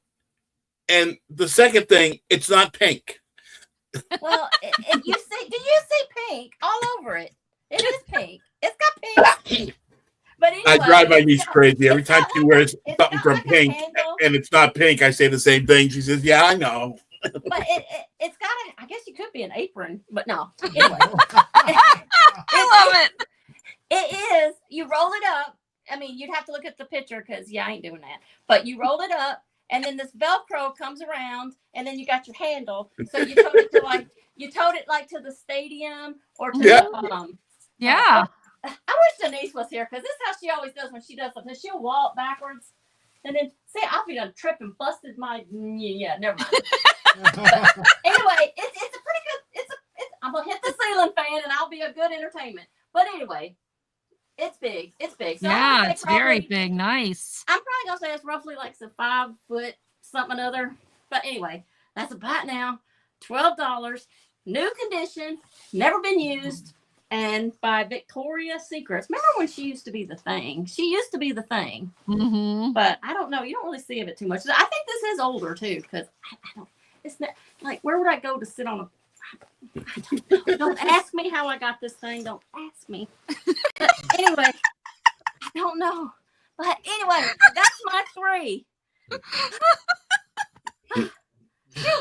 And the second thing, it's not pink. Well, do you see pink all over it? It is pink. It's got pink. But anyway, I drive my niece crazy every time she wears something from pink, and it's not pink. I say the same thing. She says, "Yeah, I know." But it's got I guess you could be an apron, but no. Anyway, I love it. It is. You roll it up. I mean, you'd have to look at the picture because I ain't doing that. But you roll it up, and then this Velcro comes around, and then you got your handle. So you towed it to the stadium or to the Yeah. I wish Denise was here, because this is how she always does when she does something. She'll walk backwards, and then I'll be done tripping, busted my never mind. But anyway, it's a pretty good. I'm gonna hit the ceiling fan, and I'll be a good entertainment. But anyway, it's big. It's big. So yeah, it's very big. Nice. I'm probably gonna say it's roughly like 5 foot something other. But anyway, that's about now. $12, new condition, never been used. And by Victoria's Secrets. Remember when she used to be the thing? She used to be the thing. Mm-hmm. But I don't know. You don't really see of it too much. I think this is older too, because I don't. It's not like, where would I go to sit on a? I don't know. Don't ask me how I got this thing. Don't ask me. But anyway, I don't know. But anyway, that's my 3.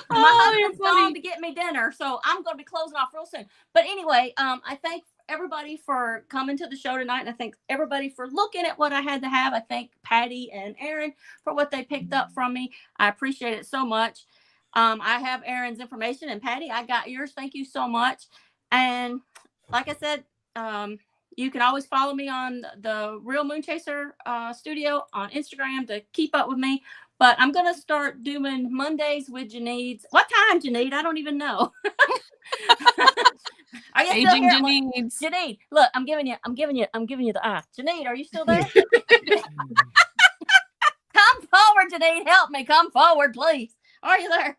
My husband's gone to get me dinner, so I'm going to be closing off real soon. But anyway, I thank everybody for coming to the show tonight, and I thank everybody for looking at what I had to have. I thank Patty and Aaron for what they picked up from me. I appreciate it so much. I have Aaron's information, and Patty, I got yours. Thank you so much. And like I said, you can always follow me on the Real Moon Chaser Studio on Instagram to keep up with me. But I'm going to start doing Mondays with Janine. What time, Janine? I don't even know. Are you still Aging here? Janine. Janine, look, I'm giving you the eye. Janine, are you still there? Come forward, Janine. Help me. Come forward, please. Are you there?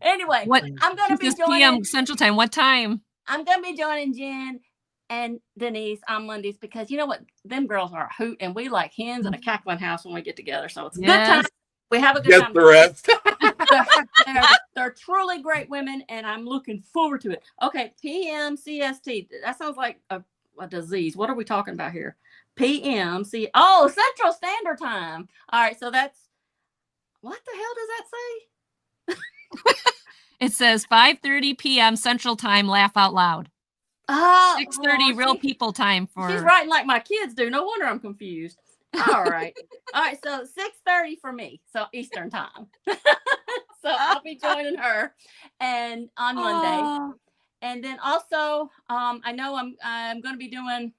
Anyway, What? I'm going to be 6 joining p.m. Central Time. What time? I'm going to be joining Jen and Denise on Mondays because you know what? Them girls are a hoot and we like hens in a cackling house when we get together. So it's a good time. We have a good Get time. the rest. They're truly great women and I'm looking forward to it. Okay, PM CST. That sounds like a disease. What are we talking about here? PMC. Oh, Central Standard Time. All right, so that's what the hell does that say? It says 5:30 p.m. Central Time. Laugh out loud. 6:30 real people time for. She's writing like my kids do. No wonder I'm confused. All right. So 6:30 for me. So Eastern Time. So I'll be joining her and on Monday. And then also, I know I'm going to be doing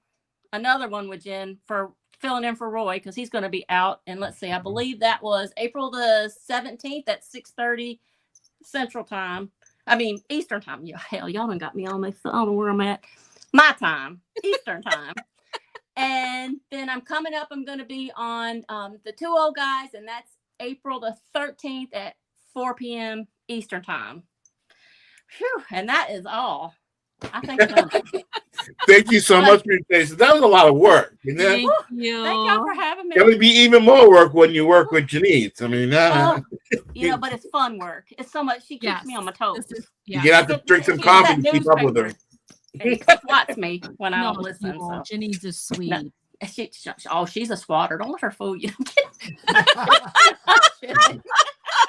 another one with Jen for filling in for Roy because he's going to be out. And let's see, I believe that was April the 17th at 6:30 Central Time. I mean, Eastern Time. Yeah, hell, y'all done got me all mixed up. I don't know where I'm at. My time, Eastern Time. And then I'm coming up. I'm going to be on the Two Old Guys, and that's April the 13th at 4 p.m. Eastern Time. Whew, and that is all. I think. Thank you so much for your patience. That was a lot of work. You know? Thank you. Thank y'all for having me. It would be even more work when you work with Janine. I mean, but it's fun work. It's so much. She keeps me on my toes. you have to drink some coffee to keep up with her. And swats me when I don't listen. So. Janine's is sweet. No, she's a swatter. Don't let her fool you.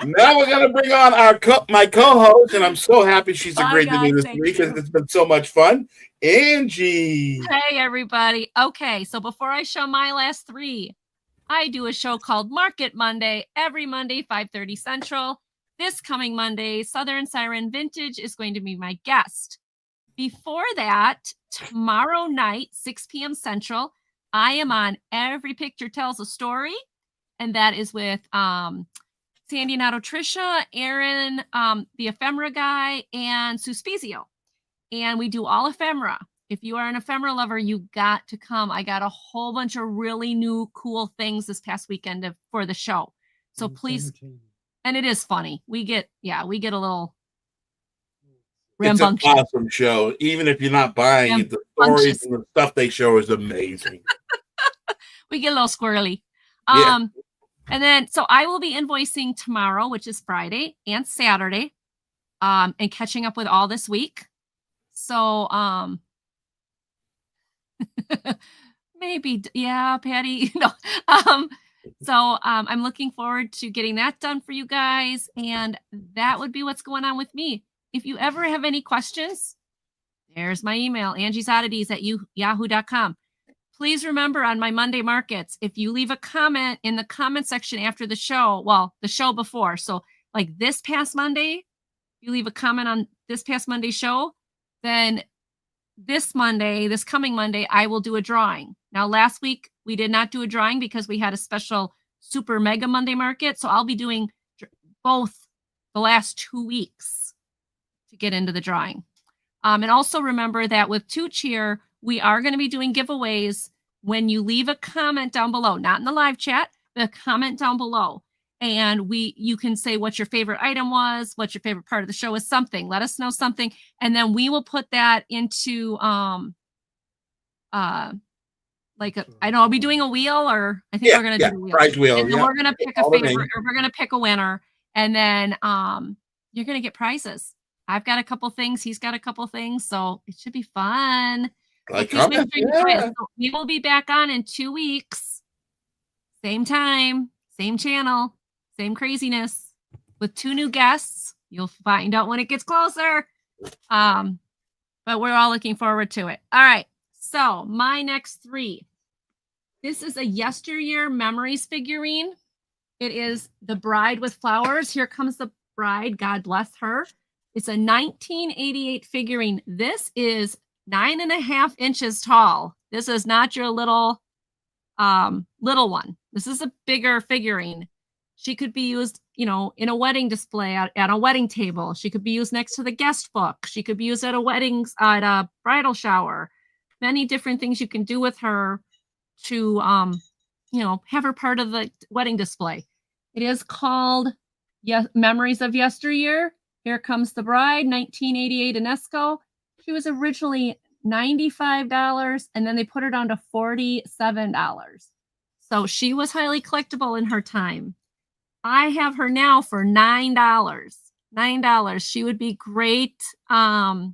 Now we're gonna bring on my co-host, and I'm so happy she's agreed to me this week because it's been so much fun. Angie. Hey everybody. Okay, so before I show my last three, I do a show called Market Monday every Monday, 5:30 Central. This coming Monday, Southern Siren Vintage is going to be my guest. Before that, tomorrow night, 6 p.m. Central, I am on Every Picture Tells a Story, and that is with Sandy Nato, Trisha, Aaron, the ephemera guy, and Suspizio. And we do all ephemera. If you are an ephemera lover, you got to come. I got a whole bunch of really new, cool things this past weekend for the show. So please, and it is funny. We get a little rambunctious. It's an awesome show. Even if you're not buying it, the stories and the stuff they show is amazing. We get a little squirrely. Yeah. And then, so I will be invoicing tomorrow, which is Friday, and Saturday, and catching up with all this week. So, maybe, yeah, Patty, so, I'm looking forward to getting that done for you guys. And that would be what's going on with me. If you ever have any questions, there's my email, angiesoddities@yahoo.com. Please remember on my Monday markets, if you leave a comment in the comment section after the show, well, the show before, so like this past Monday, you leave a comment on this past Monday show, then this coming Monday, I will do a drawing. Now, last week, we did not do a drawing because we had a special super mega Monday market. So I'll be doing both the last 2 weeks to get into the drawing. And also remember that with Tooch here, we are going to be doing giveaways when you leave a comment down below, not in the live chat, the comment down below. And you can say what your favorite item was, what your favorite part of the show is, something. Let us know something. And then we will put that into, I'll be doing a wheel, or I think we're going to do a wheel. Prize wheel. And then we're going to pick a favorite, or we're going to pick a winner. And then you're going to get prizes. I've got a couple things. He's got a couple things. So it should be fun. So we will be back on in 2 weeks. Same time, same channel, same craziness with 2 new guests. You'll find out when it gets closer. But we're all looking forward to it. All right. So my next 3. This is a Yesteryear Memories figurine. It is the bride with flowers. Here comes the bride. God bless her. It's a 1988 figurine. This is 9.5 inches tall. This is not your little little one. This is a bigger figurine. She could be used, in a wedding display at a wedding table. She could be used next to the guest book. She could be used at at a bridal shower. Many different things you can do with her to, have her part of the wedding display. It is called Memories of Yesteryear. Here Comes the Bride, 1988 Enesco. She was originally $95, and then they put her down to $47. So she was highly collectible in her time. I have her now for $9. $9. She would be great, for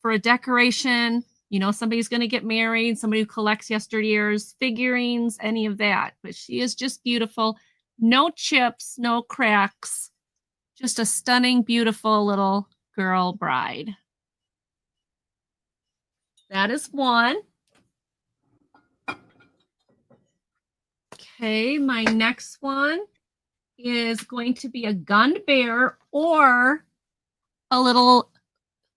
a decoration. Somebody's going to get married, somebody who collects yesteryear's figurines, any of that. But she is just beautiful. No chips, no cracks. Just a stunning, beautiful little girl bride. That is one. Okay, my next one is going to be a gun bear or a little,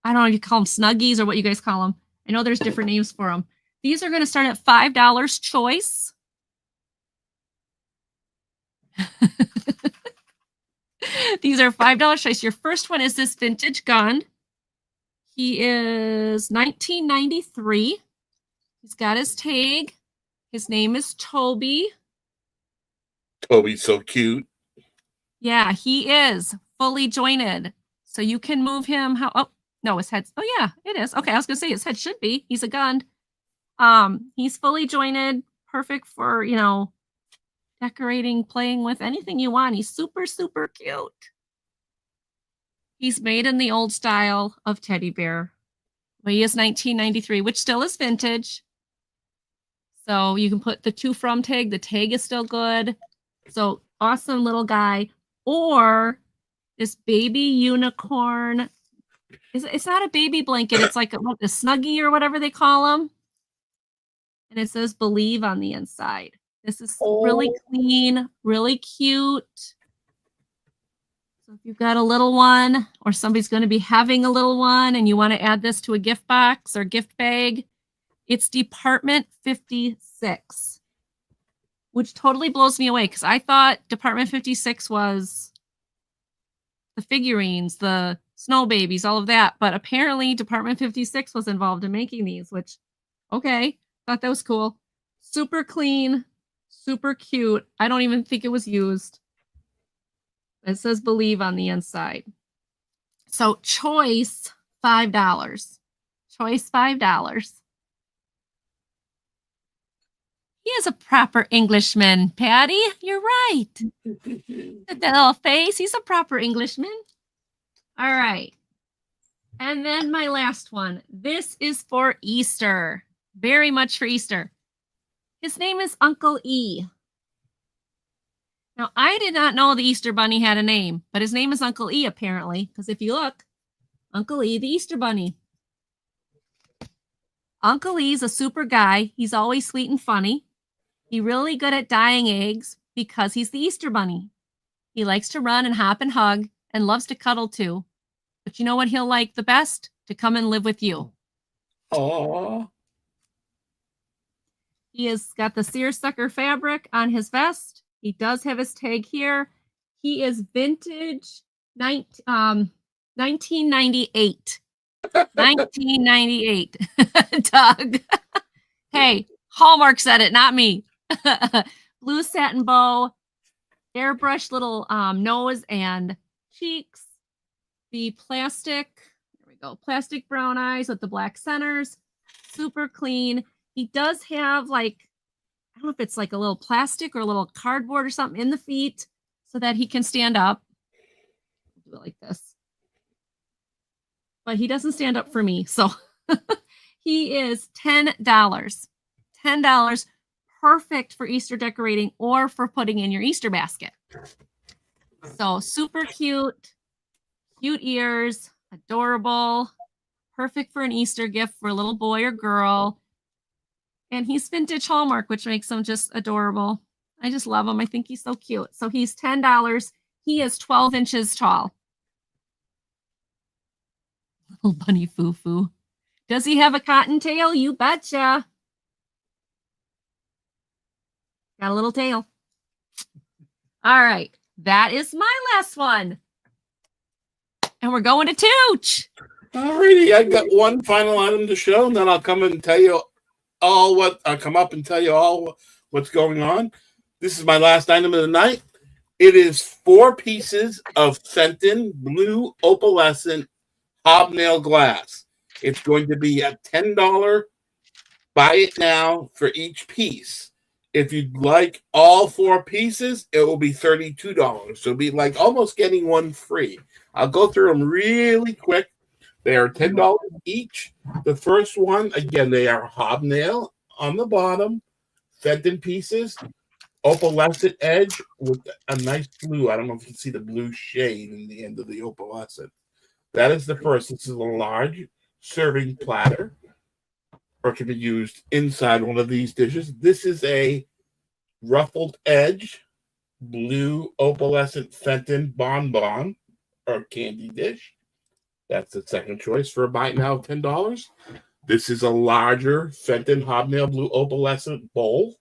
I don't know if you call them snuggies or what you guys call them. I know there's different names for them. These are going to start at $5 choice. These are $5 choice. Your first one is this vintage gun. He is 1993. He's got his tag. His name is Toby. Toby's so cute. Yeah, he is fully jointed. So you can move him no, his head's, oh yeah, it is. Okay, I was gonna say his head should be. He's a gun. He's fully jointed, perfect for, decorating, playing with anything you want. He's super, super cute. He's made in the old style of teddy bear. But he is 1993, which still is vintage. So you can put the to from tag. The tag is still good. So awesome little guy. Or this baby unicorn. It's not a baby blanket. It's like a Snuggie or whatever they call them. And it says Believe on the inside. This is really clean, really cute. So if you've got a little one or somebody's going to be having a little one and you want to add this to a gift box or gift bag, it's Department 56, which totally blows me away because I thought Department 56 was the figurines, the snow babies, all of that. But apparently Department 56 was involved in making these, which, okay, thought that was cool. Super clean, super cute. I don't even think it was used. It says Believe on the inside. So choice, $5. Choice, $5. He is a proper Englishman, Patty. You're right. That little face. He's a proper Englishman. All right. And then my last one. This is for Easter. Very much for Easter. His name is Uncle E. Now, I did not know the Easter Bunny had a name, but his name is Uncle E, apparently, because if you look, Uncle E, the Easter Bunny. Uncle E's a super guy. He's always sweet and funny. He's really good at dyeing eggs because he's the Easter Bunny. He likes to run and hop and hug and loves to cuddle too. But you know what he'll like the best? To come and live with you. Aww. He has got the seersucker fabric on his vest. He does have his tag here. He is vintage 1998. 1998. Doug. Hey, Hallmark said it, not me. Blue satin bow, airbrush little nose and cheeks. The plastic, there we go, plastic brown eyes with the black centers. Super clean. He does have I don't know if it's like a little plastic or a little cardboard or something in the feet so that he can stand up. Do it like this. But he doesn't stand up for me. So he is $10. $10. Perfect for Easter decorating or for putting in your Easter basket. So super cute. Cute ears. Adorable. Perfect for an Easter gift for a little boy or girl. And he's vintage Hallmark, which makes him just adorable. I just love him. I think he's so cute. So he's $10. He is 12 inches tall. Little bunny foo-foo. Does he have a cottontail? You betcha. Got a little tail. All right. That is my last one. And we're going to Tooch. Alrighty, I got one final item to show, and then I'll come and tell you I'll come up and tell you all what's going on. This is my last item of the night. It is 4 pieces of Fenton blue opalescent hobnail glass. It's going to be a $10 buy it now for each piece. If you'd like all 4 pieces, it will be $32. So it'll be like almost getting one free. I'll go through them really quick. They are $10 each. The first one, again, they are hobnail on the bottom, Fenton pieces, opalescent edge with a nice blue. I don't know if you can see the blue shade in the end of the opalescent. That is the first. This is a large serving platter, or it can be used inside one of these dishes. This is a ruffled edge, blue opalescent Fenton bonbon or candy dish. That's the second choice for a bite now of $10. This is a larger Fenton hobnail blue opalescent bowl.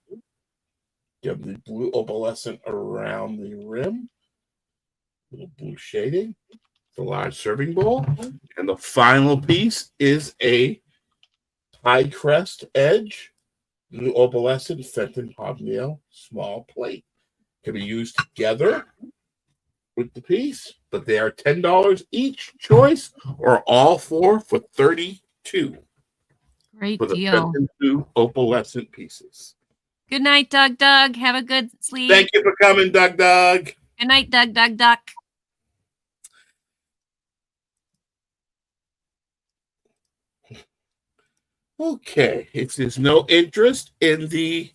You have the blue opalescent around the rim. Little blue shading. It's a large serving bowl. And the final piece is a pie crest edge, blue opalescent Fenton hobnail small plate. Can be used together with the piece, but they are $10 each choice, or all 4 for $32. Great for the deal. Fenton blue opalescent pieces. Good night, Doug. Doug. Have a good sleep. Thank you for coming, Doug. Good night, Doug. Doug. Duck. Okay, if there's no interest in the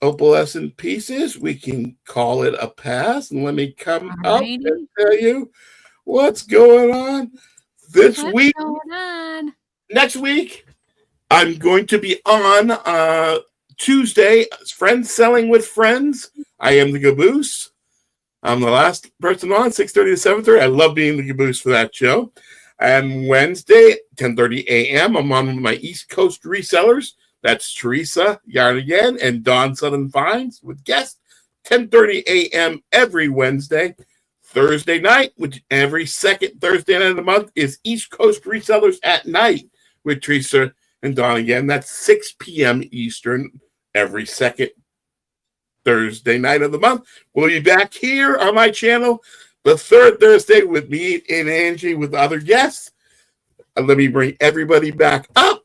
opalescent pieces, we can call it a pass. And let me come up Alrighty. and tell you what's going on this What's week. going on? Next week, I'm going to be on Tuesday, Friends Selling with Friends. I am the caboose. I'm the last person on, 6:30 to 7:30. I love being the caboose for that show. And Wednesday, 10:30 a.m., I'm on with my East Coast resellers. That's Teresa Yarn Again and Dawn Southern Finds with guests. 10:30 a.m. every Wednesday. Thursday night, which every second Thursday night of the month, is East Coast Resellers at Night with Teresa and Dawn again. That's 6 p.m. Eastern every second Thursday night of the month. We'll be back here on my channel the third Thursday with me and Angie with other guests. And let me bring everybody back up.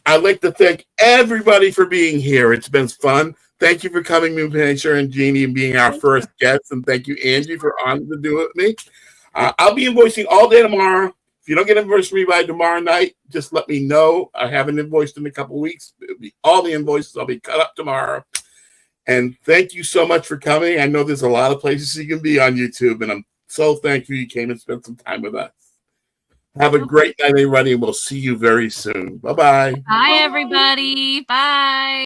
I'd like to thank everybody for being here. It's been fun. Thank you for coming, Moonpacer and Jeannie, and being our first guests. And thank you, Angie, for honoring to do it with me. I'll be invoicing all day tomorrow. If you don't get invoiced for me by tomorrow night, just let me know. I haven't invoiced in a couple of weeks. It'll be all the invoices. I'll be cut up tomorrow. And thank you so much for coming. I know there's a lot of places you can be on YouTube, and I'm so thankful you came and spent some time with us. Have a great night, everybody, and we'll see you very soon. Bye-bye. Bye, everybody. Bye.